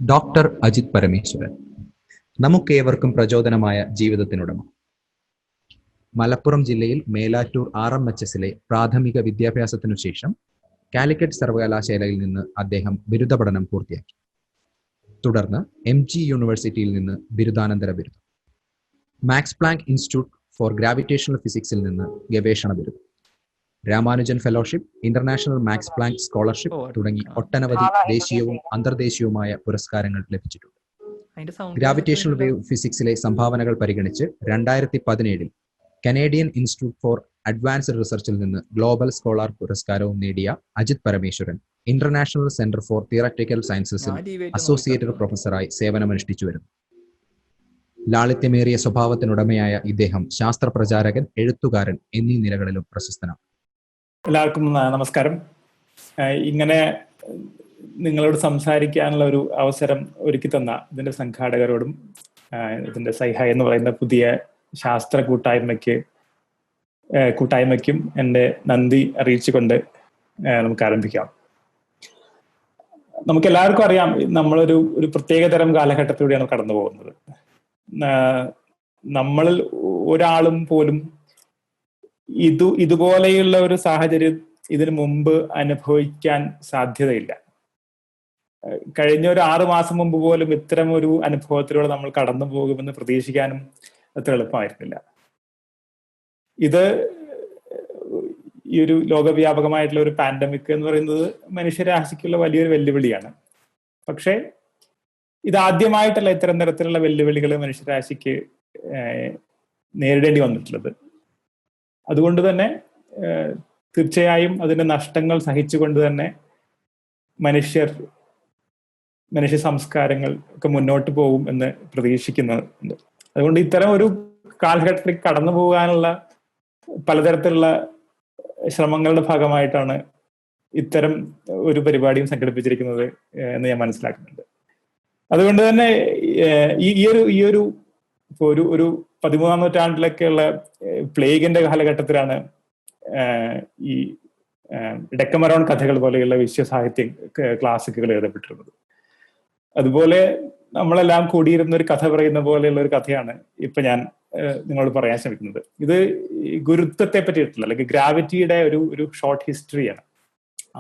Doctor Ajith Parameswaran നമുക്കേവർക്കും പ്രചോദനമായ ജീവിതത്തിനുടമ. മലപ്പുറം ജില്ലയിൽ മേലാറ്റൂർ RMHSലെ പ്രാഥമിക വിദ്യാഭ്യാസത്തിനു ശേഷം കാലിക്കറ്റ് സർവകലാശാലയിൽ നിന്ന് അദ്ദേഹം ബിരുദ പഠനം പൂർത്തിയാക്കി. തുടർന്ന് MG യൂണിവേഴ്സിറ്റിയിൽ നിന്ന് ബിരുദാനന്തര ബിരുദം, Max Planck Institute for gravitational ഫിസിക്സിൽ നിന്ന് ഗവേഷണ ബിരുദം, Ramanujan fellowship, international Max Planck scholarship തുടങ്ങി ഒട്ടനവധി ദേശീയവും അന്തർദേശീയവുമായ പുരസ്കാരങ്ങൾ ലഭിച്ചിട്ടുണ്ട്. ഗ്രാവിറ്റേഷണൽ വേവ് ഫിസിക്സിലെ സംഭാവനകൾ പരിഗണിച്ച് 2017 കനേഡിയൻ ഇൻസ്റ്റിറ്റ്യൂട്ട് ഫോർ അഡ്വാൻസ്ഡ് റിസർച്ചിൽ നിന്ന് ഗ്ലോബൽ സ്കോളർ പുരസ്കാരവും നേടിയ Ajit Parameswaran International Centre for Theoretical സയൻസസിൽ അസോസിയേറ്റഡ് പ്രൊഫസറായി സേവനമനുഷ്ഠിച്ചു വരുന്നു. ലാളിത്യമേറിയ സ്വഭാവത്തിനുടമയായ ഇദ്ദേഹം ശാസ്ത്രപ്രചാരകൻ, എഴുത്തുകാരൻ എന്നീ നിലകളിലും പ്രശസ്തനാണ്. എല്ലാവർക്കും നമസ്കാരം. ഇങ്ങനെ നിങ്ങളോട് സംസാരിക്കാനുള്ള ഒരു അവസരം ഒരുക്കി തന്ന ഇതിന്റെ സംഘാടകരോടും ഇതിന്റെ സൈഹ എന്ന് പറയുന്ന പുതിയ ശാസ്ത്ര കൂട്ടായ്മയ്ക്കും എൻ്റെ നന്ദി അറിയിച്ചുകൊണ്ട് നമുക്ക് ആരംഭിക്കാം. നമുക്ക് എല്ലാവർക്കും അറിയാം, നമ്മളൊരു പ്രത്യേകതരം കാലഘട്ടത്തിലൂടെയാണ് കടന്നു പോകുന്നത്. നമ്മളിൽ ഒരാളും പോലും ഇതുപോലെയുള്ള ഒരു സാഹചര്യം ഇതിനു മുമ്പ് അനുഭവിക്കാൻ സാധ്യതയില്ല. കഴിഞ്ഞ ഒരു 6 മാസം മുമ്പ് പോലും ഇത്തരം ഒരു അനുഭവത്തിലൂടെ നമ്മൾ കടന്നു പോകുമെന്ന് പ്രതീക്ഷിക്കാനും അത്ര എളുപ്പമായിരുന്നില്ല. ഇത് ഈ ഒരു ലോകവ്യാപകമായിട്ടുള്ള ഒരു പാൻഡമിക് എന്ന് പറയുന്നത് മനുഷ്യരാശിക്കുള്ള വലിയൊരു വെല്ലുവിളിയാണ്. പക്ഷേ ഇതാദ്യമായിട്ടല്ല ഇത്തരം തരത്തിലുള്ള വെല്ലുവിളികൾ മനുഷ്യരാശിക്ക് നേരിടേണ്ടി വന്നിട്ടുള്ളത്. അതുകൊണ്ട് തന്നെ തീർച്ചയായും അതിന്റെ നഷ്ടങ്ങൾ സഹിച്ചുകൊണ്ട് തന്നെ മനുഷ്യ സംസ്കാരങ്ങൾ ഒക്കെ മുന്നോട്ട് പോകും എന്ന് പ്രതീക്ഷിക്കുന്നുണ്ട്. അതുകൊണ്ട് ഇത്തരം ഒരു കാലഘട്ടത്തിൽ കടന്നു പോകാനുള്ള പലതരത്തിലുള്ള ശ്രമങ്ങളുടെ ഭാഗമായിട്ടാണ് ഇത്തരം ഒരു പരിപാടിയും സംഘടിപ്പിച്ചിരിക്കുന്നത് എന്ന് ഞാൻ മനസ്സിലാക്കുന്നുണ്ട്. അതുകൊണ്ട് തന്നെ ഈ ഒരു ഇപ്പൊ ഒരു 13ാം നൂറ്റാണ്ടിലൊക്കെയുള്ള പ്ലേഗിന്റെ കാലഘട്ടത്തിലാണ് ഈ ഡെക്കമറോൺ കഥകൾ പോലെയുള്ള വിശ്വസാഹിത്യ ക്ലാസിക്കുകൾ എഴുതപ്പെട്ടിരുന്നത്. അതുപോലെ നമ്മളെല്ലാം കൂടിയിരുന്ന ഒരു കഥ പറയുന്ന പോലെയുള്ള ഒരു കഥയാണ് ഇപ്പൊ ഞാൻ നിങ്ങളോട് പറയാൻ ശ്രമിക്കുന്നത്. ഇത് ഗുരുത്വത്തെ പറ്റിയിട്ടുള്ള അല്ലെങ്കിൽ ഗ്രാവിറ്റിയുടെ ഒരു ഷോർട്ട് ഹിസ്റ്ററിയാണ്.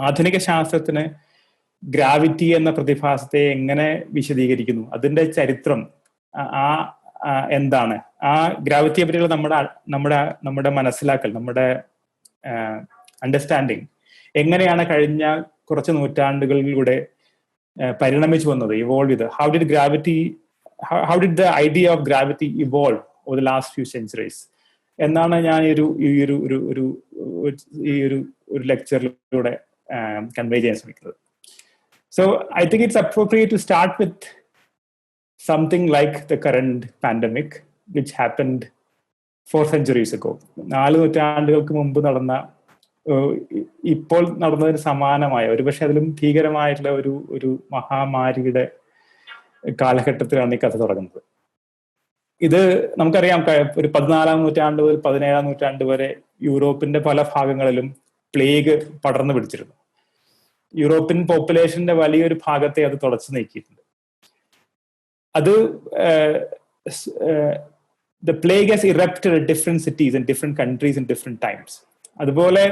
ആധുനിക ശാസ്ത്രത്തിന് ഗ്രാവിറ്റി എന്ന പ്രതിഭാസത്തെ എങ്ങനെ വിശദീകരിക്കുന്നു, അതിന്റെ ചരിത്രം എന്താണ്, ആ ഗ്രാവിറ്റിയെ പറ്റിയുള്ള നമ്മുടെ മനസ്സിലാക്കൽ, നമ്മുടെ അണ്ടർസ്റ്റാൻഡിങ് എങ്ങനെയാണ് കഴിഞ്ഞ കുറച്ച് നൂറ്റാണ്ടുകളിലൂടെ പരിണമിച്ചു വന്നത്, ഇവോൾവ് ചെയ്ത്. How did the idea of gravity evolve over the last few centuries എന്നാണ് ഞാൻ ഈ ഒരു ലെക്ചറിലൂടെ കൺവേ ചെയ്യാൻ ശ്രമിക്കുന്നത്. So I think it's appropriate to start with something like the current pandemic which happened 4 centuries ago. 4 നൂറ്റാണ്ടുകൾക്ക് മുമ്പ് നടന്ന, ഇപ്പോൾ നടന്നതിന് സമാനമായ, ഒരുപക്ഷെ അതിലും ഭീകരമായിട്ടുള്ള ഒരു മഹാമാരിയുടെ കാലഘട്ടത്തിലാണ് ഈ കഥ തുടങ്ങുന്നത്. ഇത് നമുക്കറിയാം, ഒരു 14ാം നൂറ്റാണ്ട് മുതൽ 17ാം നൂറ്റാണ്ട് വരെ യൂറോപ്പിന്റെ പല ഭാഗങ്ങളിലും പ്ലേഗ് പടർന്നു പിടിച്ചിരുന്നു. യൂറോപ്യൻ പോപ്പുലേഷന്റെ വലിയൊരു ഭാഗത്തെ അത് തുടച്ചു നീക്കിയിട്ടുണ്ട്. അത് the plague has erupted at different cities and different countries in different times. അതുപോലെ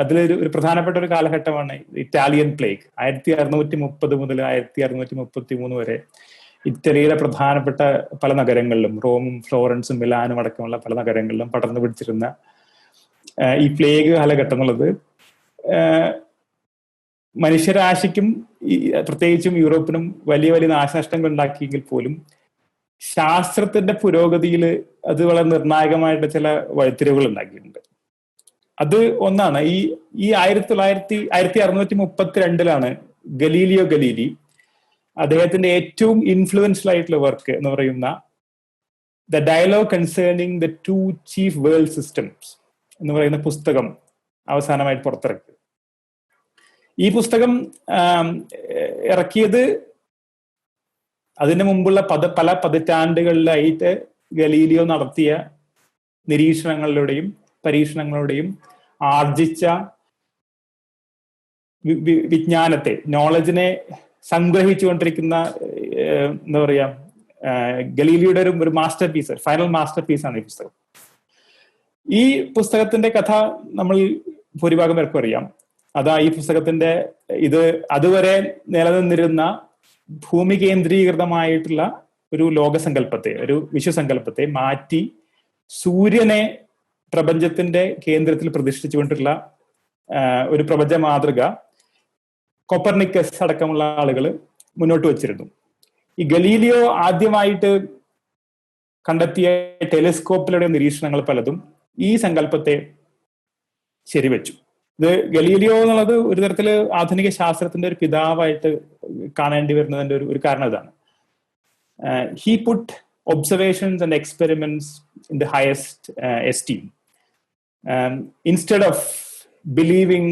അതിലൊരു പ്രധാനപ്പെട്ട ഒരു കാലഘട്ടമാണ് ഇറ്റാലിയൻ പ്ലേഗ്. 1630 മുതൽ 1633 വരെ ഇറ്റലിയിലെ പ്രധാനപ്പെട്ട പല നഗരങ്ങളിലും, റോമും ഫ്ലോറൻസും മിലാനും അടക്കമുള്ള പല നഗരങ്ങളിലും പടർന്നു പിടിച്ചിരുന്ന ഈ പ്ലേഗ് കാലഘട്ടം എന്നുള്ളത് മനുഷ്യരാശിക്കും പ്രത്യേകിച്ചും യൂറോപ്പിനും വലിയ നാശനഷ്ടങ്ങൾ ഉണ്ടാക്കിയെങ്കിൽ പോലും ശാസ്ത്രത്തിന്റെ പുരോഗതിയിൽ അത് വളരെ നിർണായകമായിട്ട് ചില വഴിത്തിരിവുകൾ ഉണ്ടാക്കിയിട്ടുണ്ട്. അത് ഒന്നാണ് ഈ 1632 ഗലീലിയോ ഗലീലി അദ്ദേഹത്തിന്റെ ഏറ്റവും ഇൻഫ്ലുവൻഷ്യൽ ആയിട്ടുള്ള വർക്ക് എന്ന് പറയുന്ന the dialogue concerning the 2 chief world systems എന്ന് പറയുന്ന പുസ്തകം അവസാനമായിട്ട് പുറത്തിറക്കി. ഈ പുസ്തകം ഇറക്കിയത് അതിനു മുമ്പുള്ള പല പതിറ്റാണ്ടുകളിലായിട്ട് ഗലീലിയോ നടത്തിയ നിരീക്ഷണങ്ങളിലൂടെയും പരീക്ഷണങ്ങളിലൂടെയും ആർജിച്ച വിജ്ഞാനത്തെ, നോളജിനെ സംഗ്രഹിച്ചുകൊണ്ടിരിക്കുന്ന എന്താ പറയാ ഗലീലിയുടെ ഒരു മാസ്റ്റർ പീസ്, ഫൈനൽ മാസ്റ്റർ പീസാണ് ഈ പുസ്തകം. ഈ പുസ്തകത്തിന്റെ കഥ നമ്മൾ ഭൂരിഭാഗം പേർക്കും അറിയാം. അതാ ഈ പുസ്തകത്തിന്റെ ഇത് അതുവരെ നിലനിന്നിരുന്ന ഭൂമി കേന്ദ്രീകൃതമായിട്ടുള്ള ഒരു ലോകസങ്കല്പത്തെ, ഒരു വിശ്വസങ്കല്പത്തെ മാറ്റി സൂര്യനെ പ്രപഞ്ചത്തിന്റെ കേന്ദ്രത്തിൽ പ്രതിഷ്ഠിച്ചുകൊണ്ടുള്ള ഒരു പ്രപഞ്ച മാതൃക കോപ്പർനിക്കസ് അടക്കമുള്ള ആളുകൾ മുന്നോട്ട് വച്ചിരുന്നു. ഈ ഗലീലിയോ ആദ്യമായിട്ട് കണ്ടെത്തിയ ടെലിസ്കോപ്പിലൂടെ നിരീക്ഷണങ്ങൾ പലതും ഈ സങ്കല്പത്തെ ശരിവെച്ചു. ഇത് ഗലീലിയോ എന്നുള്ളത് ഒരു തരത്തില് ആധുനിക ശാസ്ത്രത്തിന്റെ ഒരു പിതാവായിട്ട് കാണേണ്ടി വരുന്നതിന്റെ ഒരു കാരണം ഇതാണ്. He put observations and experiments in the highest esteem. Instead of believing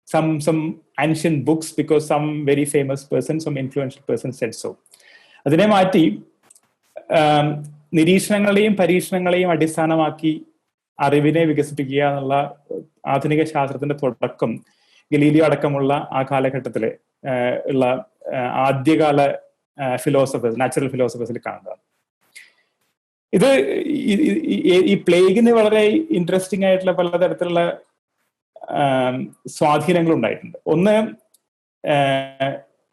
some ancient books because some very famous person, some influential person said so. അതിനെ മാറ്റി നിരീക്ഷണങ്ങളെയും പരീക്ഷണങ്ങളെയും അടിസ്ഥാനമാക്കി അറിവിനെ വികസിപ്പിക്കുക എന്നുള്ള ആധുനിക ശാസ്ത്രത്തിന്റെ തുടക്കം ഗലീലിയോ അടക്കമുള്ള ആ കാലഘട്ടത്തില് ഉള്ള ആദ്യകാല ഫിലോസഫേഴ്സ്, നാച്ചുറൽ ഫിലോസഫേഴ്സിൽ കാണുന്നതാണ്. ഇത് ഈ പ്ലേഗിന് വളരെ ഇൻട്രസ്റ്റിംഗ് ആയിട്ടുള്ള പലതരത്തിലുള്ള സ്വാധീനങ്ങൾ ഉണ്ടായിട്ടുണ്ട്. ഒന്ന്,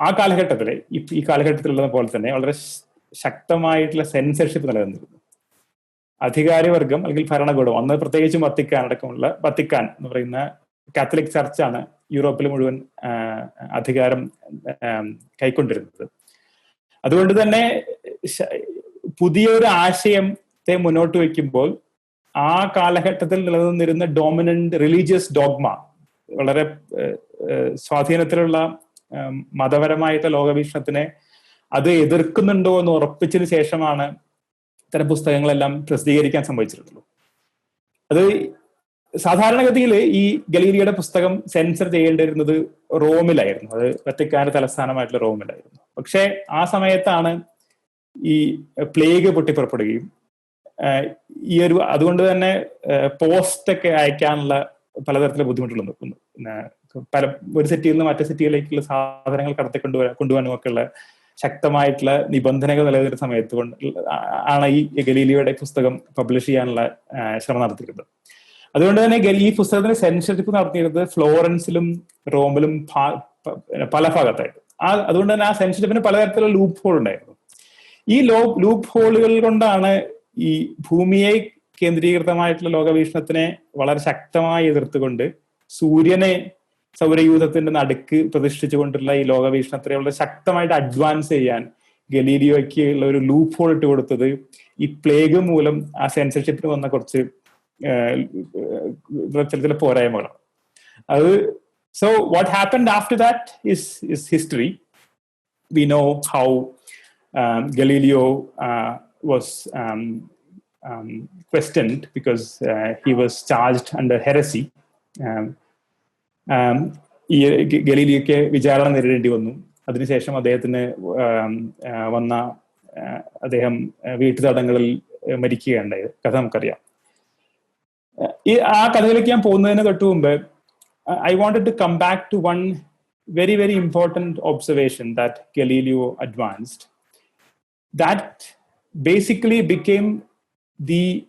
ആ കാലഘട്ടത്തില് ഈ കാലഘട്ടത്തിലുള്ളത് പോലെ തന്നെ വളരെ ശക്തമായിട്ടുള്ള സെൻസർഷിപ്പ് നിലനിന്നിരുന്നു. അധികാരവർഗം അല്ലെങ്കിൽ ഭരണകൂടം, അന്ന് പ്രത്യേകിച്ചും വത്തിക്കാൻ എന്ന് പറയുന്ന കാത്തലിക് ചർച്ചാണ് യൂറോപ്പിൽ മുഴുവൻ അധികാരം കൈക്കൊണ്ടിരുന്നത്. അതുകൊണ്ട് തന്നെ പുതിയൊരു ആശയത്തെ മുന്നോട്ട് വയ്ക്കുമ്പോൾ ആ കാലഘട്ടത്തിൽ നിലനിന്നിരുന്ന ഡോമിനന്റ് റിലീജിയസ് ഡോഗ്മ, വളരെ സ്വാധീനത്തിലുള്ള മതപരമായിട്ടുള്ള ലോകവീക്ഷണത്തിനെ അത് എതിർക്കുന്നുണ്ടോ എന്ന് ഉറപ്പിച്ചതിന് ശേഷമാണ് ഇത്തരം പുസ്തകങ്ങളെല്ലാം പ്രസിദ്ധീകരിക്കാൻ സംഭവിച്ചിട്ടുള്ളൂ. അത് സാധാരണഗതിയിൽ ഈ ഗലീലിയുടെ പുസ്തകം സെൻസർ ചെയ്യേണ്ടിയിരുന്നത് റോമിലായിരുന്നു. അത് വത്തിക്കാന്റെ തലസ്ഥാനമായിട്ടുള്ള റോമിലായിരുന്നു. പക്ഷെ ആ സമയത്താണ് ഈ പ്ലേഗ് പൊട്ടിപ്പുറപ്പെടുകയും അതുകൊണ്ട് തന്നെ പോസ്റ്റൊക്കെ അയക്കാനുള്ള പലതരത്തിലുള്ള ബുദ്ധിമുട്ടുകൾ നിൽക്കുന്നു. ഒരു സിറ്റിയിൽ നിന്ന് മറ്റു സിറ്റിയിലേക്കുള്ള സാധനങ്ങൾ കൊണ്ടുപോകാനും ഒക്കെ ഉള്ള ശക്തമായിട്ടുള്ള നിബന്ധനകൾ നിലനിൽക്കുന്ന സമയത്ത് ആണ് ഈ ഗലീലിയോയുടെ പുസ്തകം പബ്ലിഷ് ചെയ്യാനുള്ള ശ്രമം നടത്തിയിരുന്നത്. അതുകൊണ്ട് തന്നെ ഈ പുസ്തകത്തിന് സെൻസർഷിപ്പ് നടത്തിയിരുന്നത് ഫ്ലോറൻസിലും റോമിലും പല ഭാഗത്തായിട്ട്. അതുകൊണ്ട് തന്നെ ആ സെൻസർഷിപ്പിന് പലതരത്തിലുള്ള ലൂപ്പ് ഹോൾ ഉണ്ടായിരുന്നു. ഈ ലൂപ്പ് ഹോളുകൾ കൊണ്ടാണ് ഈ ഭൂമിയെ കേന്ദ്രീകൃതമായിട്ടുള്ള ലോകവീക്ഷണത്തിനെ വളരെ ശക്തമായി എതിർത്തുകൊണ്ട് സൂര്യനെ സൗരയൂഥത്തിന്റെ നടുക്ക് പ്രതിഷ്ഠിച്ചുകൊണ്ടുള്ള ഈ ലോകവീക്ഷണത്തെ വളരെ ശക്തമായിട്ട് അഡ്വാൻസ് ചെയ്യാൻ ഗലീലിയോയ്ക്ക് ഉള്ള ഒരു ലൂപ്പ് ഹോൾ ഇട്ട് കൊടുത്തത് ഈ പ്ലേഗ് മൂലം ആ സെൻസർഷിപ്പിന് വന്ന കുറച്ച് ചില പോരായ്മകളാണ്. അത് so what happened after that is history. We know how Galileo was questioned because he was charged under heresy. ഈ ഗലീലിയോയ്ക്ക് വിചാരണ നേരിടേണ്ടി വന്നു. അതിനുശേഷം അദ്ദേഹത്തിന് അദ്ദേഹം വീട്ടുതടങ്കലിൽ മരിക്കുകയുണ്ടായത് കഥ നമുക്കറിയാം. ആ കഥയിലേക്ക് ഞാൻ പോകുന്നതിന് തൊട്ട് മുമ്പ് I wanted to come back to one very, very important observation that Galileo advanced. That basically became the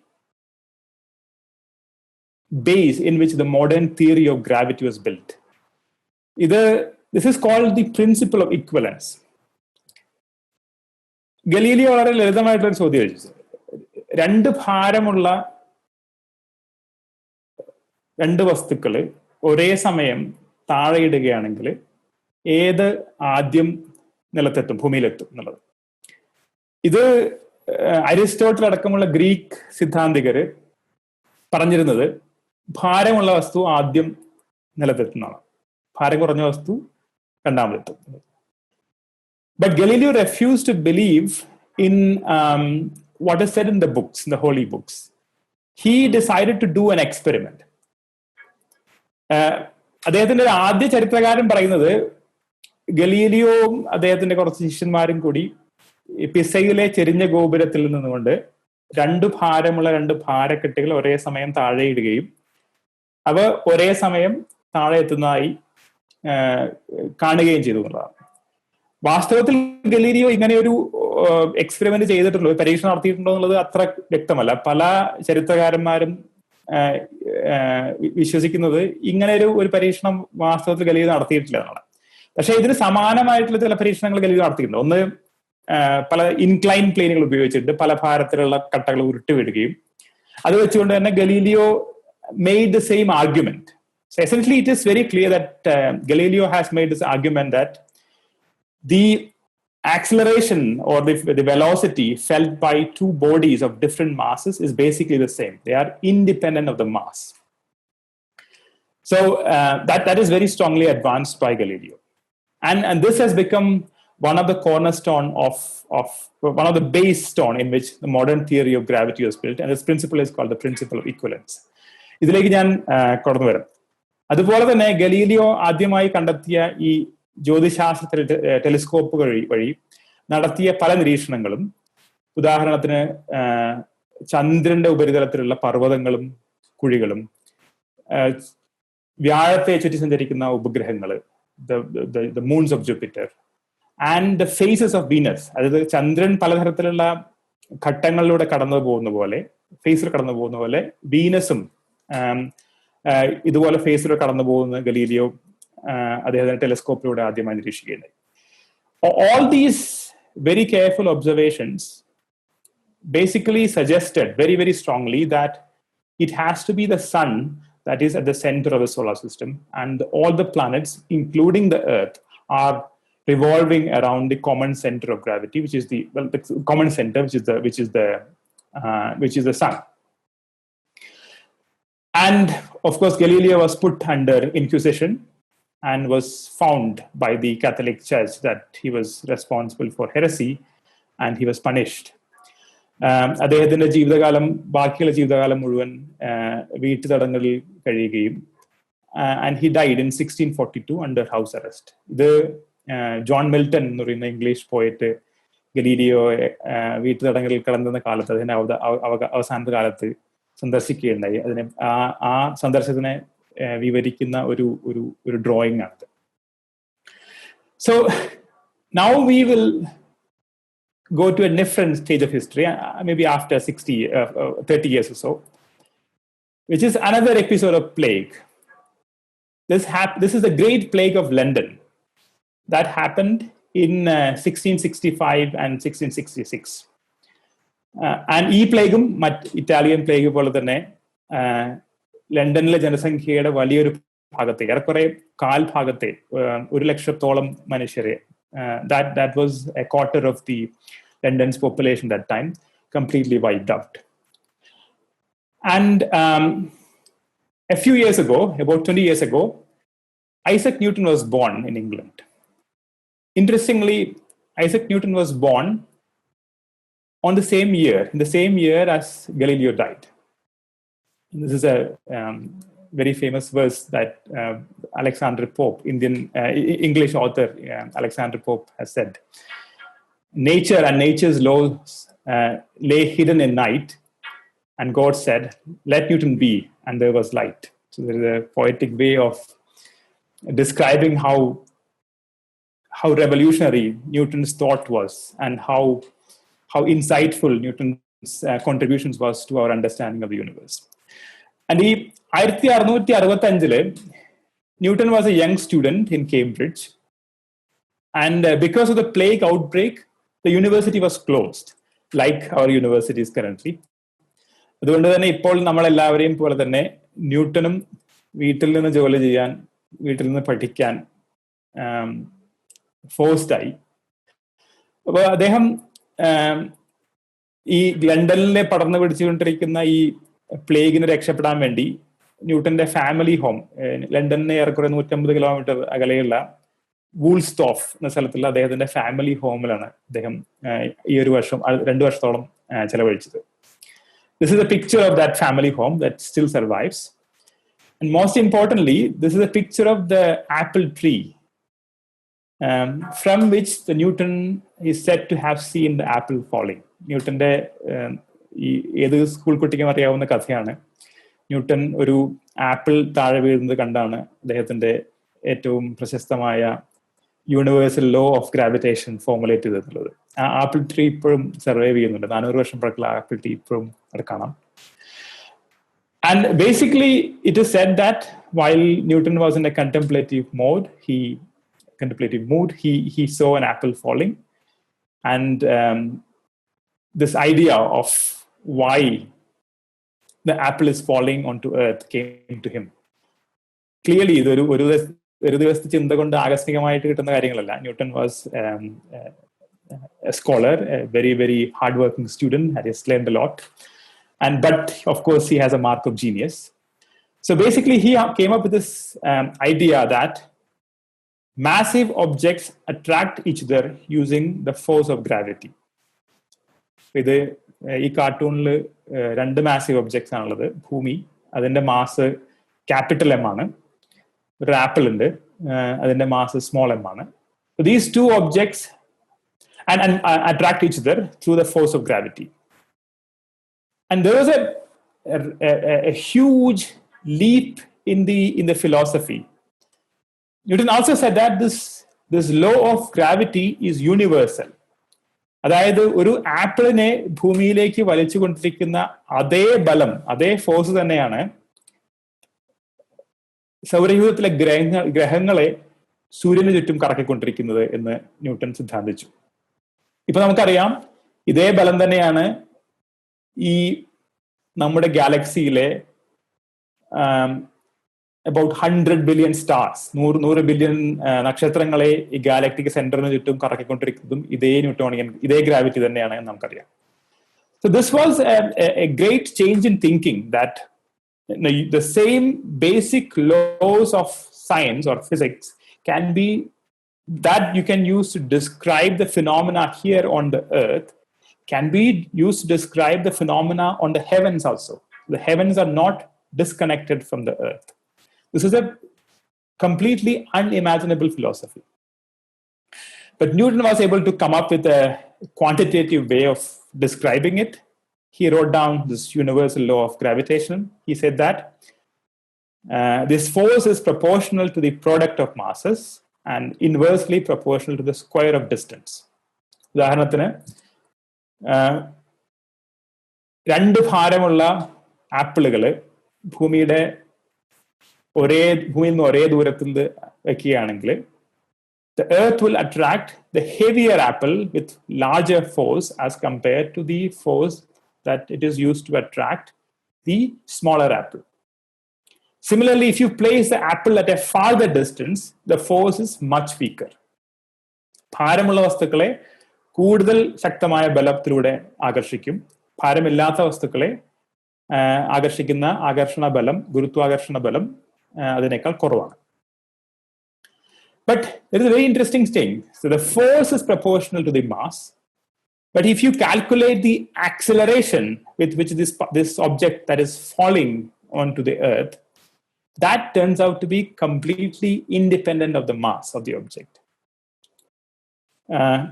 base in which the modern theory of gravity was built. This is called the principle of equivalence. Galileo വളരെ ലളിതമായിട്ടുള്ള ചോദ്യം ചോദിച്ചു. രണ്ട് ഭാരമുള്ള രണ്ട് വസ്തുക്കൾ ഒരേ സമയം താഴെയിടുകയാണെങ്കിൽ ഏത് ആദ്യം നിലത്തെത്തും, ഭൂമിയിലെത്തും എന്നുള്ളത്. ഇത് അരിസ്റ്റോട്ടിൽ അടക്കമുള്ള ഗ്രീക്ക് സിദ്ധാന്തികര് പറഞ്ഞിരുന്നത് ഭാരമുള്ള വസ്തു ആദ്യം നിലത്തെത്തുന്നതാണ്, ഭാരം കുറഞ്ഞ വസ്തു രണ്ടാമതെത്തും. But Galileo refused to believe in what is said in the books, in the holy books. He decided to do an experiment. അദ്ദേഹത്തിന്റെ ആദ്യ ചരിത്രകാരൻ പറയുന്നത് ഗലീലിയോവും അദ്ദേഹത്തിന്റെ കുറച്ച് ശിഷ്യന്മാരും കൂടി പിസയിലെ ചെരിഞ്ഞ ഗോപുരത്തിൽ നിന്നുകൊണ്ട് രണ്ട് ഭാരക്കെട്ടുകൾ ഒരേ സമയം താഴെയിടുകയും അവ ഒരേ സമയം താഴെ എത്തുന്നതായി കാണുകയും ചെയ്തു എന്നുള്ളതാണ്. വാസ്തവത്തിൽ ഗലീലിയോ ഇങ്ങനെ ഒരു എക്സ്പെരിമെന്റ് ചെയ്തിട്ടുണ്ടോ, പരീക്ഷണം നടത്തിയിട്ടുണ്ടോ എന്നുള്ളത് അത്ര വ്യക്തമല്ല. പല ചരിത്രകാരന്മാരും വിശ്വസിക്കുന്നത് ഇങ്ങനെ ഒരു പരീക്ഷണം വാസ്തവത്തിൽ ഗലീലിയോ നടത്തിയിട്ടില്ല എന്നാണ്. പക്ഷെ ഇതിന് സമാനമായിട്ടുള്ള ചില പരീക്ഷണങ്ങൾ ഗലീലിയോ നടത്തിയിട്ടുണ്ട്. ഒന്ന്, പല ഇൻക്ലൈൻ പ്ലെയിനുകൾ ഉപയോഗിച്ചിട്ട് പല ഭാരത്തിലുള്ള കട്ടകൾ ഉരുട്ടിവിടുകയും അത് വെച്ചുകൊണ്ട് തന്നെ Galileo made the same argument. So essentially it is very clear that Galileo has made this argument that the acceleration or the velocity felt by two bodies of different masses is basically the same. They are independent of the mass. So that is very strongly advanced by Galileo. And this has become one of the cornerstone of one of the base stone in which the modern theory of gravity was built. And this principle is called the principle of equivalence. ഇതിലേക്ക് ഞാൻ കടന്നു വരാം. അതുപോലെ തന്നെ Galileo ആദ്യമായി കണ്ടെത്തിയ ഈ ജ്യോതിശാസ്ത്ര ടെലിസ്കോപ്പുകൾ വഴി നടത്തിയ പല നിരീക്ഷണങ്ങളും, ഉദാഹരണത്തിന് ചന്ദ്രന്റെ ഉപരിതലത്തിലുള്ള പർവ്വതങ്ങളും കുഴികളും, വ്യാഴത്തെ ചുറ്റി സഞ്ചരിക്കുന്ന ഉപഗ്രഹങ്ങൾ, the moons of Jupiter, and the phases of Venus. അതായത് ചന്ദ്രൻ പലതരത്തിലുള്ള ഘട്ടങ്ങളിലൂടെ കടന്നു പോകുന്ന പോലെ, ഫേസിൽ കടന്നു പോകുന്ന പോലെ വീനസും ഇതുപോലെ ഫേസിലൂടെ കടന്നു പോകുന്ന ഗലീലിയോ അദ്ദേഹത്തിന്റെ ടെലിസ്കോപ്പിലൂടെ ആദ്യമായി നിരീക്ഷിക്കുകയുണ്ടായി. All these very careful observations basically suggested very, very strongly that it has to be the sun that is at the center of the solar system, and all the planets, including the Earth, are revolving around the common center of gravity, which is the common center, which is the sun. And of course, Galileo was put under inquisition and was found by the Catholic Church that he was responsible for heresy, and he was punished. അദ്ദേഹത്തിന്റെ ജീവിതകാലം, ബാക്കിയുള്ള ജീവിതകാലം മുഴുവൻ വീട്ടുതടങ്കലിൽ കഴിയുകയും, and he died in 1642 under house arrest. ഇത് John Milton എന്ന് പറയുന്ന English poet Galileo വീട്ടുതടങ്കലിൽ കിടന്ന കാലത്ത്, അതിന്റെ അവസാനത്തെ കാലത്ത് സന്ദർശിക്കുകയുണ്ടായി. അതിനെ ആ സന്ദർശനത്തിനെ വിവരിക്കുന്ന ഒരു ഡ്രോയിങ് ആണ്. So now we will go to a different stage of history, maybe after 30 years or so, which is another episode of plague. This is the Great Plague of London that happened in 1665 and 1666. And ഈ പ്ലേഗും Italian plague പോലെ തന്നെ ലണ്ടനിലെ ജനസംഖ്യയുടെ വലിയൊരു ഭാഗത്തെ, ഏറെക്കുറെ കാൽഭാഗത്തെ, 100,000-ഓളം മനുഷ്യരെ, that was a quarter of the London's population that time, completely wiped out. And a few years ago, about 20 years ago, Isaac Newton was born in England. Interestingly, Isaac Newton was born in the same year as Galileo died. And this is a very famous verse that Alexander Pope, English author Alexander Pope, has said. Nature and nature's laws lay hidden in night, and God said, "Let Newton be," and there was light. So there is a poetic way of describing how revolutionary Newton's thought was, and how insightful Newton's contributions was to our understanding of the universe. And 1665 Newton was a young student in Cambridge, and because of the plague outbreak, the university was closed, like our universities currently. അതുകൊണ്ട് തന്നെ ഇപ്പോൾ നമ്മളെല്ലാവരെയും പോലെ തന്നെ ന്യൂട്ടനും വീട്ടിൽ നിന്ന് ജോലി ചെയ്യാൻ, വീട്ടിൽ നിന്ന് പഠിക്കാൻ ഫോഴ്സ്ഡ് ആയി. അപ്പോൾ അദ്ദേഹം ഈ ലണ്ടനിലെ പടർന്നു പിടിച്ചുകൊണ്ടിരിക്കുന്ന ഈ പ്ലേഗിന് രക്ഷപ്പെടാൻ വേണ്ടി ന്യൂട്ടന്റെ ഫാമിലി ഹോം, ലണ്ടനിലെ ഏറെക്കുറെ 150 കിലോമീറ്റർ അകലെയുള്ള വൂൾസ്റ്റോഫ് എന്ന സ്ഥലത്തുള്ള അദ്ദേഹത്തിന്റെ ഫാമിലി ഹോമിലാണ് അദ്ദേഹം ഈ 2 വർഷത്തോളം ചെലവഴിച്ചത്. This is a picture of that family home that still survives. And most importantly, this is a picture of the apple tree from which the Newton is said to have seen the apple falling. ന്യൂട്ടന്റെ ഏത് school കുട്ടിക്കും അറിയാവുന്ന കഥയാണ്. Newton ഒരു apple താഴെ വീഴുന്നത് കണ്ടാണ് അദ്ദേഹത്തിന്റെ ഏറ്റവും പ്രശസ്തമായ universal law of gravitation formulate ചെയ്തിട്ടുള്ളത്. ആപ്പിൾ ട്രീ ഇപ്പോഴും സർവൈവ് ചെയ്യുന്നുണ്ട്. 400 വർഷം പഴക്കമുള്ള ആപ്പിൾ ട്രീ ഇപ്പോഴും അവിടെ കാണാം. And basically, it is said that while Newton was in a contemplative mood, he saw an apple falling, and this idea of why the apple is falling onto earth came to him. Clearly, ഒരു ദിവസത്തെ ചിന്ത കൊണ്ട് ആകസ്മികമായിട്ട് കിട്ടുന്ന കാര്യങ്ങളല്ല. Newton was a scholar, a very, very hardworking student, had learned a lot. But of course, he has a mark of genius. So basically, he came up with this idea that massive objects attract each other using the force of gravity. ഇത് ഈ കാർട്ടൂണിൽ 2 massive objects ആണുള്ളത്. ഭൂമി, അതിന്റെ mass capital M ആണ്. ഒരു apple ഉണ്ട്, അതിന്റെ mass small M ആണ്. These 2 objects and attract each other through the force of gravity. And there was a huge leap in the philosophy. Newton also said that this law of gravity is universal. അതായത് ഒരു ആപ്പിളിനെ ഭൂമിയിലേക്ക് വലിച്ചുകൊണ്ടിരിക്കുന്ന അതേ ബലം, അതേ force തന്നെയാണ് സൗരയൂഥത്തിലെ ഗ്രഹങ്ങളെ സൂര്യന് ചുറ്റും കറക്കിക്കൊണ്ടിരിക്കുന്നത് എന്ന് ന്യൂട്ടൺ സിദ്ധാന്തിച്ചു. ഇപ്പൊ നമുക്കറിയാം, ഇതേ ബലം തന്നെയാണ് ഈ നമ്മുടെ ഗാലക്സിയിലെ about 100 billion stars, 100 ബില്യൺ നക്ഷത്രങ്ങളെ ഈ ഗാലക്ടിക് സെന്ററിന് ചുറ്റും കറക്കിക്കൊണ്ടിരിക്കുന്നതും ഇതേ ഗ്രാവിറ്റി തന്നെയാണ് എന്ന് നമുക്കറിയാം. So this was a great change in thinking, that the same basic laws of science or physics can be that you can use to describe the phenomena here on the earth can be used to describe the phenomena on the heavens also. The heavens are not disconnected from the earth. This is a completely unimaginable philosophy. But Newton was able to come up with a quantitative way of describing it. He wrote down this universal law of gravitation. He said that this force is proportional to the product of masses and inversely proportional to the square of distance. ഉദാഹരണത്തിന്, 2 ഭാരമുള്ള ആപ്പിളുകൾ ഭൂമിയിൽ നിന്ന് ഒരേ ദൂരത്തിൽ വെക്കുകയാണെങ്കിൽ, the earth will attract the heavier apple with larger force as compared to the force that it is used to attract the smaller apple. Similarly, if you place the apple at a farther distance, the force is much weaker. ഭാരമുള്ള വസ്തുക്കളെ കൂടുതൽ ശക്തമായ ബലത്തിലൂടെ ആകർഷിക്കും. ഭാരമില്ലാത്ത വസ്തുക്കളെ ആകർഷിക്കുന്ന ആകർഷണ ബലം, ഗുരുത്വാകർഷണ ബലം അതിനേക്കാൾ കുറവാണ്. But there is a very interesting thing. So the force is proportional to the mass. But if you calculate the acceleration with which this object that is falling onto the earth, that turns out to be completely independent of the mass of the object.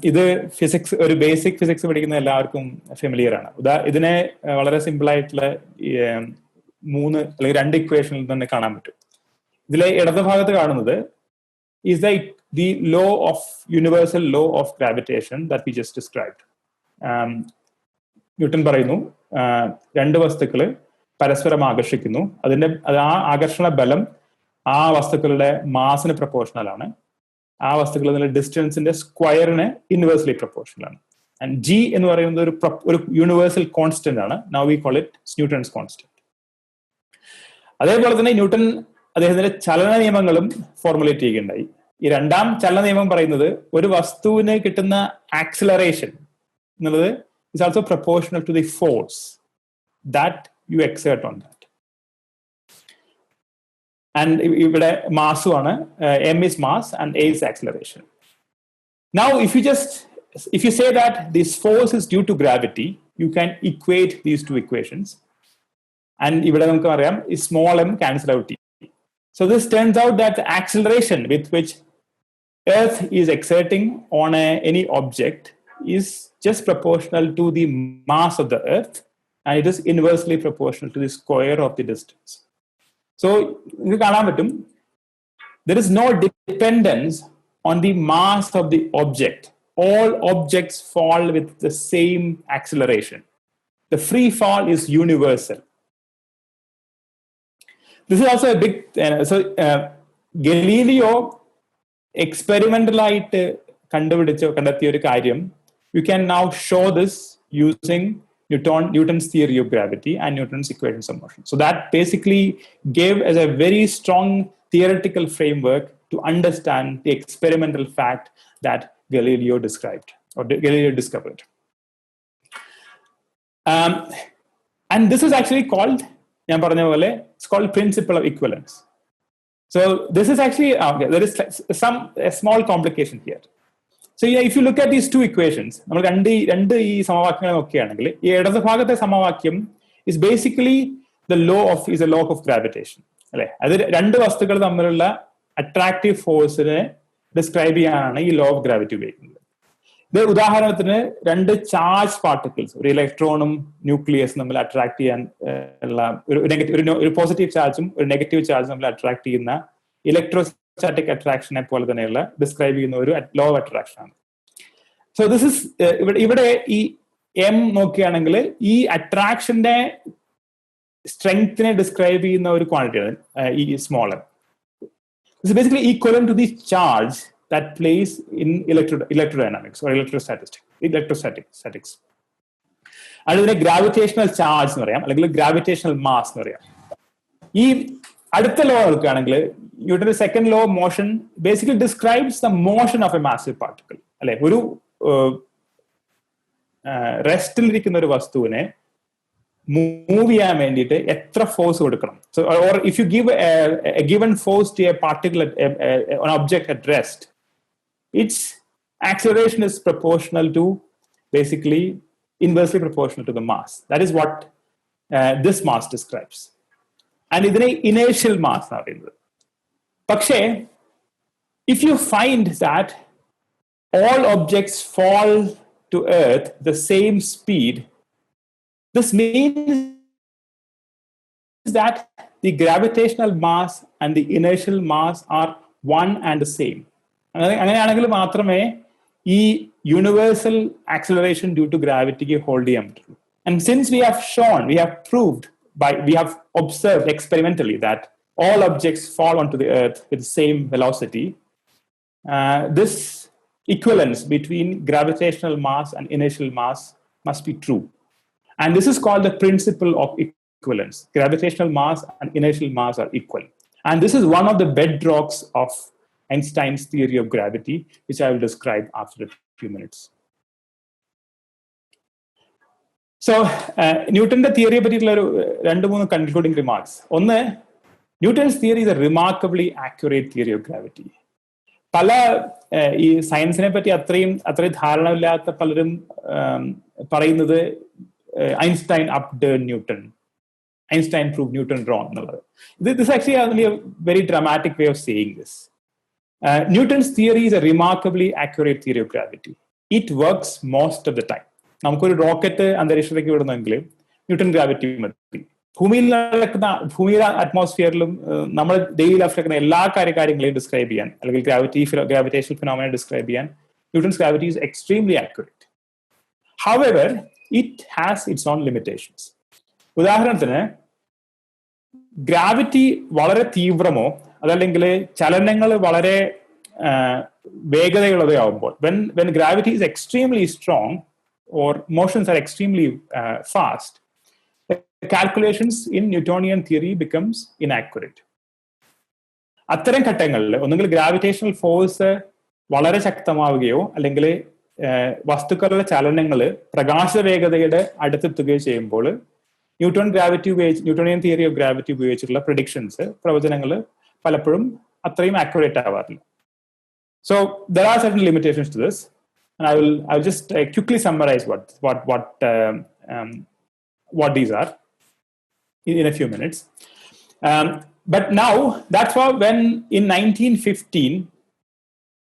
ഇത് physics, ഒരു basic physics പഠിക്കുന്ന എല്ലാവർക്കും familiar ആണ്. ഇതിനെ വളരെ simple ആയിട്ടുള്ള 3 അല്ലെങ്കിൽ 2 ഇക്വേഷനിൽ തന്നെ കാണാൻ പറ്റും. ഇതിലെ ഇടതുഭാഗത്ത് കാണുന്നത് is the law of universal law of gravitation that we just described. Newton പറയുന്നു, 2 വസ്തുക്കൾ പരസ്പരം ആകർഷിക്കുന്നു. ആ ആകർഷണ ബലം ആ വസ്തുക്കളുടെ മാസിന് പ്രൊപ്പോർഷണൽ ആണ്. ആ വസ്തുക്കളുടെ ഡിസ്റ്റൻസിന്റെ സ്ക്വയറിന് ഇൻവേഴ്സ്ലി പ്രൊപ്പോർഷണൽ ആണ്. ആൻഡ് ജി എന്ന് പറയുന്നത് ഒരു യൂണിവേഴ്സൽ കോൺസ്റ്റന്റ് ആണ്. Now we call it Newton's constant. അതേപോലെ തന്നെ ന്യൂട്ടൺ അദ്ദേഹത്തിന്റെ ചലന നിയമങ്ങളും ഫോർമുലേറ്റ് ചെയ്യുകയുണ്ടായി. ഈ 2ാം ചലന നിയമം പറയുന്നത് ഒരു വസ്തുവിന് കിട്ടുന്ന ആക്സിലറേഷൻ എന്നുള്ളത് is also proportional to the force that you exert on that. And ഇവിടെ മാസുമാണ്, m is mass and a is acceleration. Now if you say that this force is due to gravity, you can equate these 2 equations. And ഇവിടെ നമുക്ക് അറിയാം, ഈ small m cancel out. So this turns out that the acceleration with which Earth is exerting on any object is just proportional to the mass of the Earth, and it is inversely proportional to the square of the distance. So you കാണാൻ പറ്റും, there is no dependence on the mass of the object. All objects fall with the same acceleration. The free fall is universal. This is also a big, Galileo experimentally കണ്ടെത്തിയ ഒരു കാര്യം, you can now show this using Newton's theory of gravity and Newton's equations of motion. So that basically gave us a very strong theoretical framework to understand the experimental fact that Galileo described or Galileo discovered. And this is actually called, it's called principle of equivalence. So this is actually, there is a small complication here. So yeah, if you look at these two equations, നമ്മൾ രണ്ട് ഈ സമവാക്യങ്ങളെ നോക്കുകയാണെങ്കിൽ ഈ ഇടത് ഭാഗത്തെ സമവാക്യം is basically the law of gravitation, അല്ലെ? അത് രണ്ട് വസ്തുക്കൾ തമ്മിലുള്ള അട്രാക്റ്റീവ് ഫോഴ്സിനെ ഡിസ്ക്രൈബ് ചെയ്യാനാണ് ഈ ലോ ഓഫ് ഗ്രാവിറ്റി ഉപയോഗിക്കുന്നത്. ഇത് ഉദാഹരണത്തിന് രണ്ട് ചാർജ് പാർട്ടിക്കിൾസ്, ഒരു ഇലക്ട്രോണും ന്യൂക്ലിയസും തമ്മിൽ അട്രാക്ട് ചെയ്യാൻ ഉള്ള ഒരു പോസിറ്റീവ് ചാർജും ഒരു നെഗറ്റീവ് ചാർജും തമ്മിൽ അട്രാക്ട് ചെയ്യുന്ന ഇലക്ട്രോസ്റ്റാറ്റിക് അട്രാക്ഷനെ പോലെ തന്നെയുള്ള ഡിസ്ക്രൈബ് ചെയ്യുന്ന ഒരു ലോ ഓഫ് അട്രാക്ഷൻ ആണ്. സോ ദിസ് ഇസ് ഇവിടെ ഈ എം നോക്കുകയാണെങ്കിൽ ഈ അട്രാക്ഷന്റെ സ്ട്രെങ്ത്തിനെ ഡിസ്ക്രൈബ് ചെയ്യുന്ന ഒരു ക്വാണ്ടിറ്റിയാണ് ഈ small M. This is basically equivalent to the charge that plays in electrodynamics or electrostatics. അതിനെ ഗ്രാവിറ്റേഷണൽ ചാർജ് എന്ന് പറയാം, അല്ലെങ്കിൽ ഗ്രാവിറ്റേഷണൽ മാസ് എന്ന് പറയാം. ഈ അടുത്ത ലോ എടുക്കുകയാണെങ്കിൽ ന്യൂട്ടന്റെ second law of motion basically describes the motion of A massive particle, അല്ലെ? ഒരു റെസ്റ്റിലിരിക്കുന്ന ഒരു വസ്തുവിനെ മൂവ് ചെയ്യാൻ വേണ്ടിയിട്ട് എത്ര ഫോഴ്സ് കൊടുക്കണം. So, or if you give a given force to a particle, an object at rest, its acceleration is proportional to, basically inversely proportional to the mass. That is what this mass describes. And ഇതിനെ inertial mass എന്നാണ് പറയുന്നത്. പക്ഷേ if you find that all objects fall to earth the same speed, this means that the gravitational mass and the inertial mass are one and the same. അങ്ങനെയാണെങ്കിൽ മാത്രമേ ഈ universal acceleration due to ഗ്രാവിറ്റിക്ക് hold ചെയ്യാൻ പറ്റുള്ളൂ. And since we have proved, we have observed experimentally that all objects fall onto the earth with the same velocity, this equivalence between gravitational mass and inertial mass must be true. And this is called the principle of equivalence. Gravitational mass and inertial mass are equal. And this is one of the bedrocks of Einstein's theory of gravity, which I will describe after a few minutes. So, Newton's theory particular രണ്ട് മൂന്ന് concluding remarks. ഒന്ന്, Newton's theory is a remarkably accurate theory of gravity. പല ഈ സയൻസിനെ പറ്റി അത്രയും ധാരണയില്ലാത്ത പലരും പറയുന്നത് Einstein upturned Newton. Einstein proved Newton wrong. This is actually a very dramatic way of saying this. Newton's theory is a remarkably accurate theory of gravity. It works most of the time. നമുക്കൊരു rocket അന്തരീക്ഷത്തിലേക്ക് വിടണമെങ്കിൽ newton gravity മതി. ഭൂമിയിലെ അറ്റ്മോസ്ഫിയറിലും നമ്മൾ daily ലൈഫിൽ നടക്കുന്ന എല്ലാ കാര്യങ്ങളെയും describe ചെയ്യാൻ, അല്ലെങ്കിൽ ഗ്രാവിറ്റേഷണൽ ഫിനോമിന ഡിസ്ക്രൈബ് ചെയ്യാൻ Newton's gravity is extremely accurate. However, it has its own limitations. ഉദാഹരണത്തിന് ഗ്രാവിറ്റി വളരെ തീവ്രമോ അതല്ലെങ്കിൽ ചലനങ്ങൾ വളരെ വേഗതയുള്ളവയാവുമ്പോൾ, when gravity is extremely strong or motions are extremely fast, calculations in Newtonian theory becomes inaccurate. അത്തരം ഘട്ടങ്ങളിൽ ഒന്നുകിൽ gravitational force വളരെ ശക്തമാവുകയോ അല്ലെങ്കിൽ വസ്തുക്കളുടെ ചലനങ്ങൾ പ്രകാശ വേഗതയുടെ അടുത്തെത്തുകയോ ചെയ്യുമ്പോൾ ന്യൂട്ടോണിയൻ തിയറി ഓഫ് ഗ്രാവിറ്റി ഉപയോഗിച്ചിട്ടുള്ള പ്രഡിക്ഷൻസ്, പ്രവചനങ്ങൾ പലപ്പോഴും അത്രയും accurate ആവാറില്ല. So there are certain limitations to this, and I'll just quickly summarize what these are in a few minutes. But now, that's why when in 1915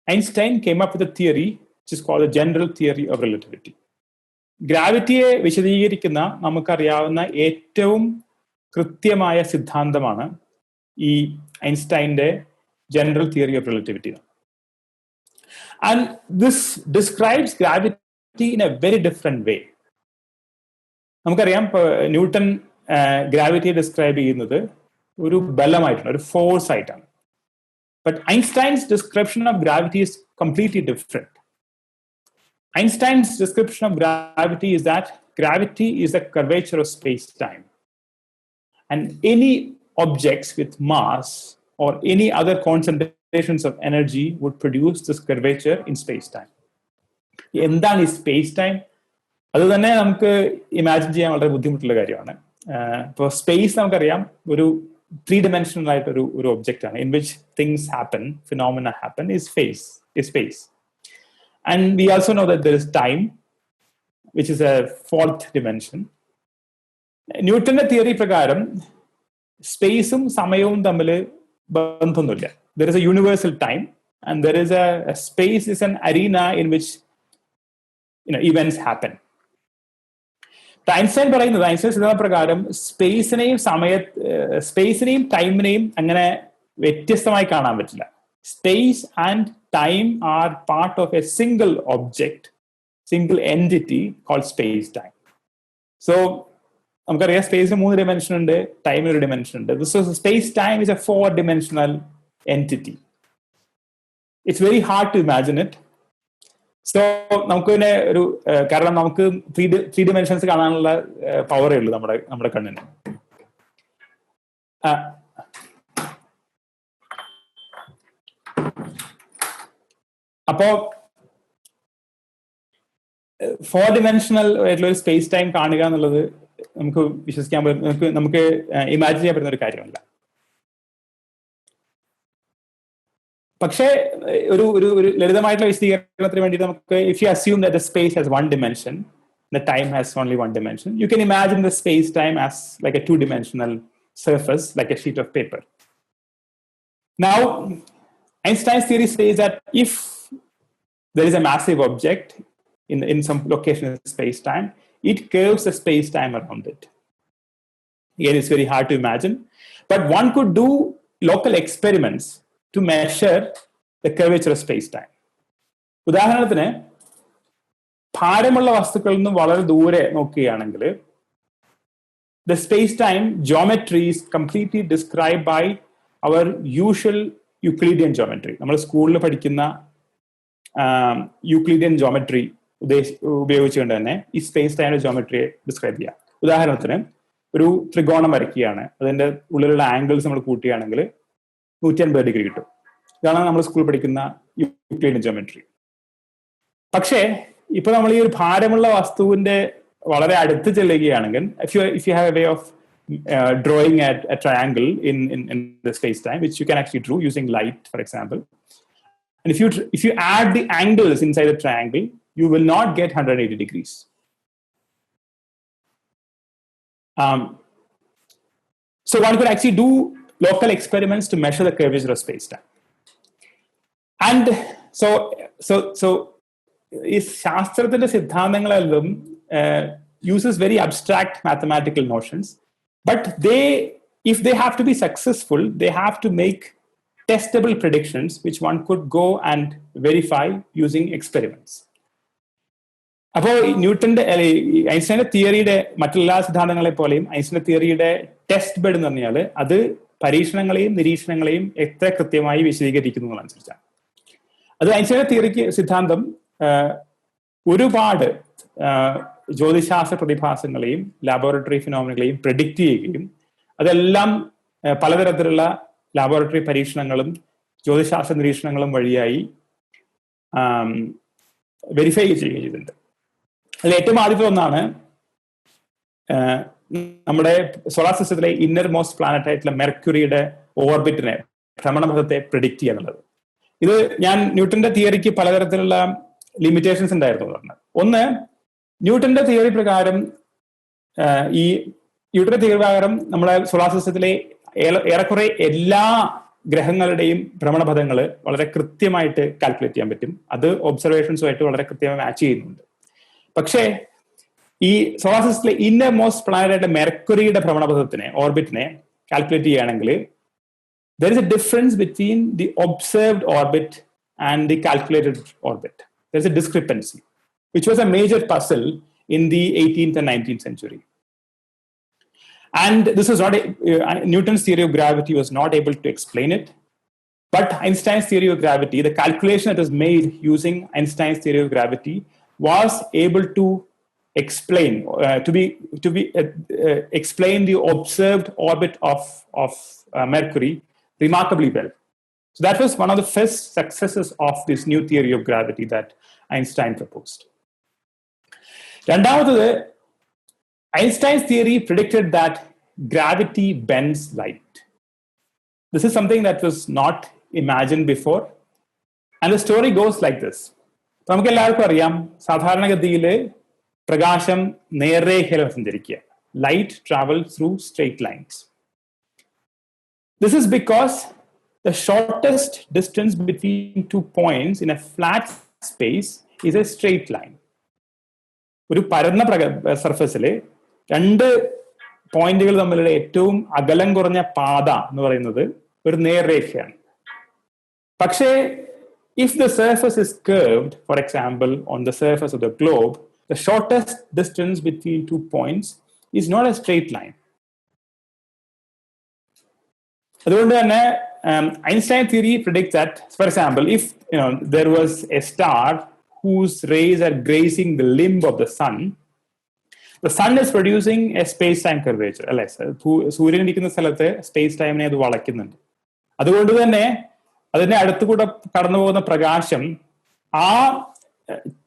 Einstein came up with a theory which is called the general theory of relativity. ഗ്രാവിറ്റിയെ വിശദീകരിക്കുന്ന നമുക്കറിയാവുന്ന ഏറ്റവും കൃത്യമായ സിദ്ധാന്തമാണ് ഈ ഐൻസ്റ്റൈൻ്റെ general theory of relativity. And this describes gravity in a very different way. നമുക്കറിയാം newton ഗ്രാവിറ്റിയെ describe ചെയ്യുന്നത് ഒരു ബലമായിട്ടാണ്, ഒരു ഫോഴ്സ് ആയിട്ടാണ്. But Einstein's description of gravity is completely different. Einstein's description of gravity is that gravity is the curvature of space-time. And any objects with mass or any other concentrations of energy would produce this curvature in space-time. എന്താണ് ഈ space-time? അത് തന്നെ നമുക്ക് imagine ചെയ്യാൻ വളരെ ബുദ്ധിമുട്ടുള്ള കാര്യമാണ്. ഇപ്പോൾ സ്പേസ് നമുക്കറിയാം ഒരു 3-dimensional ആയിട്ടൊരു ഒരു ഒബ്ജക്റ്റ് ആണ്. In which things happen, phenomena happen, is space. And we also know that there is time, which is a 4th dimension. ന്യൂട്ടന്റെ തിയറി പ്രകാരം സ്പേസും സമയവും തമ്മിൽ ബന്ധമൊന്നുമില്ല. There is a universal time, and there is a space is an arena in which events happen. Einstein പറയുന്നത്, Einstein സിദ്ധാന്തപ്രകാരം സ്പേസിനെയും ടൈമിനെയും അങ്ങനെ വ്യത്യസ്തമായി കാണാൻ പറ്റില്ല. Space and time are part of a single object, single entity called space-time. So, നമുക്കറിയാം സ്പേസിന് 3 dimension ഉണ്ട്, ടൈമിന് 1 dimension ഉണ്ട്. So, space-time is a 4-dimensional entity. It's very hard to imagine it. So, നമുക്ക് പിന്നെ ഒരു കാരണം നമുക്ക് 3 dimensions കാണാനുള്ള പവറേ ഉള്ളൂ നമ്മുടെ കണ്ണിന്. അപ്പോ 4-dimensional ആയിട്ടുള്ള ഒരു സ്പേസ് ടൈം കാണുക എന്നുള്ളത് നമുക്ക് വിശ്വസിക്കാൻ നമുക്ക് ഇമാജിൻ ചെയ്യാൻ പറ്റുന്ന ഒരു കാര്യമല്ല. പക്ഷേ ഒരു ലളിതമായിട്ടുള്ള വിശദീകരണത്തിന് വേണ്ടി നമുക്ക് if you assume that the space has 1 dimension, the time has only 1 dimension, you can imagine the space time as like a 2-dimensional surface, like a sheet of paper. Now, Einstein's theory says that if there is a massive object in some location in space-time, it curves the space-time around it. Again, it's very hard to imagine, but one could do local experiments to measure the curvature of space-time. ഉദാഹരണത്തിന് ഭാരമുള്ള വസ്തുക്കളിൽ നിന്ന് വളരെ ദൂരെ നോക്കുകയാണെങ്കിൽ the space-time geometry is completely described by our usual Euclidean geometry. നമ്മൾ സ്കൂളിൽ പഠിക്കുന്ന യൂക്ലിഡിയൻ ജോമെട്രി ഉപയോഗിച്ചുകൊണ്ട് തന്നെ ഈ സ്പേസ് ടൈമിന്റെ ജോമെട്രിയെ ഡിസ്ക്രൈബ് ചെയ്യാം. ഉദാഹരണത്തിന് ഒരു ത്രികോണം വരയ്ക്കുകയാണ്, അതിന്റെ ഉള്ളിലുള്ള ആംഗിൾസ് നമ്മൾ കൂട്ടുകയാണെങ്കിൽ 180 ഡിഗ്രി കിട്ടും. ഇതാണ് നമ്മൾ സ്കൂളിൽ പഠിക്കുന്ന യൂക്ലിഡിയൻ ജോമെട്രി. പക്ഷേ ഇപ്പൊ നമ്മൾ ഈ ഒരു ഭാരമുള്ള വസ്തുവിന്റെ വളരെ അടുത്ത് ചെല്ലുകയാണെങ്കിൽ if you have a way of drawing a triangle in the space-time, which you can actually draw using light, for example. And if you add the angles inside the triangle, you will not get 180 degrees. So one could actually do local experiments to measure the curvature of space-time. And so is ശാസ്ത്രത്തിന്റെ സിദ്ധാന്തങ്ങളെല്ലാം uses very abstract mathematical notions, but if they have to be successful, they have to make testable predictions which one could go and verify using experiments. അപ്പോൾ ന്യൂട്ടന്റെ ഐൻസ്റ്റൈന്റെ തിയറിയുടെ മറ്റെല്ലാ സിദ്ധാന്തങ്ങളെ പോലെയും ഐൻസ്റ്റൈന്റെ തിയറിയുടെ test bed എന്ന് പറഞ്ഞാൽ അത് പരീക്ഷണങ്ങളെയും നിരീക്ഷണങ്ങളെയും എത്ര കൃത്യമായി വിശദീകരിക്കുന്നതിനനുസരിച്ചാണ്. അത് ഐൻസ്റ്റൈന്റെ തിയറിക്ക് സിദ്ധാന്തം ഒരുപാട് ജ്യോതിശാസ്ത്ര പ്രതിഭാസങ്ങളെയും ലാബോറട്ടറി ഫിനോമിനകളെയും പ്രെഡിക്റ്റ് ചെയ്യുകയും അതെല്ലാം പലതരത്തിലുള്ള ലാബോറട്ടറി പരീക്ഷണങ്ങളും ജ്യോതിശാസ്ത്ര നിരീക്ഷണങ്ങളും വഴിയായി വെരിഫൈ ചെയ്യുകയും ചെയ്തിട്ടുണ്ട്. അതിൽ ഏറ്റവും ആദ്യത്തെ ഒന്നാണ് നമ്മുടെ സോളാർ സിസ്റ്റത്തിലെ ഇന്നർ മോസ്റ്റ് പ്ലാനറ്റ് ആയിട്ടുള്ള മെർക്യൂറിയുടെ ഓർബിറ്റിനെ, ഭ്രമണപഥത്തെ പ്രെഡിക്റ്റ് ചെയ്യുക എന്നുള്ളത്. ഇത് ഞാൻ ന്യൂട്ടന്റെ തിയറിക്ക് പലതരത്തിലുള്ള ലിമിറ്റേഷൻസ് ഉണ്ടായിരുന്നു പറഞ്ഞത്. ഒന്ന്, ന്യൂട്ടന്റെ തിയറി പ്രകാരം നമ്മുടെ സോളാർ സിസ്റ്റത്തിലെ ഏറെക്കുറെ എല്ലാ ഗ്രഹങ്ങളുടെയും ഭ്രമണപഥങ്ങൾ വളരെ കൃത്യമായിട്ട് കാൽക്കുലേറ്റ് ചെയ്യാൻ പറ്റും. അത് ഒബ്സർവേഷൻസുമായിട്ട് വളരെ കൃത്യമായി മാച്ച് ചെയ്യുന്നുണ്ട്. പക്ഷേ ഈ സോളാർ സിസ്റ്റത്തിലെ ഇന്നർ മോസ്റ്റ് പ്ലാനറ്റ് ആയിട്ട് മെർക്കുറിയുടെ ഭ്രമണപഥത്തിനെ, ഓർബിറ്റിനെ കാൽക്കുലേറ്റ് ചെയ്യുകയാണെങ്കിൽ there is a difference between the observed orbit and the calculated orbit. There's a discrepancy, which was a major puzzle in the 18th and 19th century. And this was not Newton's theory of gravity was not able to explain it. But Einstein's theory of gravity, the calculation that was made using Einstein's theory of gravity, was able to explain explain the observed orbit of Mercury remarkably well. So that was one of the first successes of this new theory of gravity that Einstein proposed. രണ്ടാമത്, Einstein's theory predicted that gravity bends light. This is something that was not imagined before. And the story goes like this. നമുക്ക് എല്ലാവർക്കും അറിയാം, സാധാരണഗതിയിൽ പ്രകാശം നേർരേഖയിലാണ് സഞ്ചരിക്കുക. Light travels through straight lines. This is because the shortest distance between 2 points in a flat space is a straight line. ഒരു പരന്ന സർഫസിൽ രണ്ട് പോയിന്റുകൾ തമ്മിലുള്ള ഏറ്റവും അകലം കുറഞ്ഞ പാത എന്ന് പറയുന്നത് ഒരു നേർരേഖയാണ്. പക്ഷേ if the surface is curved, for example, on the surface of the globe, the shortest distance between 2 points is not a straight line. അതുകൊണ്ട് തന്നെ Einstein theory predicts that, for example, if there was a star whose rays are grazing the limb of the sun is producing a space-time curvature. അല്ലെ, സൂര്യൻ ഇരിക്കുന്ന സ്ഥലത്ത് space ടൈമിനെ അത് വളയ്ക്കുന്നുണ്ട്. അതുകൊണ്ട് തന്നെ അതിന്റെ അടുത്തുകൂടെ കടന്നു പോകുന്ന പ്രകാശം ആ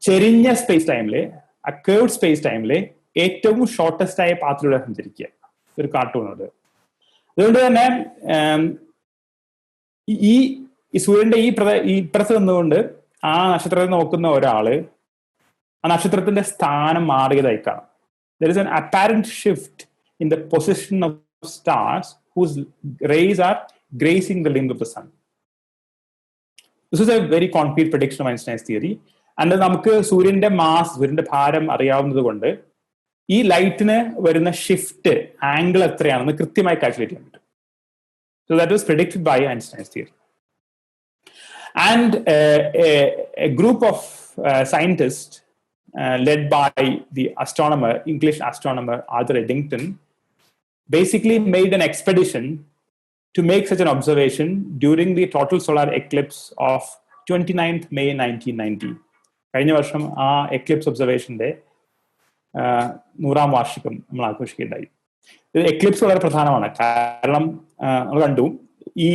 ചെരിഞ്ഞ സ്പേസ് ടൈമില്, ആ കേർവ്ഡ് സ്പേസ് ടൈമില് ഏറ്റവും ഷോർട്ടസ്റ്റ് ആയ പാത്തിലൂടെ സഞ്ചരിക്കുക. ഒരു കാർട്ടൂണുണ്ട്. അതുകൊണ്ട് തന്നെ ഈ സൂര്യന്റെ ഇപ്പുറത്ത് നിന്നുകൊണ്ട് ആ നക്ഷത്രത്തെ നോക്കുന്ന ഒരാള് ആ നക്ഷത്രത്തിന്റെ സ്ഥാനം മാറിയതായി കാണാം. There is an apparent shift in the position of stars whose rays are grazing the limb of the sun. This is a very concrete prediction of Einstein's theory. And നമുക്ക് സൂര്യന്റെ സൂര്യന്റെ ഭാരം അറിയാവുന്നത് കൊണ്ട് ഈ ലൈറ്റിന് വരുന്ന ഷിഫ്റ്റ് ആംഗിൾ എത്രയാണെന്ന് കൃത്യമായി കാൽക്കുലേറ്റ് ചെയ്യാൻ പറ്റും. So that was predicted by Einstein's theory. And a group of scientists led by the English astronomer Arthur Eddington, basically made an expedition to make such an observation during the total solar eclipse of 29th May 1990. കഴിഞ്ഞ വർഷം ആ Eclipse ഒബ്സർവേഷന്റെ 100ാം വാർഷികം നമ്മൾ ആഘോഷിക്കുകയുണ്ടായി. Eclipse വളരെ പ്രധാനമാണ്. കാരണം നമ്മൾ കണ്ടു, ഈ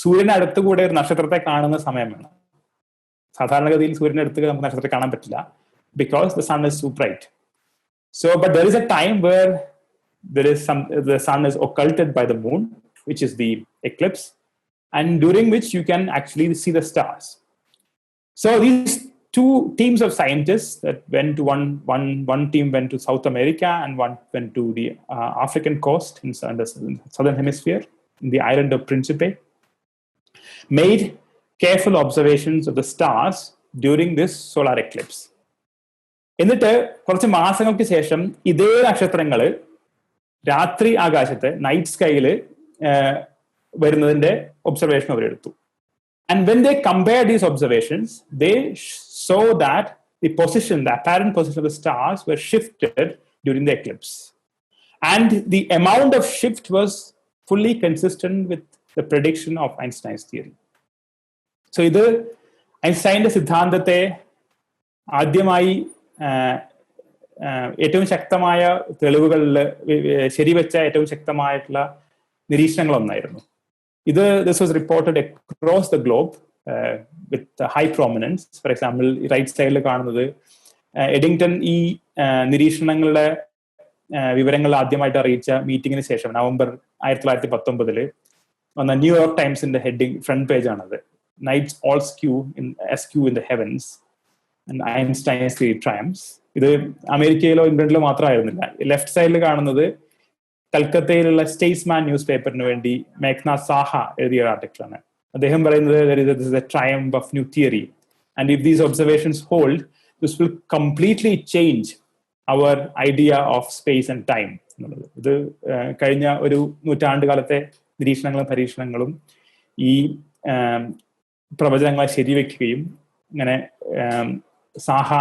സൂര്യന്റെ അടുത്ത് കൂടെ ഒരു നക്ഷത്രത്തെ കാണുന്ന സമയം വേണം. സാധാരണഗതിയിൽ സൂര്യന്റെ അടുത്ത് നമുക്ക് നക്ഷത്രത്തെ കാണാൻ പറ്റില്ല, because the sun is so bright. So, but there is a time where the sun is occulted by the moon, which is the eclipse, and during which you can actually see the stars. So these two teams of scientists that went to one team went to South America and one went to the African coast in the southern hemisphere, in the island of Principe, made careful observations of the stars during this solar eclipse. എന്നിട്ട് കുറച്ച് മാസങ്ങൾക്ക് ശേഷം ഇതേ നക്ഷത്രങ്ങള് രാത്രി ആകാശത്ത് night സ്കൈയില് വരുന്നതിന്റെ observation അവരെടുത്തു. And when they compared these observations, they saw that the apparent position of the stars were shifted during the eclipse. And the amount of shift was fully consistent with the prediction of Einstein's theory. So ഇത് ഐൻസ്റ്റൈന്റെ സിദ്ധാന്തത്തെ ആദ്യമായി ഏറ്റവും ശക്തമായ തെളിവുകളിൽ ശരിവെച്ച ഏറ്റവും ശക്തമായിട്ടുള്ള നിരീക്ഷണങ്ങളൊന്നായിരുന്നു ഇത്. This was reported across the globe with high prominence. For example, right സൈഡിൽ കാണുന്നത് എഡിങ്ടൺ ഈ നിരീക്ഷണങ്ങളുടെ വിവരങ്ങൾ ആദ്യമായിട്ട് അറിയിച്ച മീറ്റിംഗിന് ശേഷം നവംബർ 1919 വന്ന ന്യൂയോർക്ക് ടൈംസിന്റെ ഹെഡിങ് ഫ്രണ്ട് പേജ് ആണത്. Nights all askew in the heavens and Einstein's theory triumphs. ഇത് അമേരിക്കയിലോ ഇംഗ്ലണ്ടിലോ മാത്രമായിരുന്നില്ല. ലെഫ്റ്റ് സൈഡിൽ കാണുന്നത് കൽക്കത്തയിലുള്ള സ്റ്റേറ്റ്സ്മാൻ ന്യൂസ് പേപ്പറിന് വേണ്ടി മേഘ്നാഥ് സാഹ എഴുതിയ ഒരു ആർട്ടിക്കിളാണ്. അദ്ദേഹം പറയുന്നത് this is a triumph of new theory, and if these observations hold, this will completely change our idea of space and time. ഇത് കഴിഞ്ഞ ഒരു നൂറ്റാണ്ട് കാലത്തെ നിരീക്ഷണങ്ങളും പരീക്ഷണങ്ങളും ഈ പ്രവചനങ്ങളെ ശരിവെക്കുകയും ഇങ്ങനെ സാഹ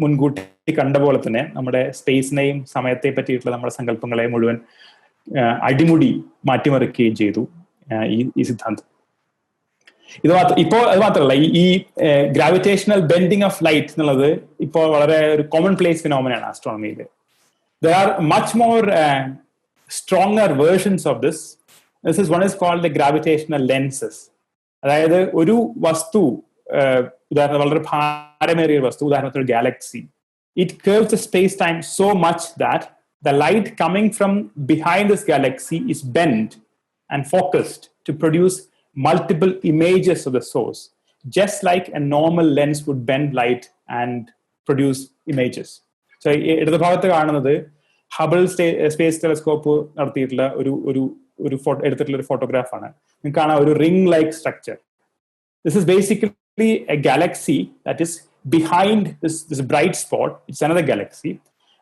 മുൻകൂട്ടി കണ്ട പോലെ തന്നെ നമ്മുടെ സ്പേസിനെയും സമയത്തെ പറ്റിയിട്ടുള്ള നമ്മുടെ സങ്കല്പങ്ങളെ മുഴുവൻ അടിമുടി മാറ്റിമറിക്കുകയും ചെയ്തു ഈ സിദ്ധാന്തം. ഇപ്പോൾ അത് മാത്രമല്ല, ഈ ഗ്രാവിറ്റേഷണൽ ബെൻഡിങ് ഓഫ് ലൈറ്റ് എന്നുള്ളത് ഇപ്പോൾ വളരെ ഒരു കോമൺ പ്ലേസ് ഫിനോമിനയാണ് ആസ്ട്രോണമിയിൽ. There are much more stronger versions of this. One is called the gravitational lenses. അതായത് ഒരു വസ്തു, ഉദാഹരണം വളരെ ഭാരമേറിയ വസ്തു, ഉദാഹരണത്തിന് Galaxy, it curves the space time so much that the light coming from behind this galaxy is bent and focused to produce multiple images of the source, just like a normal lens would bend light and produce images. So ഇടത് ഭാഗത്ത് കാണുന്നത് Hubble space telescope നടത്തിയിട്ടുള്ള ഒരു എടുത്തിട്ടുള്ള ഒരു ഫോട്ടോഗ്രാഫാണ്. നിങ്ങൾക്ക് കാണാം ഒരു ring like structure. This is basically A Galaxy that is behind this bright spot. It's another Galaxy,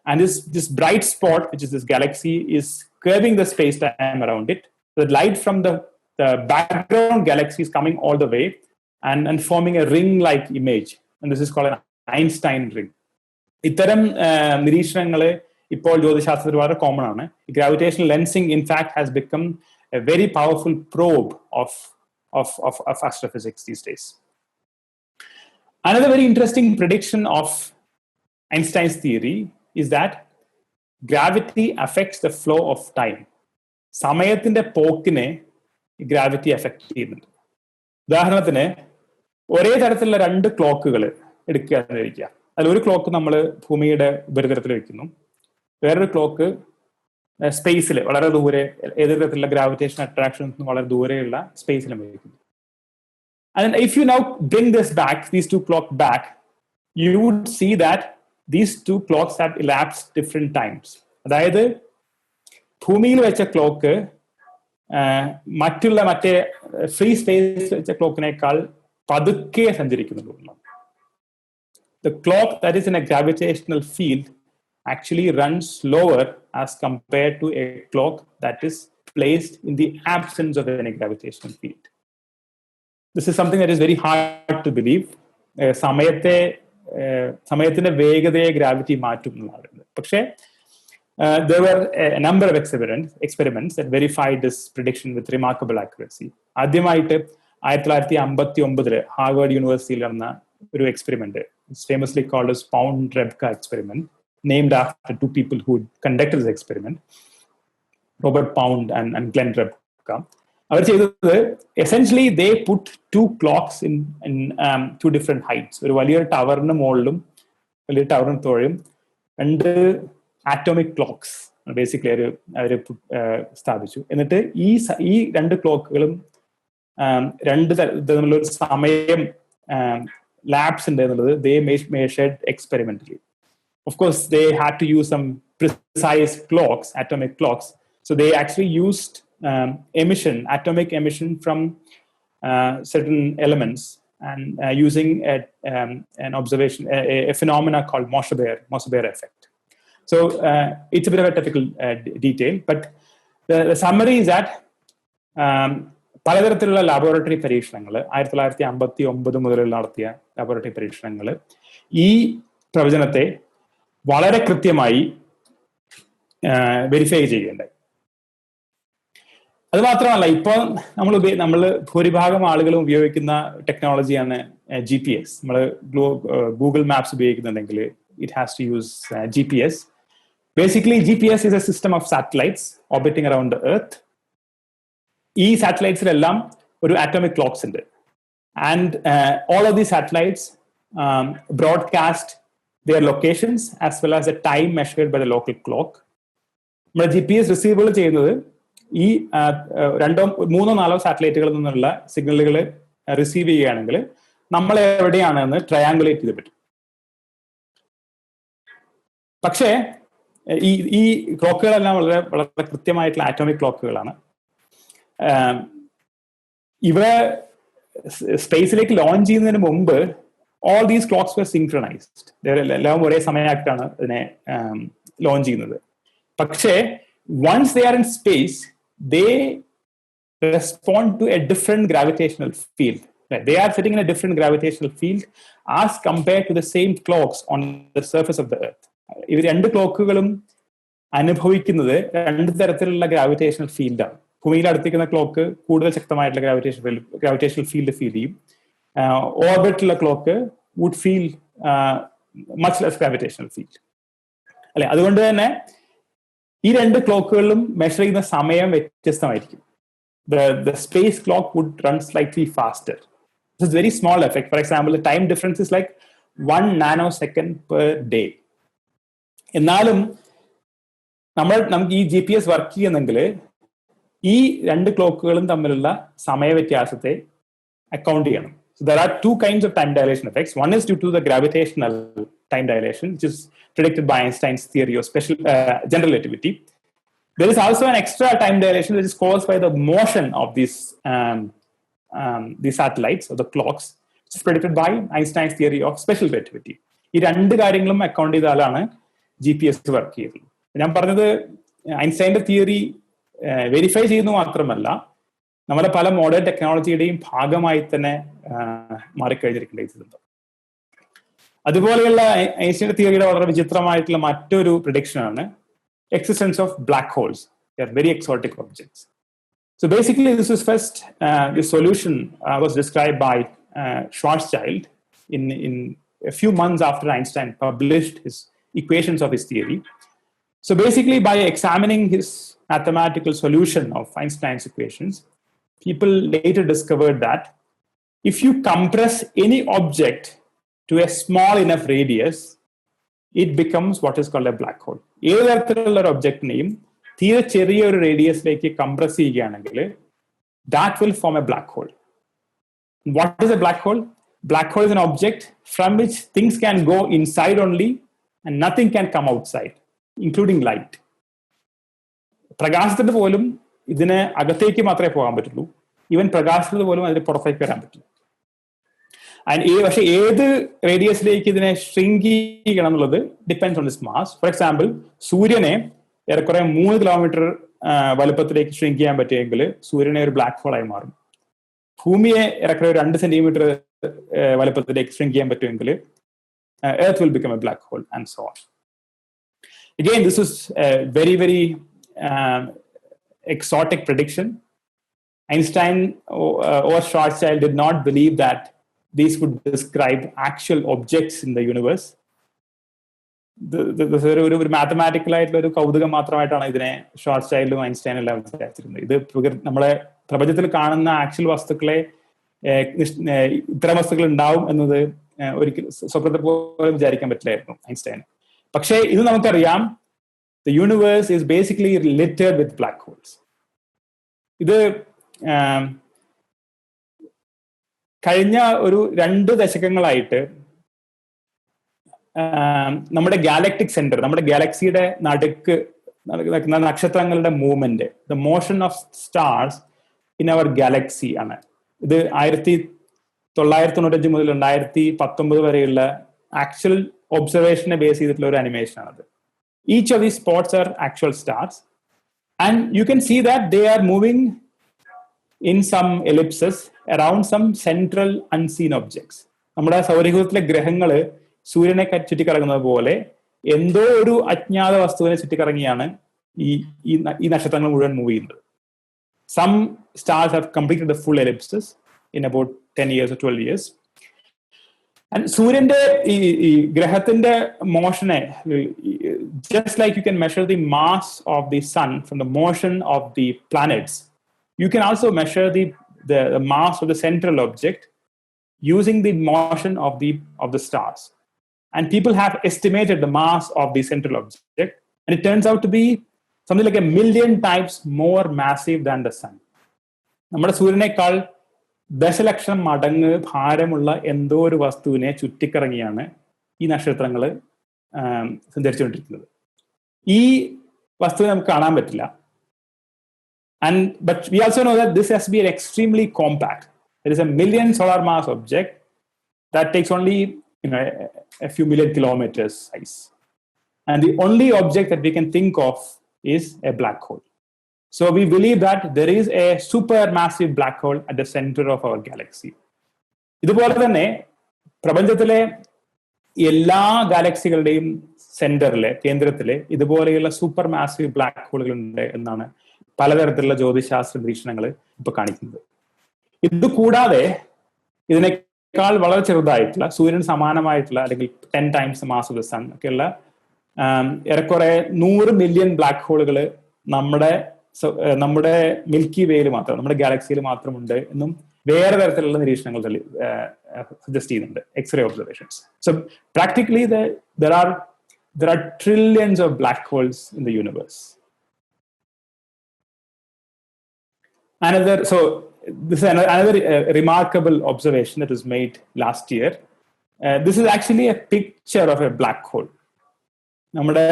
and this bright spot, which is this Galaxy, is curving the space time around it. The light from the background galaxy is coming all the way and forming a ring like image, and this is called an Einstein ring. ഇത്തരം നിരീക്ഷണങ്ങൾ ഇപ്പോൾ ജ്യോതിശാസ്ത്രത്തിൽ വളരെ common ആണ്. Gravitational lensing in fact has become A very powerful probe of astrophysics these days. Another very interesting prediction of Einstein's theory is that gravity affects the flow of time. സമയത്തിന്റെ പോക്കിനെ gravity effect ചെയ്യുന്നുണ്ട്. ഉദാഹരണത്തിന് ഒരേ തരത്തിലുള്ള 2 ക്ലോക്കുകൾ എടുക്കുക എന്ന് വിചാരിക്കുക. അതിൽ ഒരു ക്ലോക്ക് നമ്മൾ ഭൂമിയുടെ ഉപരിതലത്തിൽ വെക്കുന്നു, വേറൊരു ക്ലോക്ക് സ്പേസിൽ വളരെ ദൂരെ ഏതൊരു തരത്തിലുള്ള ഗ്രാവിറ്റേഷൻ അട്രാക്ഷൻസ് വളരെ ദൂരെയുള്ള സ്പേസിലും വെക്കുന്നു. And if you now bring these two clocks back, you would see that these 2 clocks have elapsed different times. അതായത് ഭൂമിയിൽ വെച്ച ക്ലോക്ക് മറ്റേ ഫ്രീ സ്പേസ് വെച്ച ക്ലോക്കിനേക്കാൾ പതുക്കെ സഞ്ചരിക്കുന്നുള്ളൂ. The clock that is in a gravitational field actually runs slower as compared to a clock that is placed in the absence of any gravitational field. This is something that is very hard to believe. സമയത്തിന്റെ വേഗതയെ gravity മാറ്റും എന്നുള്ളതാണ്. പക്ഷേ there were a number of experiments that verified this prediction with remarkable accuracy. ആദ്യമായിട്ട് 1959 Harvard യൂണിവേഴ്സിറ്റിയിൽ നടന്ന ഒരു experiment, it's famously called as Pound-Rebka experiment, named after 2 people who conducted this experiment, Robert Pound and Glenn Rebka. അവർ ചെയ്തത്, essentially they put 2 clocks in 2 different heights. ഒരു വലിയൊരു ടവറിന് മുകളിലും വലിയ ടവറിന് താഴെയും 2 ആറ്റോമിക് ക്ലോക്സ് ബേസിക്കലി അവർ സ്ഥാപിച്ചു. എന്നിട്ട് ഈ 2 ക്ലോക്കുകളും 2 തരത്തിലുള്ള ഒരു സമയം lapse ഉണ്ട് എന്നുള്ളത് they measured experimentally. Of course, they had to use some precise clocks, atomic clocks. So they actually used atomic emission from certain elements, and using an observation, a phenomena called Mosher-Behr effect. So it's a bit of a typical detail, but the summary is that പലതരത്തിലുള്ള laboratory പരീക്ഷണങ്ങൾ 1959 മുതൽ നടത്തിയ laboratory പരീക്ഷണങ്ങൾ ഈ പ്രവചനത്തെ വളരെ കൃത്യമായി verify ചെയ്യുകയുണ്ടായി. അത് മാത്രമല്ല, ഇപ്പോൾ നമ്മൾ ഭൂരിഭാഗം ആളുകളും ഉപയോഗിക്കുന്ന ടെക്നോളജിയാണ് GPS. നമ്മൾ ഗൂഗിൾ മാപ്സ് ഉപയോഗിക്കുന്നുണ്ടെങ്കിൽ it has to use GPS. Basically, GPS is a system of satellites orbiting around the Earth. ഈ സാറ്റലൈറ്റ്സിലെല്ലാം ഒരു ആറ്റോമിക് ക്ലോക്സ് ഉണ്ട്, and all of these satellites broadcast their locations as well as the time measured by the local clock. നമ്മുടെ GPS receiver ചെയ്യുന്നത് ഈ 2, 3, 4 സാറ്റലൈറ്റുകളിൽ നിന്നുള്ള സിഗ്നലുകൾ receive ചെയ്യുകയാണെങ്കിൽ നമ്മൾ എവിടെയാണെന്ന് ട്രയാങ്കുലേറ്റ് ചെയ്ത് പറ്റും. പക്ഷേ ഈ ക്ലോക്കുകളെല്ലാം വളരെ വളരെ കൃത്യമായിട്ടുള്ള ആറ്റോമിക് ക്ലോക്കുകളാണ്. ഇവ സ്പേസിലേക്ക് ലോഞ്ച് ചെയ്യുന്നതിന് മുമ്പ് all these clocks were synchronized. എല്ലാം ഒരേ സമയമായിട്ടാണ് ഇതിനെ ലോഞ്ച് ചെയ്യുന്നത്. പക്ഷേ once they are in space, they respond to a different gravitational field. Right? They are sitting in a different gravitational field as compared to the same clocks on the surface of the Earth. ഇവർ രണ്ട് ക്ലോക്കുകളും അനുഭവിക്കുന്നത് രണ്ട് തരത്തിലുള്ള gravitational ഫീൽഡാണ്. ഭൂമിയിൽ അടുത്തിരിക്കുന്ന clock കൂടുതൽ ശക്തമായിട്ടുള്ള ഗ്രാവിറ്റേഷണൽ ഫീൽഡ് ഫീൽ ചെയ്യും. ഓർബിറ്റിലുള്ള clock would feel much less gravitational field അല്ലെ. അതുകൊണ്ട് തന്നെ ഈ രണ്ട് ക്ലോക്കുകളിലും മെഷർ ചെയ്യുന്ന സമയം വ്യത്യസ്തമായിരിക്കും. The space clock would run slightly faster. This is very small effect. For example, the time difference is like 1 nanosecond per day. എന്നാലും നമുക്ക് ഈ GPS വർക്ക് ചെയ്യുന്നെങ്കിൽ ഈ രണ്ട് ക്ലോക്കുകളും തമ്മിലുള്ള സമയ വ്യത്യാസത്തെ അക്കൗണ്ട് ചെയ്യണം. So there are two kinds of time dilation effects. One is due to the gravitational time dilation, which is predicted by Einstein's theory of general relativity. There is also an extra time dilation which is caused by the motion of these satellites or the clocks, which is predicted by Einstein's theory of special relativity. ഈ രണ്ട് കാര്യങ്ങളും account ചെയ്താലാണ് GPS work ചെയ്യുന്നത്. ഞാൻ പറഞ്ഞത് ഐൻസ്റ്റൈൻ്റെ theory verify ചെയ്യുന്നത് മാത്രമല്ല, നമ്മുടെ പല മോഡേൺ ടെക്നോളജിയുടെയും ഭാഗമായി തന്നെ മാറിക്കഴിഞ്ഞിരിക്കേണ്ടതുണ്ട്. അതുപോലെയുള്ള ഐൻസ്റ്റൈൻ്റെ തിയറിയുടെ വളരെ വിചിത്രമായിട്ടുള്ള മറ്റൊരു പ്രഡിക്ഷനാണ് existence of black holes. They are very exotic objects. So basically, this was first, the solution was described by Schwarzschild in a few months after Einstein published his equations of his theory. So basically, by examining his mathematical solution of Einstein's equations, people later discovered that if you compress any object to a small enough radius, it becomes what is called a black hole. ഏത് തരത്തിലുള്ള ഒരു ഒബ്ജക്റ്റിനെയും തീരെ ചെറിയൊരു റേഡിയസിലേക്ക് compress ചെയ്യുകയാണെങ്കിൽ that will form a black hole. What is a black hole? Black hole is an object from which things can go inside only and nothing can come outside, including light. പ്രകാശത്തിന്റെ പോലും ഇതിന് അകത്തേക്ക് മാത്രമേ പോകാൻ പറ്റുള്ളൂ. Even പ്രകാശത്തിന് പോലും അതിന് പുറത്തേക്ക് വരാൻ പറ്റില്ല. പക്ഷെ ഏത് റേഡിയസിലേക്ക് ഇതിനെ ഷ്രിങ്ക് ചെയ്യണം എന്നുള്ളത് depends on this mass. For example, സൂര്യനെ ഏറെക്കുറെ 3 കിലോമീറ്റർ വലുപ്പത്തിലേക്ക് ഷ്രിങ്ക് ചെയ്യാൻ പറ്റുമെങ്കിൽ സൂര്യനെ ഒരു ബ്ലാക്ക് ഹോൾ ആയി മാറും. ഭൂമിയെ ഏറെക്കുറെ 2 സെന്റിമീറ്റർ വലുപ്പത്തിലേക്ക് ഷ്രിങ്ക് ചെയ്യാൻ പറ്റുമെങ്കിൽ earth will become A black hole and so on. Again, this is a very, very exotic prediction. Einstein or Schwarzschild did not believe that these would describe actual objects in the universe. ഒരു mathematical ആയിട്ടുള്ള ഒരു കൗതുകം മാത്രമായിട്ടാണ് ഇതിനെ ഷോർട്ട്ചൈൽഡും ഐൻസ്റ്റൈനും എല്ലാം വിചാരിച്ചിരുന്നത്. ഇത് നമ്മളെ പ്രപഞ്ചത്തിൽ കാണുന്ന ആക്ച്വൽ വസ്തുക്കളെ ഇത്തരം വസ്തുക്കൾ ഉണ്ടാവും എന്നത് ഒരിക്കലും സ്വപ്നത്തിൽ പോലും വിചാരിക്കാൻ പറ്റില്ലായിരുന്നു ഐൻസ്റ്റൈന്. പക്ഷേ ഇത് നമുക്കറിയാം, the universe is basically littered with black holes. ഇത് കഴിഞ്ഞ ഒരു 2 ദശകങ്ങളായിട്ട് നമ്മുടെ ഗാലക്ടിക് സെന്റർ, നമ്മുടെ ഗാലക്സിയുടെ നടുക്ക് നടക്കുന്ന നക്ഷത്രങ്ങളുടെ movement, the motion of stars in our galaxy ആണ്. ഇത് 1995 മുതൽ 2019 വരെയുള്ള ആക്ച്വൽ ഒബ്സർവേഷനെ ബേസ് ചെയ്തിട്ടുള്ള ഒരു അനിമേഷൻ ആണത്. Each of these spots are actual stars, and you can see that they are moving in some ellipses around some central unseen objects. നമ്മുടെ സൗരയൂഥത്തിലെ ഗ്രഹങ്ങള് സൂര്യനെ ചുറ്റിക്കറങ്ങുന്നത് പോലെ എന്തോ ഒരു അജ്ഞാത വസ്തുവിനെ ചുറ്റിക്കറങ്ങിയാണ് ഈ നക്ഷത്രങ്ങൾ മുഴുവൻ മൂവ് ചെയ്യുന്നത്. Some stars have completed the full ellipses in about 10 years or 12 years. And സൂര്യന്റെ ഈ ഗ്രഹത്തിന്റെ മോഷനെ, just like you can measure the mass of the sun from the motion of the planets, you can also measure the mass of the central object using the motion of the stars. And people have estimated the mass of the central object, and it turns out to be something like 1,000,000 times more massive than the sun. നമ്മുടെ സൂര്യനേക്കാൾ ദശലക്ഷം മടങ്ങ് ഭാരമുള്ള എന്തോ ഒരു വസ്തുവിനെ ചുറ്റിക്കറങ്ങിയാണ് ഈ നക്ഷത്രങ്ങൾ സഞ്ചരിച്ചുകൊണ്ടിരിക്കുന്നത്. ഈ വസ്തുവിനെ നമുക്ക് കാണാൻ പറ്റില്ല. But we also know that this has to be an extremely compact. There is a 1,000,000 solar mass object that takes only a few million kilometers size. And the only object that we can think of is a black hole. So we believe that there is a supermassive black hole at the center of our galaxy. ഇതുപോലെ തന്നെ പ്രപഞ്ചത്തിലെ എല്ലാ ഗാലക്സികളുടെയും സെന്ററിലെ കേന്ദ്രത്തില് ഇതുപോലെയുള്ള super massive black ഹോളുകൾ ഉണ്ട് എന്നാണ് പലതരത്തിലുള്ള ജ്യോതിശാസ്ത്ര നിരീക്ഷണങ്ങൾ ഇപ്പൊ കാണിക്കുന്നത്. ഇത് കൂടാതെ ഇതിനേക്കാൾ വളരെ ചെറുതായിട്ടുള്ള സൂര്യന് സമാനമായിട്ടുള്ള അല്ലെങ്കിൽ 10 times the mass of the sun ഒക്കെയുള്ള ഏറെക്കുറെ 100 മില്യൺ ബ്ലാക്ക് ഹോളുകൾ നമ്മുടെ മിൽക്കി വേയിൽ മാത്രം, നമ്മുടെ ഗാലക്സിയിൽ മാത്രമുണ്ട് എന്നും വേറെ തരത്തിലുള്ള നിരീക്ഷണങ്ങൾ സജസ്റ്റ് ചെയ്യുന്നുണ്ട്, x-ray observations. So practically there are trillions of black holes in the universe. This is another remarkable observation that was made last year. This is actually a picture of a black hole. നമ്മുടെ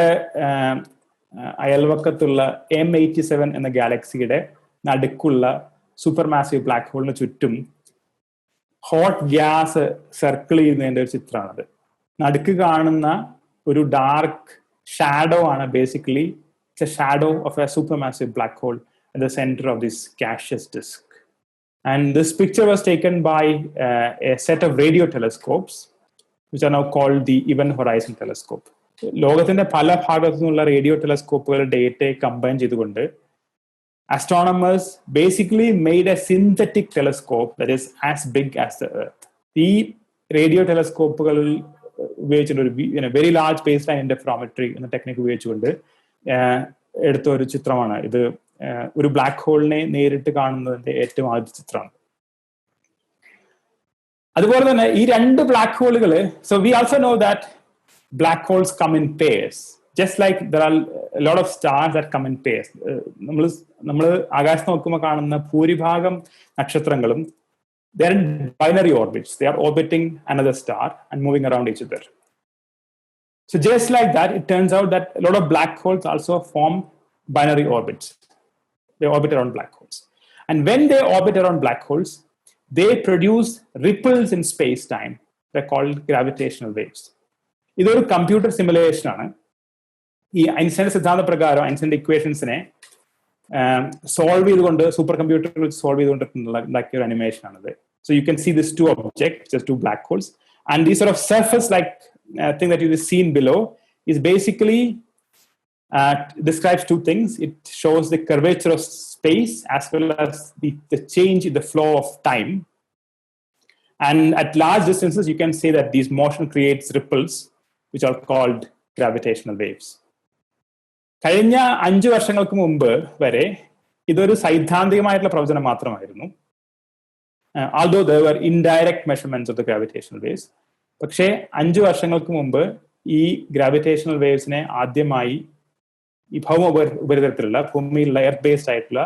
അയൽവക്കത്തുള്ള M87 എന്ന ഗാലക്സിയുടെ നടുക്കുള്ള super massive black ഹോളിന് ചുറ്റും hot gas circle ചെയ്യുന്നതിന്റെ ഒരു ചിത്രമാണത്. നടുക്ക് കാണുന്ന ഒരു dark shadow ആണ് basically it's A shadow of A super massive black hole at the center of this gaseous disk. And this picture was taken by a set of radio telescopes, which are now called the Event Horizon Telescope. ലോകത്തിന്റെ പല ഭാഗത്തു നിന്നുള്ള radio ടെലസ്കോപ്പുകളുടെ ഡേറ്റയെ combine ചെയ്തുകൊണ്ട് astronomers basically made a synthetic telescope that is as big as the Earth. ഈ radio ടെലസ്കോപ്പുകളിൽ ഉപയോഗിച്ചുകൊണ്ട് ഒരു very large base line interferometry എന്ന ടെക്നിക്ക് ഉപയോഗിച്ചുകൊണ്ട് എടുത്ത ഒരു ചിത്രമാണ് ഇത്. ഒരു ബ്ലാക്ക് ഹോളിനെ നേരിട്ട് കാണുന്നതിന്റെ ഏറ്റവും ആദ്യ ചിത്രമാണ്. അതുപോലെ തന്നെ ഈ രണ്ട് ബ്ലാക്ക് ഹോളുകൾ, so we also know that black holes come in pairs, just like there are lot of stars that come in pairs. നമ്മൾ ആകാശത്ത് നോക്കുമ്പോൾ കാണുന്ന ഭൂരിഭാഗം നക്ഷത്രങ്ങളും they are in binary orbits. They are orbiting another star and moving around each other. So just like that, it turns out that a lot of black holes also form binary orbits. They orbit around black holes. And when they orbit around black holes, they produce ripples in space-time. They're called gravitational waves. ഇതൊരു computer simulation ആണ്. ഈ ഐൻസ്റ്റൈൻ്റെ സിദ്ധാന്ത പ്രകാരം ഐൻസ്റ്റൈൻ്റെ ഇക്വേഷൻസിനെ solve ചെയ്തുകൊണ്ട് super കമ്പ്യൂട്ടറിൽ solve ചെയ്തുകൊണ്ടിട്ടുണ്ടാക്കിയ ഒരു animation ആണിത്. So you can see these two objects, just two black holes, and these sort of surface-like thing that you see below is basically describes two things. It shows the curvature of space as well as the change in the flow of time. And at large distances, you can say that these motion creates ripples, which are called gravitational waves. കഴിഞ്ഞ 5 വർഷങ്ങൾക്ക് മുമ്പ് വരെ ഇതൊരു സൈദ്ധാന്തികമായിട്ടുള്ള പ്രവചനം മാത്രമായിരുന്നു. Although there were indirect measurements of the gravitational waves. പക്ഷേ 5 വർഷങ്ങൾക്ക് മുമ്പ് ഈ ഗ്രാവിറ്റേഷണൽ വേവ്സിനെ ആദ്യമായി ഈ ഭൗമ ഉപരിതലത്തിലുള്ള ഭൂമിയിലുള്ള എർത്ത് ബേസ്ഡ് ആയിട്ടുള്ള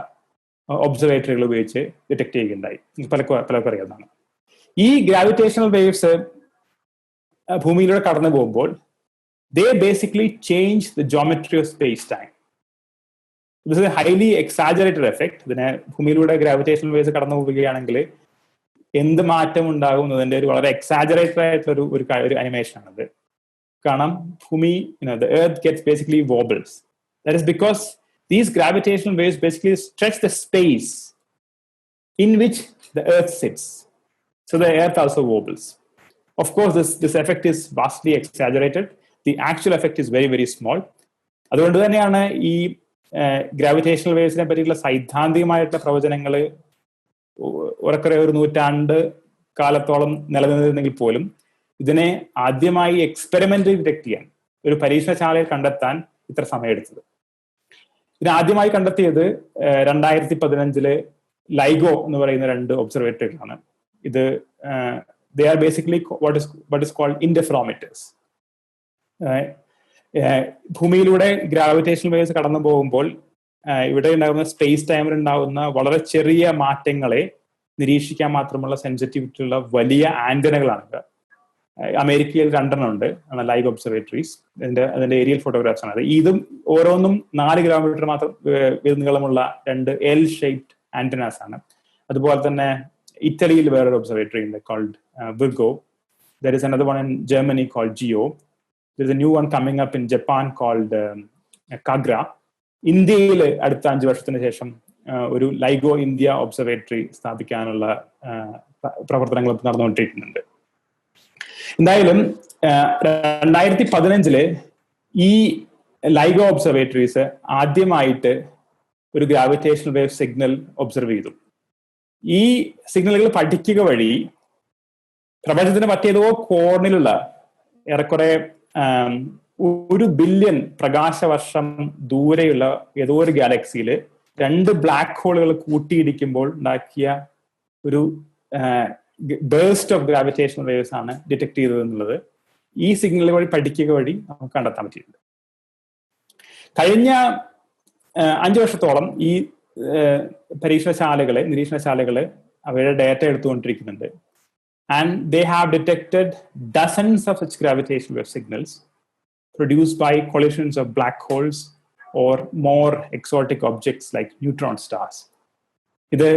ഒബ്സർവേറ്ററികൾ ഉപയോഗിച്ച് ഡിറ്റക്ട് ചെയ്യുകയുണ്ടായി. പലർക്കും അറിയാവുന്നതാണ്. ഈ ഗ്രാവിറ്റേഷണൽ വേവ്സ് ഭൂമിയിലൂടെ കടന്നു പോകുമ്പോൾ they basically change the geometry of space-time. This is a highly exaggerated effect. ഇതിനെ ഭൂമിയിലൂടെ ഗ്രാവിറ്റേഷണൽ വേവ്സ് കടന്നു പോവുകയാണെങ്കിൽ എന്ത് മാറ്റം ഉണ്ടാകും എന്നതിന്റെ ഒരു വളരെ എക്സാജറേറ്റഡ് ആയിട്ടുള്ള ഒരു അനിമേഷൻ ആണത്. കാരണം ഭൂമി, the earth gets basically wobbles. That is because these gravitational waves basically stretch the space in which the earth sits. So the earth also wobbles. Of course, this effect is vastly exaggerated. The actual effect is very, very small. അതുകൊണ്ട് തന്നെയാണ് ഈ gravitational waves പറ്റിയുള്ള സൈദ്ധാന്തികമായിട്ടുള്ള പ്രവചനങ്ങൾ ഉറക്കറെ ഒരു 100 നൂറ്റാണ്ട് കാലത്തോളം നിലനിന്നിരുന്നെങ്കിൽ പോലും ഇതിനെ ആദ്യമായി എക്സ്പെരിമെന്റലി ഡിറ്റക്ട് ചെയ്യാൻ, ഒരു പരീക്ഷണശാലയിൽ കണ്ടെത്താൻ ഇത്ര സമയമെടുത്തത്. ഇതിനെ ആദ്യമായി കണ്ടെത്തിയത് 2015 ലൈഗോ എന്ന് പറയുന്ന 2 ഒബ്സർവേറ്ററികളാണ്. ഇത് they are basically what is called interferometers. ഭൂമിയിലൂടെ ഗ്രാവിറ്റേഷണൽ വേവ്സ് കടന്നു പോകുമ്പോൾ ഇവിടെ ഉണ്ടാകുന്ന സ്പേസ് ടൈമിൽ ഉണ്ടാകുന്ന വളരെ ചെറിയ മാറ്റങ്ങളെ നിരീക്ഷിക്കാൻ മാത്രമുള്ള സെൻസിറ്റിവിറ്റി ഉള്ള വലിയ ആന്റനകളാണ്. അമേരിക്കയിൽ 2 ഉണ്ട്, ലൈവ് ഒബ്സർവേറ്ററീസ്. അതിന്റെ ഏരിയൽ ഫോട്ടോഗ്രാഫ്സ് ആണ്. ഇതും ഓരോന്നും 4 കിലോമീറ്റർ മാത്രം നീളമുള്ള 2 എൽ ഷേപ്ഡ് ആന്റനാസ് ആണ്. അതുപോലെ തന്നെ ഇറ്റലിയിൽ വേറൊരു ഒബ്സർവേറ്ററി ഉണ്ട് called Virgo. There is another one in Germany called GEO. There is a new one coming up in Japan called Kagra. ഇന്ത്യയിൽ അടുത്ത 5 വർഷത്തിന് ശേഷം ഒരു ലൈഗോ ഇന്ത്യ ഒബ്സർവേറ്ററി സ്ഥാപിക്കാനുള്ള പ്രവർത്തനങ്ങളും നടന്നുകൊണ്ടിരിക്കുന്നുണ്ട്. എന്തായാലും 2015 ഈ ലൈഗോ ഒബ്സർവേറ്ററീസ് ആദ്യമായിട്ട് ഒരു ഗ്രാവിറ്റേഷണൽ വേവ് സിഗ്നൽ ഒബ്സർവ് ചെയ്തു. ഈ സിഗ്നലുകൾ പഠിക്കുക വഴി പ്രപഞ്ചത്തിന് മറ്റേതോ കോണിലുള്ള ഏറെക്കുറെ 1 ബില്യൺ പ്രകാശവർഷം ദൂരെയുള്ള ഏതോ ഒരു ഗാലക്സിയിൽ 2 ബ്ലാക്ക് ഹോളുകൾ കൂട്ടിയിടിക്കുമ്പോൾ ഉണ്ടാക്കിയ ഒരു ബേസ്റ്റ് ഓഫ് ഗ്രാവിറ്റേഷണൽ വേവ്സ് ആണ് ഡിറ്റക്ട് ചെയ്തത് എന്നുള്ളത് ഈ സിഗ്നൽ വഴി പഠിക്കുക വഴി നമുക്ക് കണ്ടെത്താൻ പറ്റിയിട്ടുണ്ട്. കഴിഞ്ഞ 5 വർഷത്തോളം ഈ നിരീക്ഷണശാലകള് അവരുടെ data എടുത്തുകൊണ്ടിരിക്കുന്നുണ്ട്. And they have detected dozens of such gravitational wave signals produced by collisions of black holes or more exotic objects like neutron stars. ഇത്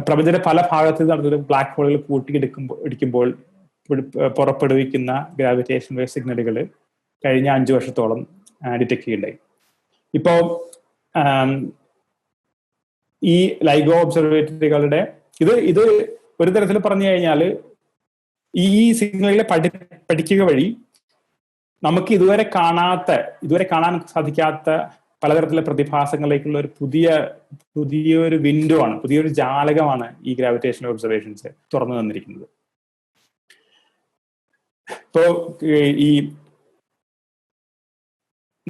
പ്രപഞ്ചത്തിന്റെ പല ഭാഗത്ത് നടന്നത് ബ്ലാക്ക് ഹോളുകൾ കൂട്ടിയിടിക്കുമ്പോൾ പുറപ്പെടുവിക്കുന്ന ഗ്രാവിറ്റേഷൻ വേവ് സിഗ്നലുകൾ കഴിഞ്ഞ 5 വർഷത്തോളം ഡിറ്റക്ട് ചെയ്യുണ്ടായി. ഇപ്പോ ഈ ലൈഗോ ഒബ്സർവേറ്ററികളുടെ ഇത് ഒരു തരത്തിൽ പറഞ്ഞു കഴിഞ്ഞാൽ ഈ സിഗ്നലുകളെ പഠിക്കുക വഴി നമുക്ക് ഇതുവരെ കാണാൻ സാധിക്കാത്ത പലതരത്തിലുള്ള പ്രതിഭാസങ്ങളിലേക്കുള്ള ഒരു പുതിയൊരു വിൻഡോ ആണ്, പുതിയൊരു ജാലകമാണ് ഈ ഗ്രാവിറ്റേഷണൽ ഒബ്സർവേഷൻസ് തുറന്നു തന്നിരിക്കുന്നത്. ഇപ്പോ ഈ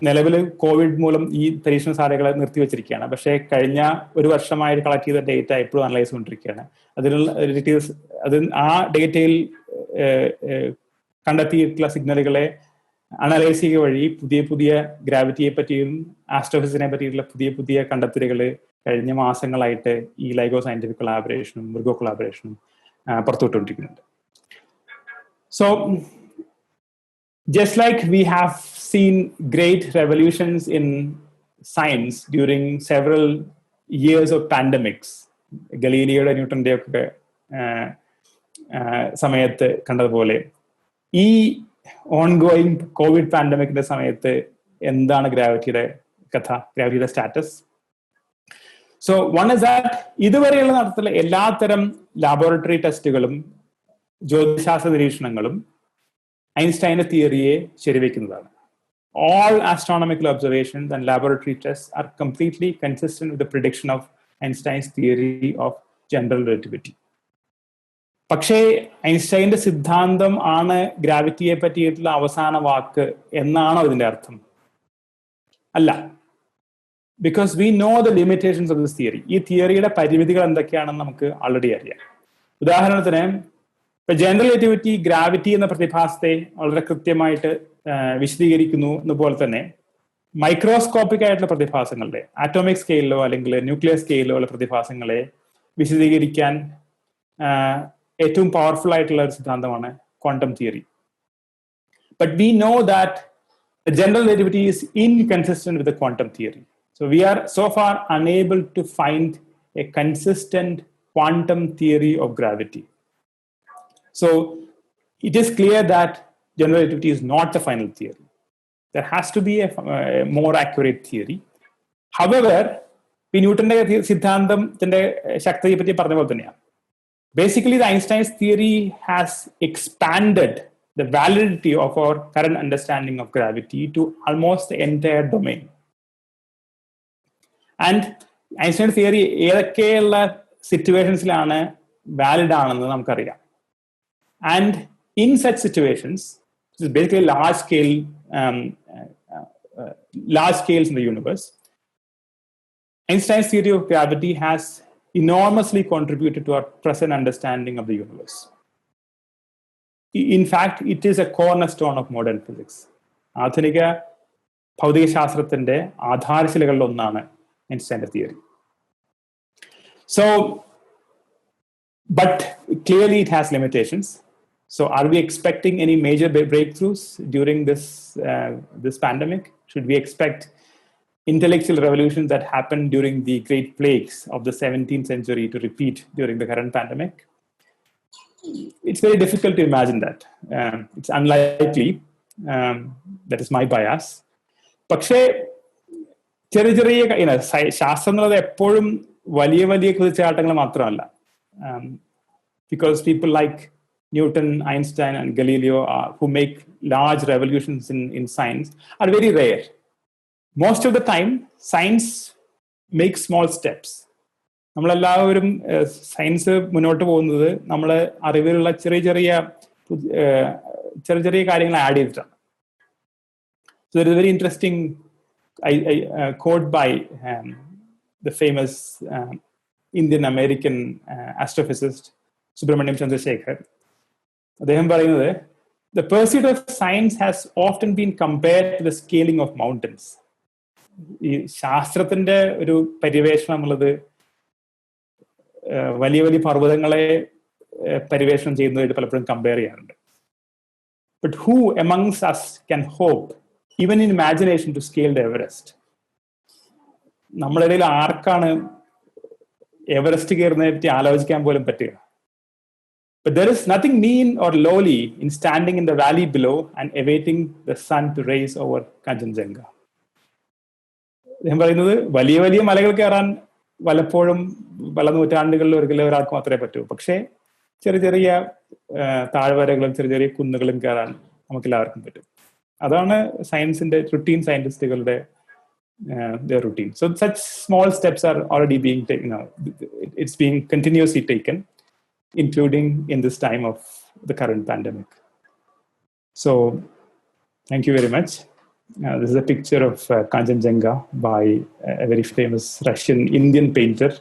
നിലവിൽ കോവിഡ് മൂലം ഈ പരീക്ഷണശാലകളെ നിർത്തിവെച്ചിരിക്കുകയാണ്. പക്ഷേ കഴിഞ്ഞ 1 വർഷമായിട്ട് കളക്ട് ചെയ്ത ഡേറ്റ എപ്പോഴും അനലൈസ് ചെയ്തുകൊണ്ടിരിക്കുകയാണ്. ആ ഡേറ്റയിൽ കണ്ടെത്തിയിട്ടുള്ള സിഗ്നലുകളെ അനലൈസ് ചെയ്യുക വഴി പുതിയ ഗ്രാവിറ്റിയെ പറ്റിയും ആസ്ട്രോഫിസിക്സിനെ പറ്റിയിട്ടുള്ള പുതിയ കണ്ടെത്തലുകൾ കഴിഞ്ഞ മാസങ്ങളായിട്ട് ഈ ലൈഗോ സയന്റിഫിക് കൊളാബറേഷനും വിർഗോ കൊളാബറേഷനും പുറത്തുവിട്ടുകൊണ്ടിരിക്കുന്നുണ്ട്. So just like we have seen great revolutions in science during several years of pandemics, ഗലീലിയോയുടെ ന്യൂട്ടന്റെ ഒക്കെ സമയത്ത് കണ്ടതുപോലെ ഈ ഓൺഗോയിങ് കോവിഡ് പാൻഡമിക്കിന്റെ സമയത്ത് എന്താണ് ഗ്രാവിറ്റിയുടെ കഥ, ഗ്രാവിറ്റിയുടെ status? So one is that ഇതുവരെയുള്ള നടത്തുന്ന എല്ലാത്തരം ലാബോറട്ടറി ടെസ്റ്റുകളും ജ്യോതിശാസ്ത്ര നിരീക്ഷണങ്ങളും ഐൻസ്റ്റൈന്റെ തിയറിയെ ശരിവെക്കുന്നതാണ്. All astronomical observations and laboratory tests are completely consistent with the prediction of Einstein's theory of general relativity. പക്ഷേ ഐൻസ്റ്റൈന്റെ സിദ്ധാന്തം ആണ് ഗ്രാവിറ്റിയെ പറ്റിയിട്ടുള്ള അവസാന വാക്ക് എന്നാണോ ഇതിന്റെ അർത്ഥം? അല്ല. Because we know the limitations of this theory. ഈ തിയറിയുടെ പരിമിതികൾ എന്തൊക്കെയാണെന്ന് നമുക്ക് ഓൾറെഡി അറിയാം. ഉദാഹരണത്തിന് ഇപ്പൊ ജനറൽ റിലേറ്റിവിറ്റി ഗ്രാവിറ്റി എന്ന പ്രതിഭാസത്തെ വളരെ കൃത്യമായിട്ട് വിശദീകരിക്കുന്നു എന്നപോലെ തന്നെ മൈക്രോസ്കോപ്പിക് ആയിട്ടുള്ള പ്രതിഭാസങ്ങളുടെ ആറ്റോമിക് സ്കെയിലോ അല്ലെങ്കിൽ ന്യൂക്ലിയർ സ്കെയിലോ ഉള്ള പ്രതിഭാസങ്ങളെ വിശദീകരിക്കാൻ ഏറ്റവും പവർഫുൾ ആയിട്ടുള്ള ഒരു സിദ്ധാന്തമാണ് quantum theory. But we know that general relativity is inconsistent with quantum theory. So we are so far unable to find a consistent quantum theory of gravity. So it is clear that general relativity is not the final theory. There has to be a more accurate theory. However, Newton's സിദ്ധാന്തത്തിന്റെ ശക്തിയെ പറ്റി പറഞ്ഞ പോലെ തന്നെയാണ്. Basically, the Einstein's theory has expanded the validity of our current understanding of gravity to almost the entire domain. And Einstein's theory ഏതൊക്കെയുള്ള സിറ്റുവേഷൻസിലാണ് valid ആണെന്ന് നമുക്കറിയാം. And in such situations, which is basically large scales in the universe, Einstein's theory of gravity has enormously contributed to our present understanding of the universe. In fact, it is a cornerstone of modern physics. ആധുനിക ഭൗതികശാസ്ത്രത്തിന്റെ ആധാരശിലകളിൽ ഒന്നാണ് ഐൻസ്റ്റൈന്റെ theory. So, but clearly it has limitations. So are we expecting any major breakthroughs during this pandemic? Should we expect intellectual revolutions that happened during the great plagues of the 17th century to repeat during the current pandemic? It's very difficult to imagine that. It's unlikely. That is my bias. പക്ഷേ ചെറിയ ശാസ്ത്രം എന്നുള്ളത് എപ്പോഴും വലിയ കുതിച്ചാട്ടങ്ങൾ മാത്രമല്ല. because people like Newton, Einstein, and Galileo, who make large revolutions in science, are very rare. Most of the time, science makes small steps. നമ്മളെല്ലാവരും science മുന്നോട്ട് പോകുന്നത് നമ്മളെ അറിവിലുള്ള ചെറിയ ചെറിയ കാര്യങ്ങൾ ആഡ് ചെയ്തിട്ടാണ്. So there is a very interesting quote by the famous Indian American astrophysicist Subramanian Chandrasekhar. അദ്ദേഹം പറയുന്നത്, the pursuit of science has often been compared to the scaling of mountains. ഈ ശാസ്ത്രത്തിന്റെ ഒരു പര്യവേഷണം എന്നുള്ളത് വലിയ വലിയ പർവ്വതങ്ങളെ പര്യവേഷണം ചെയ്യുന്നതായിട്ട് പലപ്പോഴും കമ്പയർ ചെയ്യാറുണ്ട്. But who amongst us can hope, even in imagination, to scale the Everest? നമ്മുടെ ഇടയിൽ ആർക്കാണ് എവറസ്റ്റ് കയറുന്നതിനെ പറ്റി ആലോചിക്കാൻ പോലും പറ്റുക? But there is nothing mean or lowly in standing in the valley below and awaiting the sun to rise over Kanchenjunga. അദ്ദേഹം പറയുന്നത്, വലിയ വലിയ മലകൾ കയറാൻ പലപ്പോഴും പല നൂറ്റാണ്ടുകളിൽ ഒരാൾക്ക് മാത്രമേ പറ്റൂ. പക്ഷേ ചെറിയ താഴ്വരകളും ചെറിയ കുന്നുകളും കയറാൻ നമുക്ക് എല്ലാവർക്കും പറ്റും. അതാണ് സയൻസിന്റെ റുട്ടീൻ സയന്റിസ്റ്റുകളുടെ routine. So such small steps are already being taken. It's being continuously taken, including in this time of the current pandemic. So thank you very much. This is a picture of Kanchenjunga by a very famous Russian Indian painter,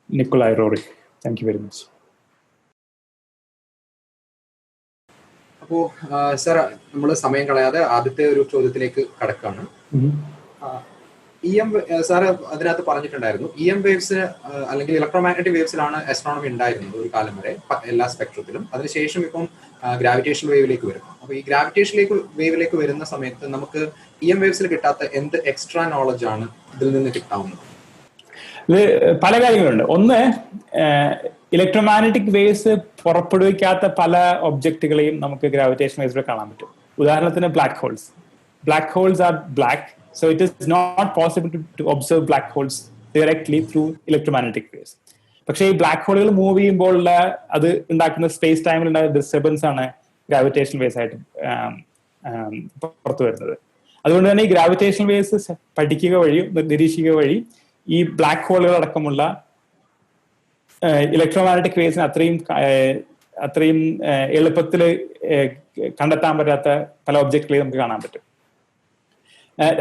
Nikolai Roerich. Thank you very much. അപ്പോൾ sir, നമ്മൾ സമയം കളയാതെ ആദ്യത്തെ ഒരു ചോദ്യത്തിലേക്ക് കടക്കാണ്. Sir അതിനകത്ത് പറഞ്ഞിട്ടുണ്ടായിരുന്നു, EM waves അല്ലെങ്കിൽ ഇലക്ട്രോമാഗ്നറ്റിക് വേവ്സിലാണ് ആസ്ട്രോണമി ഉണ്ടായിരുന്നത് ഒരു കാലം വരെ എല്ലാ സ്പെക്ട്രത്തിലും. അതിനുശേഷം ഇപ്പം ഗ്രാവിറ്റേഷൻ വേവിലേക്ക് വരും. അപ്പോൾ ഈ ഗ്രാവിറ്റേഷൻ വേവിലേക്ക് വരുന്ന സമയത്ത് നമുക്ക് EM വേവ്സിൽ കിട്ടാത്ത എന്ത് എക്സ്ട്രാ നോളജ് ആണ് ഇതിൽ നിന്ന് കിട്ടാവുന്നത്? ഇത് പല കാര്യങ്ങളുണ്ട്. ഒന്ന്, ഇലക്ട്രോമാഗ്നറ്റിക് വേവ്സ് പുറപ്പെടുവിക്കാത്ത പല ഒബ്ജക്റ്റുകളെയും നമുക്ക് ഗ്രാവിറ്റേഷൻ വേവ്സിൽ കാണാൻ പറ്റും. ഉദാഹരണത്തിന് black holes. Black holes are black, so it is not possible to observe black holes directly through electromagnetic waves. പക്ഷേ ഈ ബ്ലാക്ക് ഹോളുകൾ മൂവ് ചെയ്യുമ്പോൾ അത് ഉണ്ടാക്കുന്ന സ്പേസ് ടൈമിൽ ഉണ്ടാകുന്ന ഡിസ്റ്റർബൻസ് ആണ് ഗ്രാവിറ്റേഷൻ വേവ്സ് ആയിട്ട് പുറത്തു വരുന്നത്. അതുകൊണ്ട് തന്നെ ഈ ഗ്രാവിറ്റേഷൻ വേവ്സ് പഠിക്കുക വഴി, നിരീക്ഷിക്കുക വഴി ഈ ബ്ലാക്ക് ഹോളുകൾ അടക്കമുള്ള ഇലക്ട്രോമാഗ്നറ്റിക് വേവ്സിന് അത്രയും എളുപ്പത്തിൽ കണ്ടെത്താൻ പറ്റാത്ത പല ഒബ്ജക്റ്റുകളെയും നമുക്ക് കാണാൻ പറ്റും.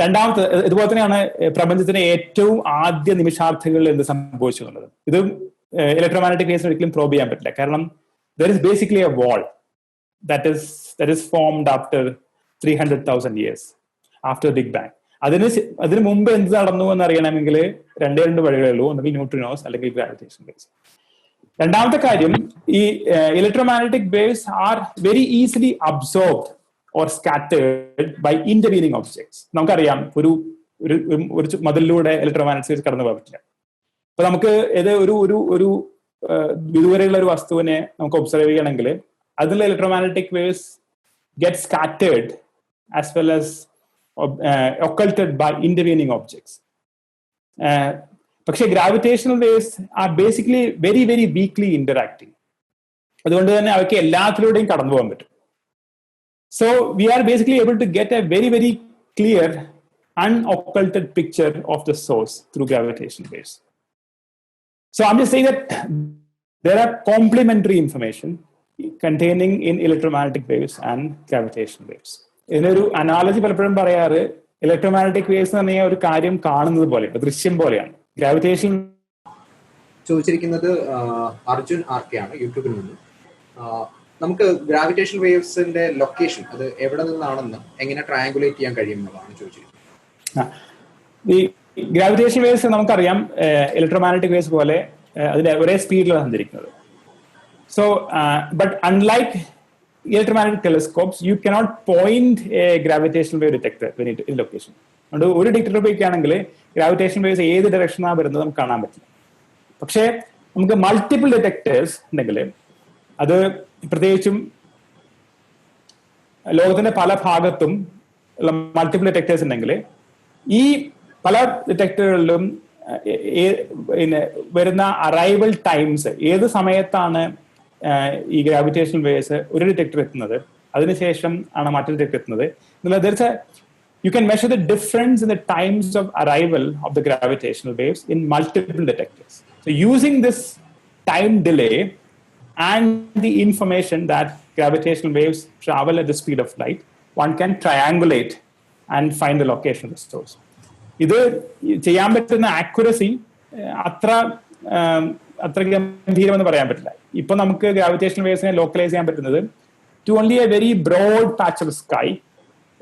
രണ്ടാമത്തെ, ഇതുപോലെ തന്നെയാണ് പ്രപഞ്ചത്തിന്റെ ഏറ്റവും ആദ്യ നിമിഷാർത്ഥങ്ങളിൽ എന്ത് സംഭവിച്ചു എന്നുള്ളത്. ഇത് ഇലക്ട്രോമാഗ്നറ്റിക് വേവ്സ് ഒരിക്കലും പ്രോബ് ചെയ്യാൻ പറ്റില്ല. കാരണം there is basically a wall that is formed after 300,000 years after Big Bang. അതിന് മുമ്പ് എന്ത് നടന്നു എന്ന് അറിയണമെങ്കിൽ രണ്ട് വഴികളേ ഉള്ളൂ, ഒന്നുകിൽ ന്യൂട്രിനോസ് അല്ലെങ്കിൽ ഗ്രാവിറ്റേഷൻ വേവ്സ്. രണ്ടാമത്തെ കാര്യം, ഈ electromagnetic waves are very easily absorbed or scattered by intervening objects. നമുക്കറിയാം, ഒരു മതിലിലൂടെ ഇലക്ട്രോമാഗ്നറ്റിക് വേവ്സ് കടന്നു പോകാൻ പറ്റില്ല. അപ്പൊ നമുക്ക് ഇത് ഒരു ഇതുവരെയുള്ള ഒരു വസ്തുവിനെ നമുക്ക് ഒബ്സർവ് ചെയ്യണമെങ്കിൽ അതിലുള്ള electromagnetic waves get scattered as well as occulted by intervening objects. പക്ഷേ gravitational waves are basically very very weekly interacting. അതുകൊണ്ട് തന്നെ അവയ്ക്ക് എല്ലാത്തിലൂടെയും കടന്നു പോകാൻ പറ്റും. So we are basically able to get a very very clear unocculted picture of the source through gravitational waves. So I'm just saying that there are complementary information containing in electromagnetic waves and gravitational waves. ഇതിനൊരു analogy പലപ്പോഴും പറയാറ്, electromagnetic waves എന്ന് പറഞ്ഞാൽ ഒരു കാര്യം കാണുന്നത് പോലെയാണ്, ദൃശ്യം പോലെയാണ്. ഗ്രാവിറ്റേഷൻ ചോദിച്ചിരിക്കുന്നത് അർജുൻ RK ആണ്, യൂട്യൂബിൽ നിന്ന്. നമുക്ക് ഗ്രാവിറ്റേഷൻ വേവ്സിന്റെ ലൊക്കേഷൻ അത് എവിടെ നിന്നാണെന്ന് എങ്ങനെ ട്രയാങ്കുലേറ്റ് ചെയ്യാൻ കഴിയുന്നതാണ് ചോദിച്ചിരിക്കുന്നത്. ഈ ഗ്രാവിറ്റേഷൻ വേവ്സ് നമുക്കറിയാം ഇലക്ട്രോമാഗ്നറ്റിക് വേവ്സ് പോലെ അതിന്റെ ഒരേ സ്പീഡിലാണ് സഞ്ചരിക്കുന്നത്. So but unlike electromagnetic telescopes, you cannot point a gravitational wave detector when it in location. അതുകൊണ്ട് ഒരു ഡിറ്റക്ടർ ഉപയോഗിക്കുകയാണെങ്കിൽ ഗ്രാവിറ്റേഷൻ വേവ്സ് ഏത് ഡയറക്ഷനാണ് വരുന്നത് നമുക്ക് കാണാൻ പറ്റില്ല. പക്ഷേ നമുക്ക് മൾട്ടിപ്പിൾ ഡിറ്റക്ടേഴ്സ് ഉണ്ടെങ്കിൽ, അത് പ്രത്യേകിച്ചും ലോകത്തിന്റെ പല ഭാഗത്തും ഉള്ള മൾട്ടിപ്പിൾ ഡിറ്റക്ടേഴ്സ് ഉണ്ടെങ്കിൽ, ഈ പല ഡിറ്റക്ടറുകളിലും വരുന്ന അറൈവൽ ടൈംസ്, ഏത് സമയത്താണ് ഈ ഗ്രാവിറ്റേഷണൽ വേവ്സ് ഒരു ഡിറ്റക്ടർ എത്തുന്നത്, അതിനുശേഷം ആണ് മറ്റൊരു ഡിറ്റക്ടർ എത്തുന്നത്. You can measure the difference in the times of arrival of the gravitational waves in multiple detectors. So using this time delay and the information that gravitational waves travel at the speed of light, one can triangulate and find the location of the source. ഇത് ചെയ്യാൻ പറ്റുന്ന accuracy അത്ര ഗംഭീരമെന്ന് പറയാൻ പറ്റില്ല. ഇപ്പൊ നമുക്ക് gravitational waves localise ചെയ്യാൻ പറ്റുന്നത് to only a very broad patch of sky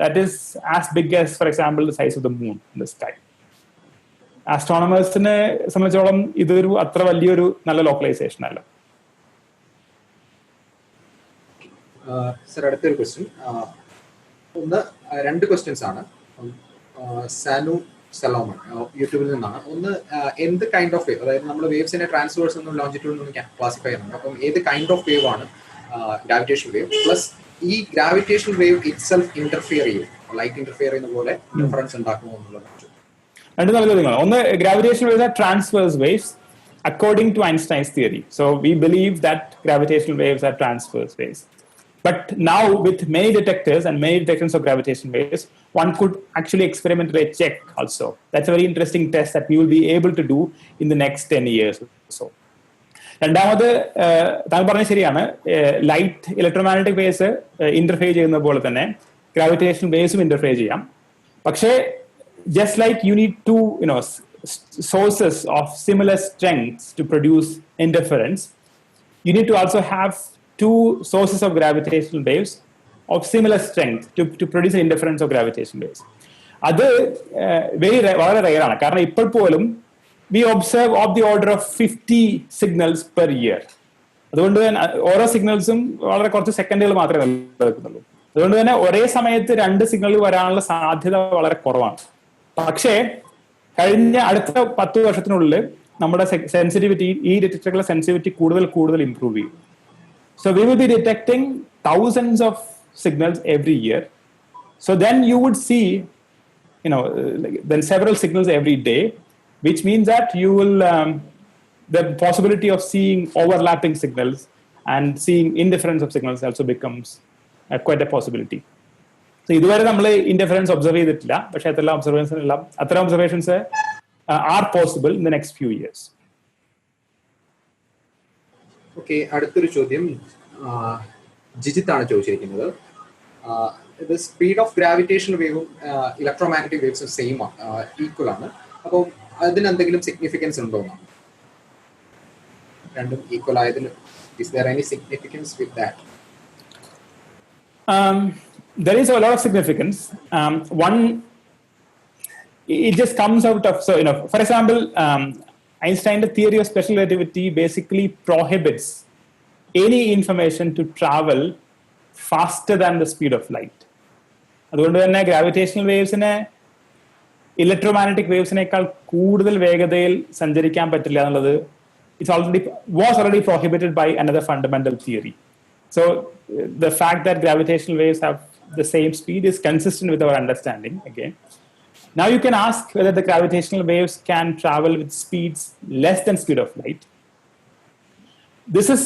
that is as big as, for example, the size of the moon in the sky. ആസ്ട്രോണമേഴ്സിനെ സംബന്ധിച്ചോളം ഇതൊരു അത്ര വലിയൊരു നല്ല ലോക്കലൈസേഷൻ അല്ല. സർ, അടുത്തൊരു ക്വസ്റ്റ്യൻ. രണ്ട് ക്വസ്റ്റ്യൻസ് ആണ്. സാനു സലോമൺ യൂട്യൂബിൽ നിന്നാണ്. ഒന്ന്, എന്ത് കൈൻഡ് ഓഫ് വേവ്, അതായത് നമ്മൾ വേവ്സിനെ ട്രാൻസ്വേഴ്സ് എന്നും ലോഞ്ചിറ്റ്യൂഡ് എന്നും ക്ലാസിഫൈ ചെയ്യുന്നുണ്ട്. അപ്പം ഏത് കൈൻഡ് ഓഫ് വേവ് ആണ് ഗ്രാവിറ്റേഷൻ വേവ്? പ്ലസ് ഈ ഗ്രാവിറ്റേഷൻ വേവ് ഇറ്റ്സെൽഫ് ഇന്റർഫിയർ ചെയ്യും, ലൈറ്റ് ഇന്റർഫിയർ ചെയ്യുന്ന പോലെ ഡിഫറൻസ് ഉണ്ടാക്കുമോ എന്നുള്ളത്. രണ്ട് നല്ല ചോദ്യങ്ങളാണ്. ഒന്ന്, gravitation waves are transverse waves according to Einstein's theory. So we believe that gravitational waves are transverse waves. But now with many detectors and many detectors of gravitational waves, one could actually experimentally check also. That's a very interesting test that we will be able to do in the next 10 years or so. രണ്ടാമത്, താങ്കൾ പറഞ്ഞത് ശരിയാണ്, light electromagnetic waves interfere ചെയ്യുന്ന പോലെ തന്നെ gravitational വേവ്സും interfere ചെയ്യാം. പക്ഷേ just like you need two sources of similar strengths to produce interference, you need to also have two sources of gravitational waves of similar strength to produce an interference of gravitational waves. അത് വളരെ rare ആണ്. കാരണം ഇപ്പോൾ പോലും we observe of the order of 50 signals per year. അതുകൊണ്ട് തന്നെ ഓരോ സിഗ്നൽസും വളരെ കുറച്ച് സെക്കൻഡുകൾ മാത്രമേ നിലനിൽക്കുന്നുള്ളൂ. അതുകൊണ്ട് തന്നെ ഒരേ സമയത്ത് രണ്ട് സിഗ്നലുകൾ വരാനുള്ള സാധ്യത വളരെ കുറവാണ്. പക്ഷേ കഴിഞ്ഞ അടുത്ത 10 വർഷത്തിനുള്ളിൽ നമ്മുടെ സെൻസിറ്റിവിറ്റി, ഈ ഡിറ്റക്ടറുകളുടെ സെൻസിറ്റിവിറ്റി കൂടുതൽ ഇംപ്രൂവ് ചെയ്യും. So we will be detecting thousands of signals every year. So then you would see, then several signals every day, which means that you will, the possibility of seeing overlapping signals and seeing indifference of signals also becomes quite a possibility. So ഇതുവരെ നമ്മൾ interference observe ചെയ്തിട്ടില്ല, പക്ഷേ അത്തരം observations are possible in the next few years. Okay, അടുത്തൊരു ചോദ്യം ജിജിത്താണ് ചോദിച്ചിരിക്കുന്നത്. ഇത് speed of gravitational വേവും ഇലക്ട്രോമാഗ്നറ്റിക് വേവ്സും സെയിം ഈക്വൽ ആണ്. അപ്പോൾ അതിനെന്തെങ്കിലും സിഗ്നിഫിക്കൻസ് ഉണ്ടോ എന്നാണ്? രണ്ടും equal ആയതിൽ is there any significance with that? There is a lot of significance. One, it just comes out of, so for example, Einstein's theory of special relativity basically prohibits any information to travel faster than the speed of light. അതുകൊണ്ട് തന്നെ gravitational waves electromagnetic വേവ്സിനേക്കാൾ കൂടുതൽ വേഗതയിൽ സഞ്ചരിക്കാൻ പറ്റില്ല എന്നുള്ളത് was already prohibited by another fundamental theory. So the fact that gravitational waves have the same speed is consistent with our understanding again. Now you can ask whether the gravitational waves can travel with speeds less than speed of light. This is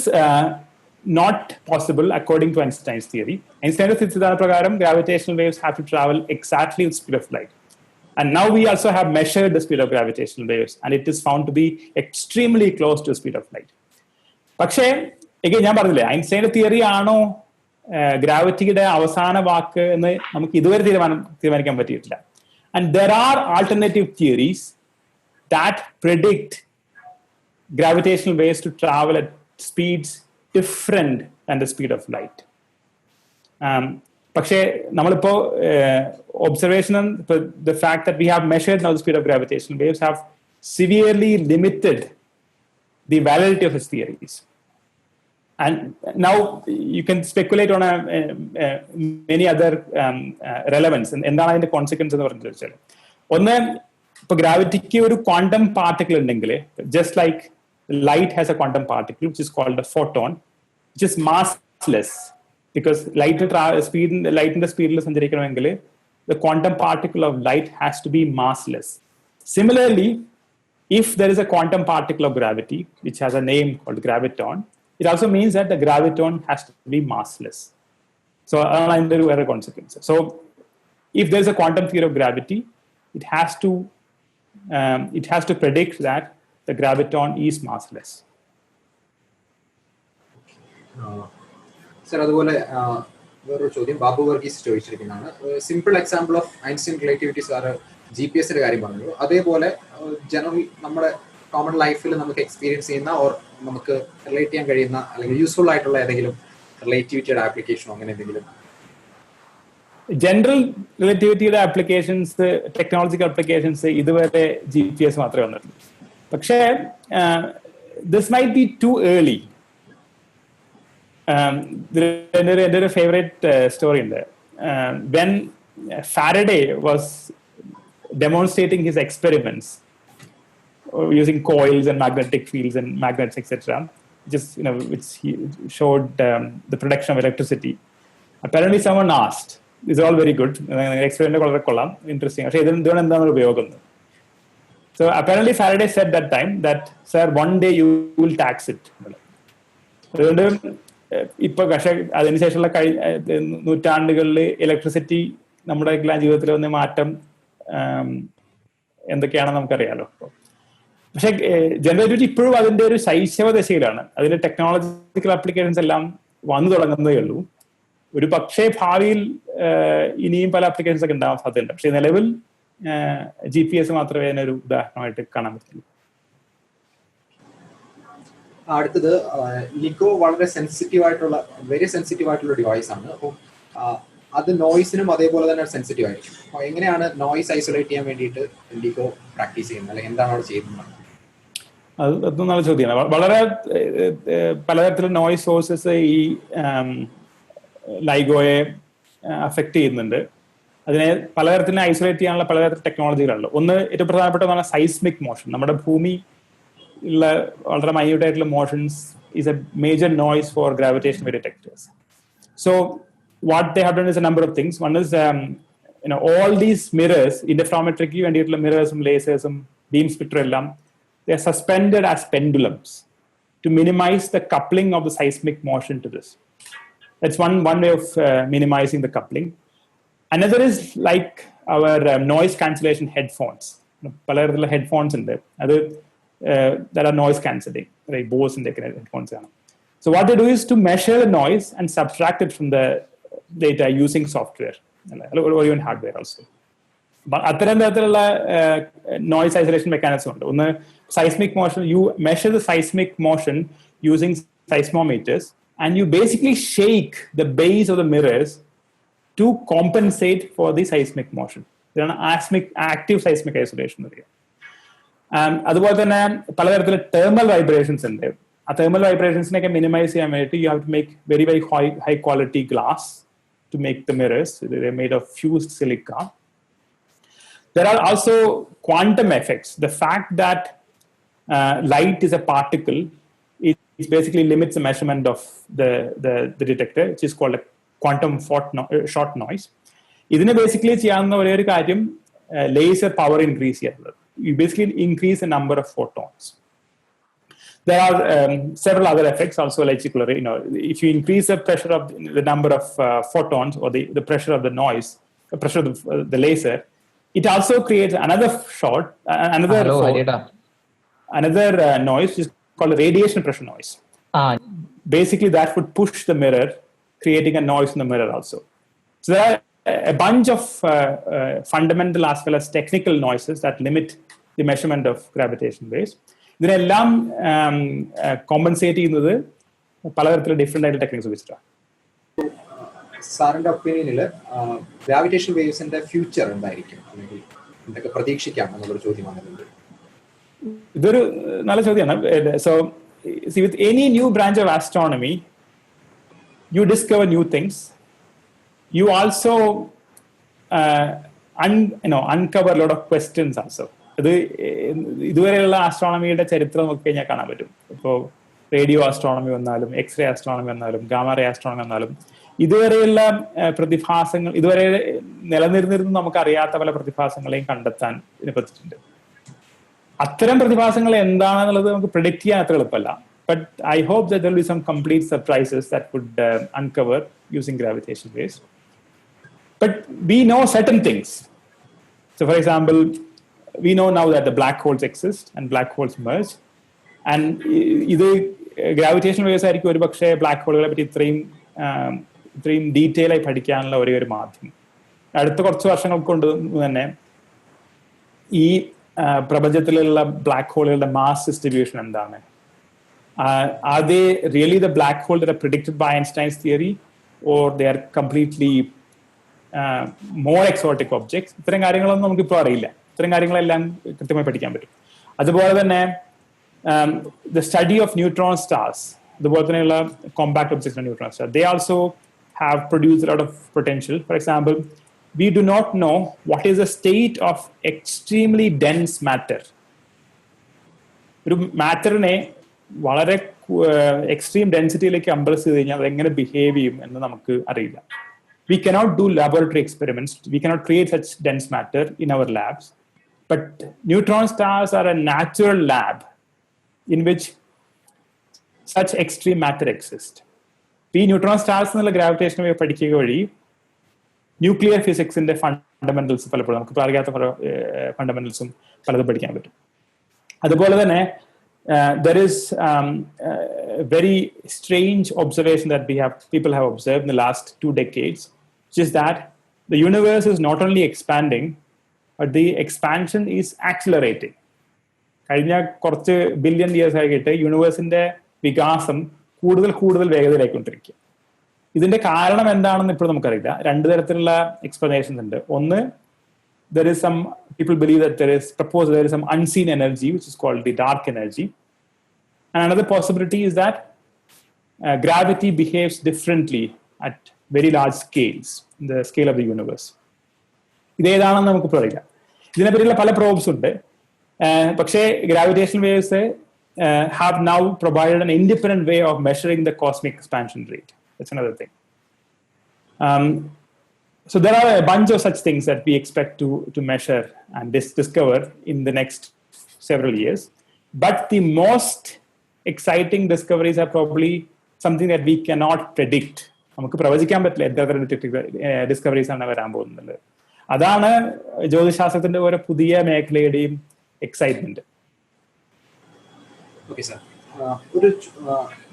not possible according to Einstein's theory. Einstein's theory prakaram gravitational waves have to travel exactly with speed of light. And now we also have measured the speed of gravitational waves, and it is found to be extremely close to the speed of light. പക്ഷേ again ഞാൻ പറഞ്ഞില്ലേ, ഐൻസ്റ്റൈൻ്റെ theory ആണോ ഗ്രാവിറ്റിയുടെ അവസാന വാക്ക് എന്ന് നമുക്ക് ഇതുവരെ തീരുമാനിക്കാൻ പറ്റിയിട്ടില്ല. And there are alternative theories that predict gravitational waves to travel at speeds different than the speed of light. പക്ഷേ നമ്മളിപ്പോ observation, the fact that we have measured now the speed of gravitational waves have severely limited the validity of his theories. And now you can speculate on many other relevance. എന്താണ് അതിന്റെ consequence എന്ന് പറഞ്ഞു വെച്ചാൽ, ഒന്ന്, ഇപ്പൊ ഗ്രാവിറ്റിക്ക് ഒരു quantum particle ഉണ്ടെങ്കിൽ, just like light has a quantum particle which is called a photon, which is massless, because ലൈറ്റിന്റെ സ്പീഡിൽ സഞ്ചരിക്കണമെങ്കിൽ the quantum particle of light has to be massless. Similarly, if there is a quantum particle of gravity which has a name called graviton, it also means that the graviton has to be massless. So there are consequences. So if there's a quantum theory of gravity, it has to predict that the graviton is massless. Sir അതുപോലെ വേറൊരു ചോദ്യം ബാബു വർഗീസ് ചോദിച്ചിരിക്കുന്നതാണ്. Simple example of Einstein relativity sir GPS-ന്റെ കാര്യം പറഞ്ഞു. അതേപോലെ general നമ്മുടെ common ലൈഫിൽ നമുക്ക് എക്സ്പീരിയൻസ് ചെയ്യുന്ന ഓർ നമുക്ക് റിലേറ്റ് ചെയ്യാൻ കഴിയുന്ന അല്ലെങ്കിൽ യൂസ്ഫുൾ ആയിട്ടുള്ള ഏതെങ്കിലും റിലേറ്റിവിറ്റിയുടെ ആപ്ലിക്കേഷനോ അങ്ങനെ എന്തെങ്കിലും? ജനറൽ റിലേറ്റിവിറ്റിയുടെ ആപ്ലിക്കേഷൻസ്, ടെക്നോളജിക്കൽ ആപ്ലിക്കേഷൻസ് ഇതുവരെ GPS മാത്രമേ വന്നിട്ടുള്ളൂ. പക്ഷേ this might be too early. എൻ്റെ ഒരു ഫേവറേറ്റ് സ്റ്റോറി ഉണ്ട്. When Faraday was demonstrating his experiments using coils and magnetic fields and magnets, etc., which he showed the production of electricity. Apparently, someone asked, "These are all very good. Experiment interesting. So apparently, Faraday said that time that, sir, one day you will tax it." ഇപ്പൊ പക്ഷേ അതിനുശേഷമുള്ള നൂറ്റാണ്ടുകളിൽ electricity നമ്മുടെ ജീവിതത്തിൽ വന്ന മാറ്റം എന്തൊക്കെയാണെന്ന് നമുക്കറിയാലോ. പക്ഷെ ജനറേറ്റിവിറ്റി ഇപ്പോഴും അതിന്റെ ഒരു ശൈശവ ദശയിലാണ്. അതിന്റെ ടെക്നോളജിക്കൽ ആപ്ലിക്കേഷൻസ് എല്ലാം വന്നു തുടങ്ങുന്നതേ ഉള്ളൂ. ഒരു പക്ഷേ ഭാവിയിൽ ഇനിയും പല ആപ്ലിക്കേഷൻസ് ഒക്കെ ഉണ്ടാവാൻ സാധ്യതയുണ്ട്. പക്ഷെ നിലവിൽ GPS മാത്രമേ അതിനൊരു ഉദാഹരണമായിട്ട് കാണാൻ പറ്റുള്ളൂ. അടുത്തത് ലിഗോ വളരെ വെരി സെൻസിറ്റീവ് ആയിട്ടുള്ള ഡിവൈസ് ആണ്. അപ്പോൾ അത് നോയ്സിനും അതേപോലെ തന്നെ സെൻസിറ്റീവ് ആയിരിക്കും. അപ്പോൾ എങ്ങനെയാണ് നോയ്സ് ഐസൊലേറ്റ് ചെയ്യാൻ വേണ്ടിയിട്ട് ലിഗോ പ്രാക്ടീസ് ചെയ്യുന്നത്, അല്ലെങ്കിൽ എന്താണ് അവിടെ ചെയ്യുന്നത്? അത് നല്ല ചോദ്യമാണ്. വളരെ പലതരത്തിലുള്ള നോയ്സ് സോഴ്സസ് ഈ ലൈഗോയെ അഫക്ട് ചെയ്യുന്നുണ്ട്. അതിനെ പലതരത്തിലും ഐസൊലേറ്റ് ചെയ്യാനുള്ള പലതരത്തിലുള്ള ടെക്നോളജികളുണ്ട്. ഒന്ന് ഏറ്റവും പ്രധാനപ്പെട്ടതാണ് സൈസ്മിക് മോഷൻ. നമ്മുടെ ഭൂമി ഉള്ള വളരെ മൈന്യൂട്ട് ആയിട്ടുള്ള motions is a major noise for gravitational detectors. So what they have done is a number of things. One is all these mirrors, interferometric വേണ്ടിയിട്ടുള്ള മിറേഴ്സും ലേസേഴ്സും ബീം സ്പ്ലിറ്ററും എല്ലാം they are suspended as pendulums to minimize the coupling of the seismic motion to this. That's one way of minimizing the coupling. Another is like our noise cancellation headphones. പലതരത്തിലുള്ള headphones ഉണ്ട്. അത് that are noise cancelling, like Bose and headphones. So what they do is to measure the noise and subtract it from the data using software or even hardware also. But അത്തരത്തിലുള്ള noise isolation mechanism ഉണ്ട്. ഒന്ന് seismic motion. You measure the seismic motion using seismometers and you basically shake the base of the mirrors to compensate for the seismic motion. ഇതാണ് active seismic isolation. അതുപോലെ തന്നെ പലതരത്തിലുള്ള thermal vibrations ഉണ്ട്. ആ thermal vibrationsനെയൊക്കെ minimise ചെയ്യാൻ വേണ്ടിയിട്ട് you have to make very very high quality glass to make the mirrors. They're made of fused silica. There are also quantum effects. The fact that light is a particle, it basically limits the measurement of the detector, which is called a quantum short noise. ഇതിനെ basically ചെയ്യാവുന്ന ഒരേ ഒരു കാര്യം laser power increase ചെയ്യുന്നത്. You basically increase the number of photons. There are several other effects also, like if you increase the pressure of the number of photons or the pressure of the noise, the pressure of the laser, it also creates another noise, which is called radiation pressure noise. Basically, that would push the mirror, creating a noise in the mirror also. So there are a bunch of fundamental as well as technical noises that limit the measurement of gravitation waves. ഇതിനെല്ലാം compensate ചെയ്യുന്നത് പലതരത്തിലുള്ള different ആയിട്ടുള്ള techniques ഉപയോഗിച്ചിട്ടാണ്. സാറിന്റെ ഒപ്പീനിയനിൽ gravitation വേവ്സിന്റെ future എന്തായിരിക്കും, അല്ലെങ്കിൽ എന്തൊക്കെ പ്രതീക്ഷിക്കാം എന്നുള്ളൊരു ചോദ്യം വന്നിട്ടുണ്ട്. ഇതൊരു നല്ല ചോദ്യമാണ്. So with any new branch of astronomy you discover new things. You also uncover a lot of questions also. ഇത് ഇതുവരെയുള്ള ആസ്ട്രോണമിയുടെ ചരിത്രം നോക്കി കഴിഞ്ഞാൽ കാണാൻ പറ്റും. ഇപ്പോൾ റേഡിയോ ആസ്ട്രോണമി വന്നാലും എക്സ്റേ ആസ്ട്രോണമി വന്നാലും ഗാമാറേ ആസ്ട്രോണമി വന്നാലും ഇതുവരെയുള്ള പ്രതിഭാസങ്ങൾ, ഇതുവരെ നിലനിന്നിരുന്ന് നമുക്കറിയാത്ത പല പ്രതിഭാസങ്ങളെയും കണ്ടെത്താൻ ഇതിനെ പറ്റിയിട്ടുണ്ട്. അത്തരം പ്രതിഭാസങ്ങൾ എന്താണെന്നുള്ളത് നമുക്ക് പ്രെഡിക്റ്റ് ചെയ്യാൻ അത്ര എളുപ്പമല്ല. but I hope that there will be some complete surprises that would uncover using gravitational waves. But we know certain things. So for example, we know now that the black holes exist and black holes merge. And either gravitational waves ആയിരിക്കും ഒരു പക്ഷേ black ഹോളുകളെ പറ്റി ഇത്രയും detail ആയി പഠിക്കാനുള്ള ഒരേ ഒരു മാധ്യമം. അടുത്ത കുറച്ച് വർഷങ്ങൾ കൊണ്ട് തന്നെ ഈ പ്രപഞ്ചത്തിലുള്ള ബ്ലാക്ക് ഹോളുകളുടെ മാസ് ഡിസ്ട്രിബ്യൂഷൻ എന്താണ്, are they really the black hole that are predicted by Einstein's theory, or they are completely more exotic objects? ഇത്തരം കാര്യങ്ങളൊന്നും നമുക്കിപ്പോൾ അറിയില്ല. ഇത്തരം കാര്യങ്ങളെല്ലാം കൃത്യമായി പഠിക്കാൻ പറ്റും. അതുപോലെ തന്നെ the study of neutron stars, അതുപോലെ തന്നെയുള്ള compact objects of neutron stars, they also have produced a lot of potential. For example, we do not know what is the state of extremely dense matter. ഒരു മാറ്ററിനെ വളരെ extreme ഡെൻസിറ്റിയിലേക്ക് compress ചെയ്ത് കഴിഞ്ഞാൽ അത് എങ്ങനെ behave ചെയ്യും എന്ന് നമുക്ക് അറിയില്ല. We cannot do laboratory experiments. We cannot create such dense matter in our labs. But neutron stars are a natural lab in which such extreme matter exists. ഈ ന്യൂട്രോൺ സ്റ്റാർസ് എന്നുള്ള ഗ്രാവിറ്റേഷൻ വേവ് പഠിക്കുക വഴി nuclear ഫിസിക്സിന്റെ fundamentals പലപ്പോഴും നമുക്ക് അറിയാത്ത ഫണ്ടമെന്റൽസും പലതും പഠിക്കാൻ പറ്റും. അതുപോലെ തന്നെ there is a very strange observation that people have observed in the last 2 decades, which is that the universe is not only expanding, but the expansion is accelerating. കഴിഞ്ഞ കുറച്ച് ബില്യൺ ഇയേഴ്സ് ആയിട്ട് യൂണിവേഴ്സിന്റെ വികാസം കൂടുതൽ വേഗതയിലായിക്കൊണ്ടിരിക്കുക. ഇതിന്റെ കാരണം എന്താണെന്ന് ഇപ്പോൾ നമുക്കറിയില്ല. 2 തരത്തിലുള്ള എക്സ്പ്ലനേഷൻസ് ഉണ്ട്. ഒന്ന്, people believe that there is some unseen energy which is called the dark energy, and another possibility is that gravity behaves differently at very large scales, in the scale of the universe. ഇതേതാണെന്ന് നമുക്ക് അറിയില്ല. ഇതിനെപ്പറ്റിയുള്ള പല probes ഉണ്ട്. പക്ഷേ gravitational waves have now provided an independent way of measuring the cosmic expansion rate. That's another thing. So there are a bunch of such things that we expect to measure and discover in the next several years. But the most exciting discoveries are probably something that we cannot predict. നമുക്ക് പ്രവചിക്കാൻ പറ്റില്ല എത്ര discoveries ആണ് വരാൻ പോകുന്നത്. അതാണ് ജ്യോതിശാസ്ത്രത്തിന്റെ ഓരോ പുതിയ മേഖലയുടെയും എക്സൈറ്റ്മെന്റ്. ഓക്കെ സാർ,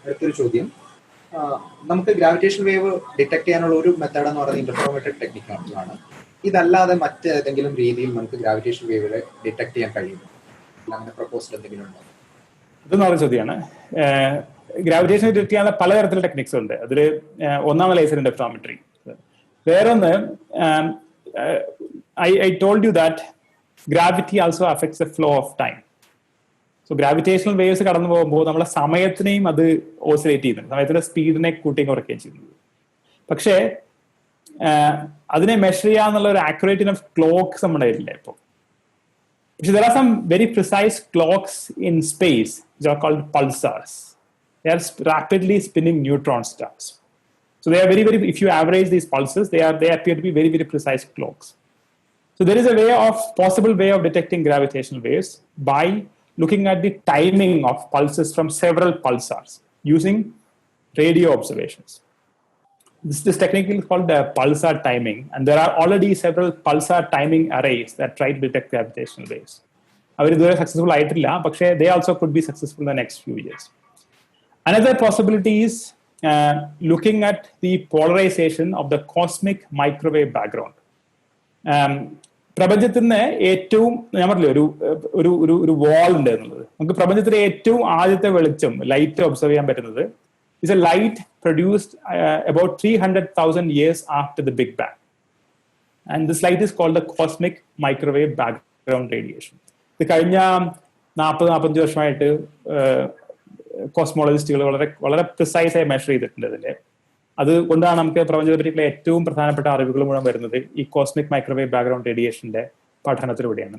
അടുത്തൊരു ചോദ്യം. നമുക്ക് ഗ്രാവിറ്റേഷൻ വേവ് ഡിറ്റക്ട് ചെയ്യാനുള്ള ഒരു മെത്തേഡ് എന്ന് പറയുന്നത് ഇന്റർഫെറോമെട്രിക് ടെക്നിക്കാണ്. ഇതല്ലാതെ മറ്റേതെങ്കിലും രീതിയിൽ നമുക്ക് ഗ്രാവിറ്റേഷൻ വേവിനെ ഡിറ്റക്ട് ചെയ്യാൻ കഴിയുമോ? അങ്ങനെ പ്രപ്പോസൽ എന്തെങ്കിലും ഉണ്ടോ? ഇത് നല്ല ചോദ്യമാണ്. ഗ്രാവിറ്റേഷൻ ഡിറ്റക്ട് ചെയ്യാനുള്ള പലതരത്തിലുള്ള ടെക്നിക്സ് ഉണ്ട്. അതിൽ ഒന്നാണ് ലേസർ ഇന്റർഫെറോമെട്രി. വേറൊന്ന്, I told you that gravity also affects the flow of time. So gravitational waves കടന്നു പോകുമ്പോൾ നമ്മളെ സമയത്തിനെയും അത് ഓസിലേറ്റ് ചെയ്യുന്നുണ്ട്, സമയത്തിന്റെ സ്പീഡിനെ കൂട്ടിയും കുറയ്ക്കുകയും ചെയ്യുന്നത്. പക്ഷേ അതിനെ മെഷർ ചെയ്യാന്നുള്ള ഒരു ആക്യുറേറ്റ് ഇനഫ് ക്ലോക്സ് നമ്മുടെ ഇല്ല ഇപ്പോൾ. പക്ഷെ there are some very precise clocks in space which are called pulsars. They are rapidly spinning neutron stars. So they are very, if you average these pulses, they appear to be very, very precise clocks. So there is a possible way of detecting gravitational waves by looking at the timing of pulses from several pulsars using radio observations. This technique is called pulsar timing, and there are already several pulsar timing arrays that try to detect gravitational waves. They are successful ആയിട്ടില്ല, പക്ഷേ they also could be successful in the next few years. Another possibility is looking at the polarization of the cosmic microwave background. പ്രപഞ്ചത്തിന് ഏറ്റവും, ഞാൻ പറഞ്ഞില്ലേ ഒരു വാൾ ഉണ്ട് എന്നുള്ളത്. നമുക്ക് പ്രപഞ്ചത്തിലെ ഏറ്റവും ആദ്യത്തെ വെളിച്ചം, ലൈറ്റ് ഒബ്സർവ് ചെയ്യാൻ പറ്റുന്നത് is a light produced about 300,000 years after the Big Bang. And this light is called the cosmic microwave background radiation. ഇത് കഴിഞ്ഞ 40-45 വർഷമായിട്ട് കോസ്മോളജിസ്റ്റുകൾ വളരെ പ്രിസൈസ് ആയി മെഷർ ചെയ്തിട്ടുണ്ട് ഇതിന്റെ. അതുകൊണ്ടാണ് നമുക്ക് പ്രപഞ്ചത്തെ പറ്റിയുള്ള ഏറ്റവും പ്രധാനപ്പെട്ട അറിവുകൾ മുഴുവൻ വരുന്നത് ഈ കോസ്മിക് മൈക്രോവേവ് ബാക്ക്ഗ്രൗണ്ട് റേഡിയേഷന്റെ പഠനത്തിലൂടെയാണ്.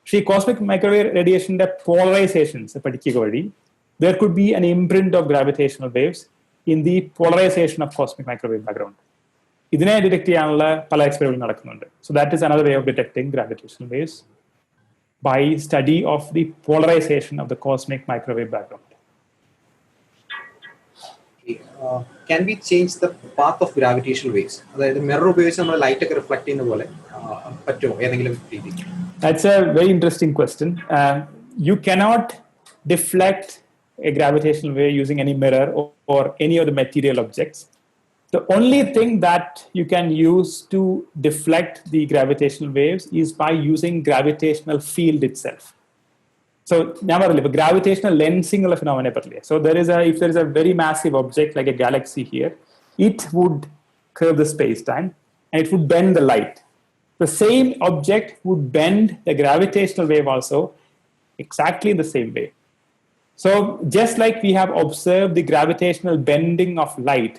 പക്ഷേ ഈ കോസ്മിക് മൈക്രോവേവ് റേഡിയേഷന്റെ പോളറൈസേഷൻസ് പഠിക്കുക വഴി there could be an imprint of gravitational waves in the polarization of cosmic microwave background. ഇതിനെ ഡിറ്റക്ട് ചെയ്യാനുള്ള പല എക്സ്പെരിമെന്റ് നടക്കുന്നുണ്ട്. So that is another way of detecting gravitational waves, by study of the polarization of the cosmic microwave background. Can be change the path of gravitational waves? അതായത് mirror ഉപയോഗിച്ച് നമ്മൾ light ഒക്കെ reflect ചെയ്യുന്ന പോലെ പറ്റുമോ ഏതെങ്കിലും രീതി? That's a very interesting question. You cannot deflect a gravitational wave using any mirror or any of the material objects. The only thing that you can use to deflect the gravitational waves is by using gravitational field itself. So, gravitational lensing of phenomena. So, if there is a very massive object like a galaxy here, it would curve the space-time and it would bend the light. The same object would bend the gravitational wave also exactly the same way. So, just like we have observed the gravitational bending of light,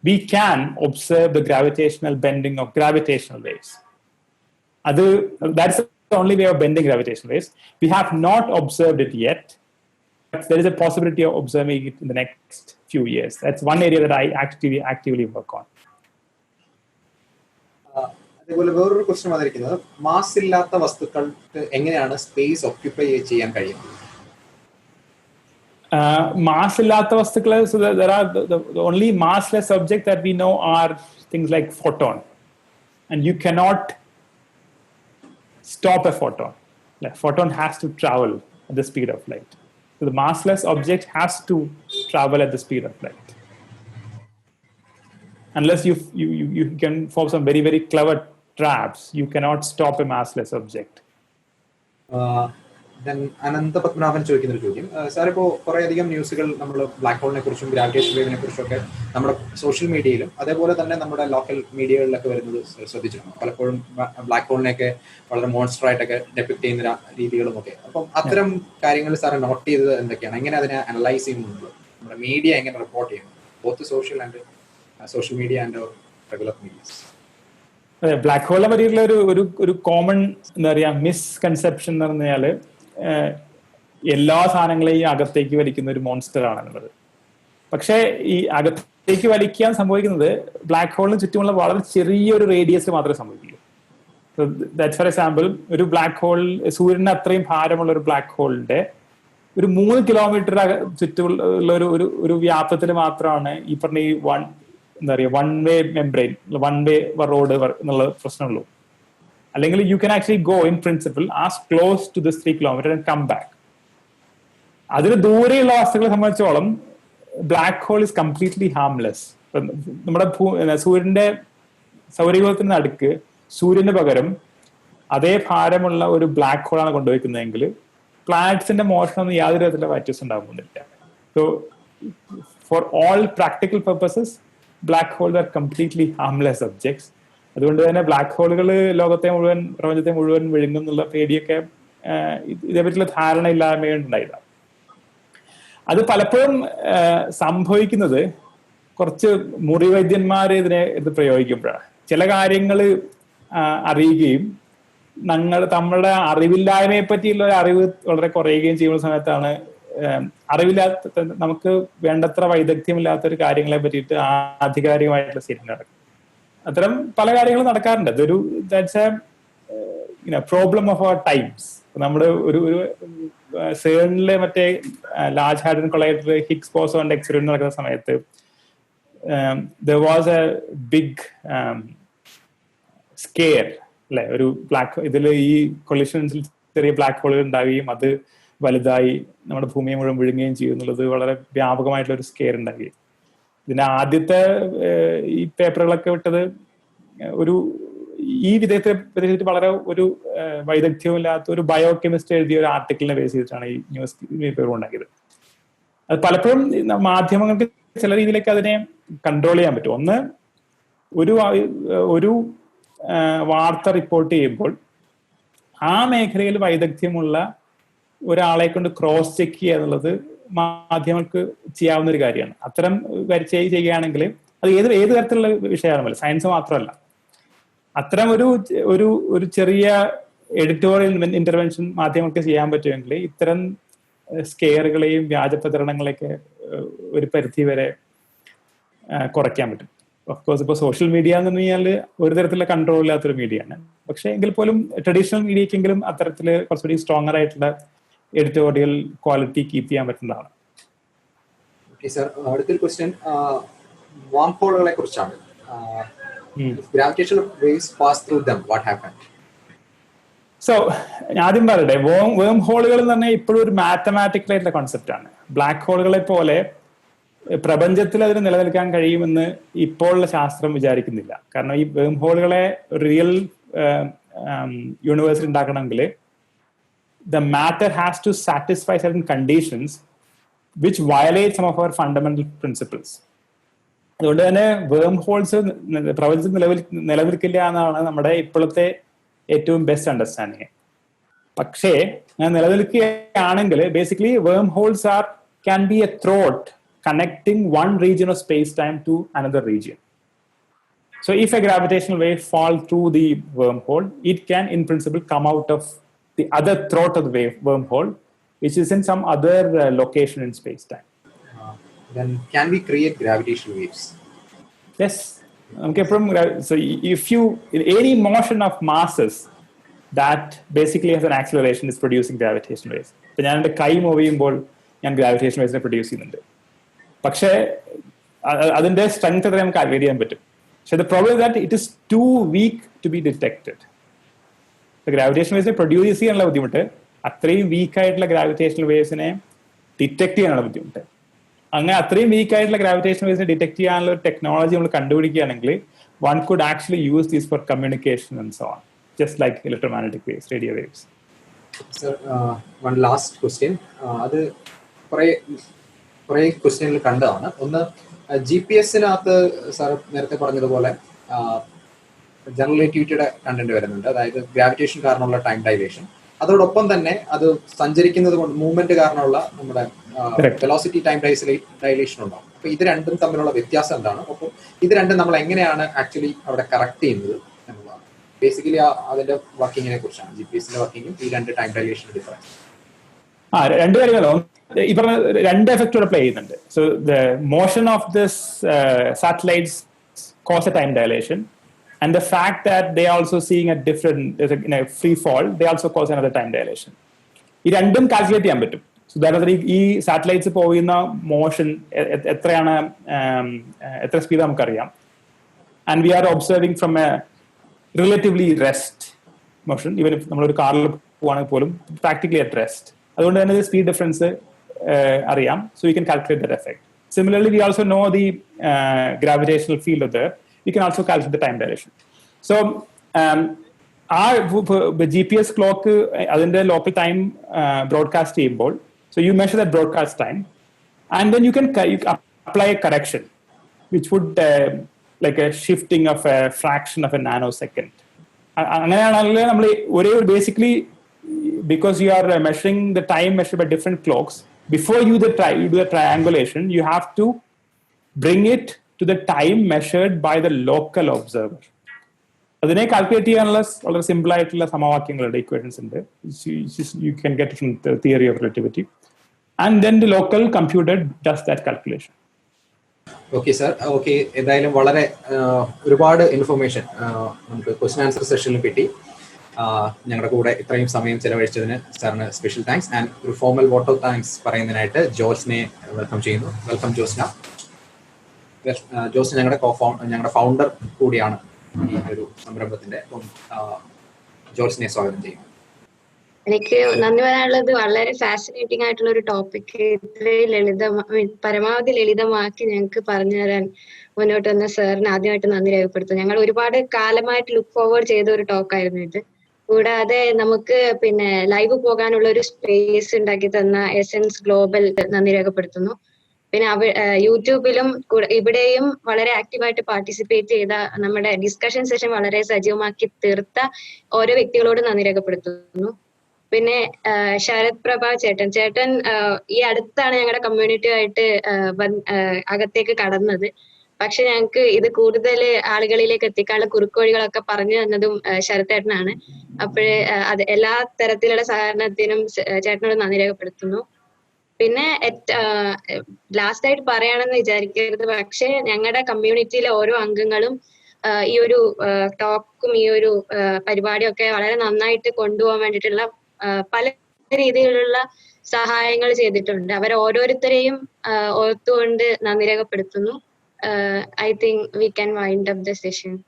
we can observe the gravitational bending of gravitational waves. That's the only way of bending gravitational waves. We have not observed it yet, but there is a possibility of observing it in the next few years. That's one area that I actively work on. അതേപോലെ വേറൊരു question വന്നിരിക്കുന്നത്, mass ഇല്ലാത്ത വസ്തുക്കൾക്ക് എങ്ങനെയാണ് space occupy ചെയ്യാൻ കഴിയുന്നത്? Mass illatta vastukal, so there are the only massless objects that we know are things like photon, and you cannot stop a photon. Like photon has to travel at the speed of light. So the massless object has to travel at the speed of light. Unless you can form some very, very clever traps, you cannot stop a massless object. Then അനന്ത പത്മനാഭൻ ചോദിക്കുന്ന ഒരു ചോദ്യം, sir ഇപ്പോൾ കുറേയധികം ന്യൂസുകൾ നമ്മൾ black ഹോളിനെ കുറിച്ചും gravitation വേവിനെ കുറിച്ചൊക്കെ നമ്മുടെ സോഷ്യൽ മീഡിയയിലും അതേപോലെ തന്നെ നമ്മുടെ ലോക്കൽ മീഡിയകളിലൊക്കെ വരുന്നത് ശ്രദ്ധിച്ചിട്ടുണ്ട്. പലപ്പോഴും ബ്ലാക്ക് ഹോളിനെയൊക്കെ വളരെ മോൺസ്റ്റർ ആയിട്ടൊക്കെ ഡെപിക്ട് ചെയ്യുന്ന രീതികളും ഒക്കെ. അപ്പം അത്തരം കാര്യങ്ങൾ സാർ നോട്ട് ചെയ്തത് എന്തൊക്കെയാണ്? എങ്ങനെ അതിനെ അനലൈസ് ചെയ്യുന്നുണ്ട്? നമ്മുടെ മീഡിയ എങ്ങനെ റിപ്പോർട്ട് ചെയ്യുന്നു? Both social media and regular medias. അതെ, ബ്ലാക്ക് ഹോളിനെ പറ്റിയിട്ടുള്ള ഒരു കോമൺ എന്താ പറയുക മിസ്കൺസെപ്ഷൻ എന്ന് പറഞ്ഞാൽ എല്ലാ സാധനങ്ങളെയും അകത്തേക്ക് വലിക്കുന്ന ഒരു മോൺസ്റ്റർ ആണെന്നുള്ളത്. പക്ഷേ ഈ അകത്തേക്ക് വലിക്കാൻ സംഭവിക്കുന്നത് ബ്ലാക്ക് ഹോളിന് ചുറ്റുമുള്ള വളരെ ചെറിയൊരു റേഡിയസിൽ മാത്രമേ സംഭവിക്കൂ. ദാറ്റ്സ് ഫോർ എക്സാമ്പിൾ, ഒരു ബ്ലാക്ക് ഹോൾ, സൂര്യന് അത്രയും ഭാരമുള്ള ഒരു ബ്ലാക്ക് ഹോളിന്റെ ഒരു 3 കിലോമീറ്റർ ചുറ്റുമുള്ള ഒരു വ്യാപ്തത്തിൽ മാത്രമാണ് ഈ പറഞ്ഞ ഈ എന്താ പറയുക one way membrane, one way road എന്നുള്ള പ്രശ്നമുള്ളൂ. അല്ലെങ്കിൽ you can actually go in principle as close to this 3 kilometre and come back. അതിന് ദൂരെയുള്ള വസ്തുക്കളെ സംബന്ധിച്ചോളം black hole is completely harmless. നമ്മുടെ സൂര്യന്റെ സൗരയൂഥത്തിന് നടുക്ക് സൂര്യന് പകരം അതേ ഭാരമുള്ള ഒരു ബ്ലാക്ക് ഹോളാണ് കൊണ്ടുവയ്ക്കുന്നതെങ്കിൽ പ്ലാനറ്റ്സിന്റെ മോഷണമൊന്നും യാതൊരു തരത്തിലുള്ള വ്യത്യാസം ഉണ്ടാകുന്നില്ല. So for all practical purposes black hole are completely harmless objects. അതുകൊണ്ട് തന്നെ ബ്ലാക്ക് ഹോളുകൾ ലോകത്തെ മുഴുവൻ, പ്രപഞ്ചത്തെ മുഴുവൻ വിഴുങ്ങുന്നുള്ള പേടിയൊക്കെ ഇതേപറ്റിയുള്ള ധാരണ ഇല്ലായ്മയുണ്ടായതാണ്. അത് പലപ്പോഴും സംഭവിക്കുന്നത് കുറച്ച് മുറിവൈദ്യന്മാർ ഇത് പ്രയോഗിക്കുമ്പോഴാണ്. ചില കാര്യങ്ങൾ അറിയുകയും നമ്മളുടെ അറിവില്ലായ്മയെ പറ്റിയുള്ള ഒരു അറിവ് വളരെ കുറയുകയും ചെയ്യുന്ന സമയത്താണ് അറിവില്ലാത്ത, നമുക്ക് വേണ്ടത്ര വൈദഗ്ധ്യമില്ലാത്ത ഒരു കാര്യങ്ങളെ പറ്റിയിട്ട് ആധികാരികമായിട്ടുള്ള സ്റ്റേറ്റ്മെന്റ് നടക്കും. അത്തരം പല കാര്യങ്ങളും നടക്കാറുണ്ട്. അതൊരു that's a problem of our times. നമ്മുടെ ഒരു സേണിലെ മറ്റേ ലാർജ് ഹാഡ്രോൺ കൊളൈഡർ ഹിഗ്സ് ബോസോന്റെ എക്സ്പെരിമെന്റ് നടക്കുന്ന സമയത്ത് there was a big scare അല്ലെ, ഒരു ബ്ലാക്ക് ഇതിൽ ഈ കൊളിഷൻസിൽ ചെറിയ ബ്ലാക്ക് ഹോളുകൾ ഉണ്ടാവുകയും അത് വലുതായി നമ്മുടെ ഭൂമിയെ മുഴുവൻ വിഴുങ്ങുകയും ചെയ്യും എന്നുള്ളത് വളരെ വ്യാപകമായിട്ടുള്ള ഒരു സ്കെയർ ഉണ്ടാക്കി. ഇതിന്റെ ആദ്യത്തെ ഈ പേപ്പറുകളൊക്കെ വിട്ടത് ഈ വിധത്തെ പറ്റി വളരെ ഒരു വൈദഗ്ധ്യമില്ലാത്ത ഒരു ബയോ കെമിസ്റ്റ് എഴുതിയ ഒരു ആർട്ടിക്കിളിനെ ബേസ് ചെയ്തിട്ടാണ് ഈ ന്യൂസ് പേപ്പർ ഉണ്ടാക്കിയത്. അത് പലപ്പോഴും മാധ്യമങ്ങൾക്ക് ചില രീതിയിലേക്ക് അതിനെ കൺട്രോൾ ചെയ്യാൻ പറ്റും. ഒന്ന്, ഒരു വാർത്ത റിപ്പോർട്ട് ചെയ്യുമ്പോൾ ആ മേഖലയിൽ വൈദഗ്ധ്യമുള്ള ഒരാളെ കൊണ്ട് ക്രോസ് ചെക്ക് ചെയ്യുക എന്നുള്ളത് മാധ്യമങ്ങൾക്ക് ചെയ്യാവുന്ന ഒരു കാര്യമാണ്. അത്തരം ചെയ്യുകയാണെങ്കിൽ അത് ഏത് തരത്തിലുള്ള വിഷയമാണല്ലോ, സയൻസ് മാത്രമല്ല, അത്തരം ഒരു ചെറിയ എഡിറ്റോറിയൽ ഇന്റർവെൻഷൻ മാധ്യമങ്ങൾക്ക് ചെയ്യാൻ പറ്റുമെങ്കിൽ ഇത്തരം സ്കെയറുകളെയും വ്യാജ പ്രചരണങ്ങളെയൊക്കെ ഒരു പരിധി വരെ കുറയ്ക്കാൻ പറ്റും. ഓഫ്കോഴ്സ് ഇപ്പോൾ സോഷ്യൽ മീഡിയ എന്ന് പറഞ്ഞാൽ ഒരു തരത്തിലുള്ള കൺട്രോൾ ഇല്ലാത്തൊരു മീഡിയയാണ്. പക്ഷെ എങ്കിൽ പോലും ട്രഡീഷണൽ മീഡിയക്കെങ്കിലും അത്തരത്തിൽ കുറച്ചുകൂടി സ്ട്രോങ്ങർ ആയിട്ടുള്ള എഡിറ്റോറിയൽ ക്വാളിറ്റി കീപ്പ് ചെയ്യാൻ പറ്റുന്നതാണ്. സർ, അടുത്തൊരു ക്വസ്റ്റ്യൻ വാം ഹോളുകളെ കുറിച്ചാണ്. Gravitational waves pass through them, what happen? So ആദ്യം പറയട്ടെ, വേം ഹോളുകൾ എന്ന് പറഞ്ഞാൽ ഇപ്പോഴും ഒരു മാത്തമാറ്റിക്കൽ ആയിട്ടുള്ള കോൺസെപ്റ്റ് ആണ്. ബ്ലാക്ക് ഹോളുകളെ പോലെ പ്രപഞ്ചത്തിൽ അതിന് നിലനിൽക്കാൻ കഴിയുമെന്ന് ഇപ്പോഴുള്ള ശാസ്ത്രം വിചാരിക്കുന്നില്ല. കാരണം ഈ വേം ഹോളുകളെ റിയൽ യൂണിവേഴ്സിൽ ഉണ്ടാക്കണമെങ്കിൽ the matter has to satisfy certain conditions which violate some of our fundamental principles. അതുകൊണ്ട് തന്നെ വേം ഹോൾസ് പ്രപഞ്ചത്തിൽ നിലനിൽക്കില്ല എന്നാണ് നമ്മുടെ ഇപ്പോഴത്തെ ഏറ്റവും ബെസ്റ്റ് അണ്ടർസ്റ്റാൻഡിങ്. പക്ഷേ ഞാൻ നിലനിൽക്കുകയാണെങ്കിൽ ബേസിക്കലി വേം holes can be a throat connecting one region of space-time to another region. So if a gravitational wave falls through the wormhole, it can in principle come out of the other throat of the wormhole, which is in some other location in space-time. Then can we create gravitational waves? Yes. Okay, so if you, any motion of masses that basically has an acceleration is producing gravitational waves. So ഞാൻ എൻ്റെ കൈ move ചെയ്യുമ്പോൾ ഞാൻ gravitational വേവ്സിനെ produce ചെയ്യുന്നുണ്ട്. പക്ഷേ അതിൻ്റെ strength എത്ര നമുക്ക് കാൽക്കുലേറ്റ് ചെയ്യാൻ പറ്റും. പക്ഷേ the problem is that it is too weak to be detected. Gravitational വേവ്സിനെ പ്രൊഡ്യൂസ് ചെയ്യാനുള്ള ബുദ്ധിമുട്ട്, അത്രയും വീക്കായിട്ടുള്ള ഗ്രാവിറ്റേഷണൽ വേവ്സിനെ ഡിറ്റക്ട് ചെയ്യാനുള്ള ബുദ്ധിമുട്ട്. അങ്ങനെ അത്രയും വീക്കായിട്ടുള്ള ഗ്രാവിറ്റേഷണൽ വേവ്സിനെ ഡിറ്റക്ട് ചെയ്യാനുള്ള ഒരു ടെക്നോളജി നമ്മൾ കണ്ടുപിടിക്കുകയാണെങ്കിൽ one could actually use these for communication and so on, just like electromagnetic waves, radio waves. Sir, one last question. അത് കുറേ ക്വസ്റ്റ്യനിൽ കണ്ടതാണ്. ഒന്ന്, GPS-നകത്ത് സാർ നേരത്തെ പറഞ്ഞതുപോലെ ജനറൽ റിലേറ്റിവിറ്റിയുടെ കണ്ടന്റ് വരുന്നുണ്ട്, അതായത് ഗ്രാവിറ്റേഷൻ കാരണമുള്ള ടൈം ഡൈലേഷൻ. അതോടൊപ്പം തന്നെ അത് സഞ്ചരിക്കുന്നത് കൊണ്ട് മൂവ്മെന്റ് കാരണമുള്ള നമ്മുടെ വെലോസിറ്റി ടൈം ഡൈലേഷൻ ഉണ്ടാവും. അപ്പൊ ഇത് രണ്ടും തമ്മിലുള്ള വ്യത്യാസം എന്താണ്? അപ്പം ഇത് രണ്ടും നമ്മൾ എങ്ങനെയാണ് ആക്ച്വലി അവിടെ കറക്റ്റ് ചെയ്യുന്നത് എന്നുള്ളതാണ്. ബേസിക്കലി അതിന്റെ വർക്കിങ്ങിനെ കുറിച്ചാണ്, GPS-ന്റെ വർക്കിങ്ങും ഈ രണ്ട് ടൈം ഡൈലേഷന്റെ ഡിഫറൻസ്. രണ്ട് കാര്യങ്ങളോ ഈ പറഞ്ഞ രണ്ട് എഫക്റ്റ് ഇവിടെ പ്ലേ ചെയ്യുന്നുണ്ട്. So the motion of this satellites cause a time dilation, and the fact that they are also seeing a different free fall, they also cause another time dilation. ഈ രണ്ടും calculate ചെയ്യാൻ പറ്റും. ഉദാഹരണത്തിന് ഈ satellites പോകുന്ന motion എത്രയാണ്, എത്ര speed നമുക്കറിയാം. And we are observing from a relatively rest motion. Even നമ്മളൊരു കാറിൽ പോവുകയാണെങ്കിൽ പോലും പ്രാക്ടിക്കലി അറ്റ് റെസ്റ്റ്. അതുകൊണ്ട് തന്നെ സ്പീഡ് ഡിഫറൻസ് അറിയാം. So you can calculate that effect. Similarly we also know the gravitational field of the, you can also calculate the time dilation. So our GPS clock adinde local time broadcast cheyyumbol, so you measure that broadcast time and then you can apply a correction which would like a shifting of a fraction of a nanosecond. അങ്ങനെയാണെങ്കിൽ നമ്മൾ ഒരേ basically because you are measuring the time measured by different clocks, before you do the triangulation, you have to bring it to the time measured by the local observer. അതിനെ calculate ചെയ്യാനുള്ള വളരെ simple ആയിട്ടുള്ള സമവാക്യങ്ങളുണ്ട്, equations ഉണ്ട്. You can get from theory of relativity and then the local computer does that calculation. Okay sir, okay. എന്തായാലും വളരെ ഒരുപാട് information നമുക്ക് ക്വസ്റ്റ്യൻ ആൻസർ സെഷനിൽ കിട്ടി. ഞങ്ങളുടെ കൂടെ ഇത്രയും സമയം ചെലവഴിച്ചതിന് സാറിന് സ്പെഷ്യൽ താങ്ക്സ്. ആൻഡ് ഒരു ഫോർമൽ വോട്ട് ഓഫ് താങ്ക്സ് പറയുന്നതിനായിട്ട് ജോസ്നെ വെൽക്കം ചെയ്യുന്നു. വെൽക്കം ജോസ്ന. ജോസ് ഞങ്ങളുടെ ഫൗണ്ടർ കൂടിയാണ് ഈ ഒരു സംരംഭത്തിന്റെ. അപ്പം ജോസിനെ സ്വാഗതം ചെയ്യുന്നു. എനിക്ക് നന്ദി പറയാനുള്ളത്, വളരെ ഫാസിനേറ്റിംഗ് ആയിട്ടുള്ള ഒരു ടോപ്പിക് ഇത്രയും പരമാവധി ലളിതമാക്കി ഞങ്ങൾക്ക് പറഞ്ഞു തരാൻ മുന്നോട്ട് വന്ന സാറിന് ആദ്യമായിട്ട് നന്ദി രേഖപ്പെടുത്തുന്നു. ഞങ്ങൾ ഒരുപാട് കാലമായിട്ട് ലുക്ക് ഫോർവേഡ് ചെയ്ത ഒരു ടോക്കായിരുന്നു ഇത്. കൂടാതെ നമുക്ക് പിന്നെ ലൈവ് പോകാനുള്ള ഒരു സ്പേസ് ഉണ്ടാക്കി തന്ന എസെൻസ് ഗ്ലോബൽ നന്ദി രേഖപ്പെടുത്തുന്നു. പിന്നെ യൂട്യൂബിലും ഇവിടെയും വളരെ ആക്റ്റീവായിട്ട് പാർട്ടിസിപ്പേറ്റ് ചെയ്ത, നമ്മുടെ ഡിസ്കഷൻ സെഷൻ വളരെ സജീവമാക്കി തീർത്ത ഓരോ വ്യക്തികളോടും നന്ദി രേഖപ്പെടുത്തുന്നു. പിന്നെ ശരത് പ്രഭ ചേട്ടൻ ഈ അടുത്താണ് ഞങ്ങളുടെ കമ്മ്യൂണിറ്റിയുമായിട്ട് അകത്തേക്ക് കടന്നത്. പക്ഷെ ഞങ്ങൾക്ക് ഇത് കൂടുതൽ ആളുകളിലേക്ക് എത്തിക്കാനുള്ള കുറുക്കുവഴികളൊക്കെ പറഞ്ഞു തന്നതും ശരത്തേട്ടനാണ്. അപ്പോഴേ അത് എല്ലാ തരത്തിലുള്ള സഹകരണത്തിനും ചേട്ടനോട് നന്ദി രേഖപ്പെടുത്തുന്നു. പിന്നെ ലാസ്റ്റ് ആയിട്ട് പറയാണെന്ന് വിചാരിക്കരുത്, പക്ഷെ ഞങ്ങളുടെ കമ്മ്യൂണിറ്റിയിലെ ഓരോ അംഗങ്ങളും ഈ ഒരു ടോക്കും ഈ ഒരു പരിപാടിയൊക്കെ വളരെ നന്നായിട്ട് കൊണ്ടുപോകാൻ വേണ്ടിയിട്ടുള്ള പല രീതിയിലുള്ള സഹായങ്ങൾ ചെയ്തിട്ടുണ്ട്. അവർ ഓരോരുത്തരെയും ഓർത്തുകൊണ്ട് നന്ദി രേഖപ്പെടുത്തുന്നു. I think we can wind up the session.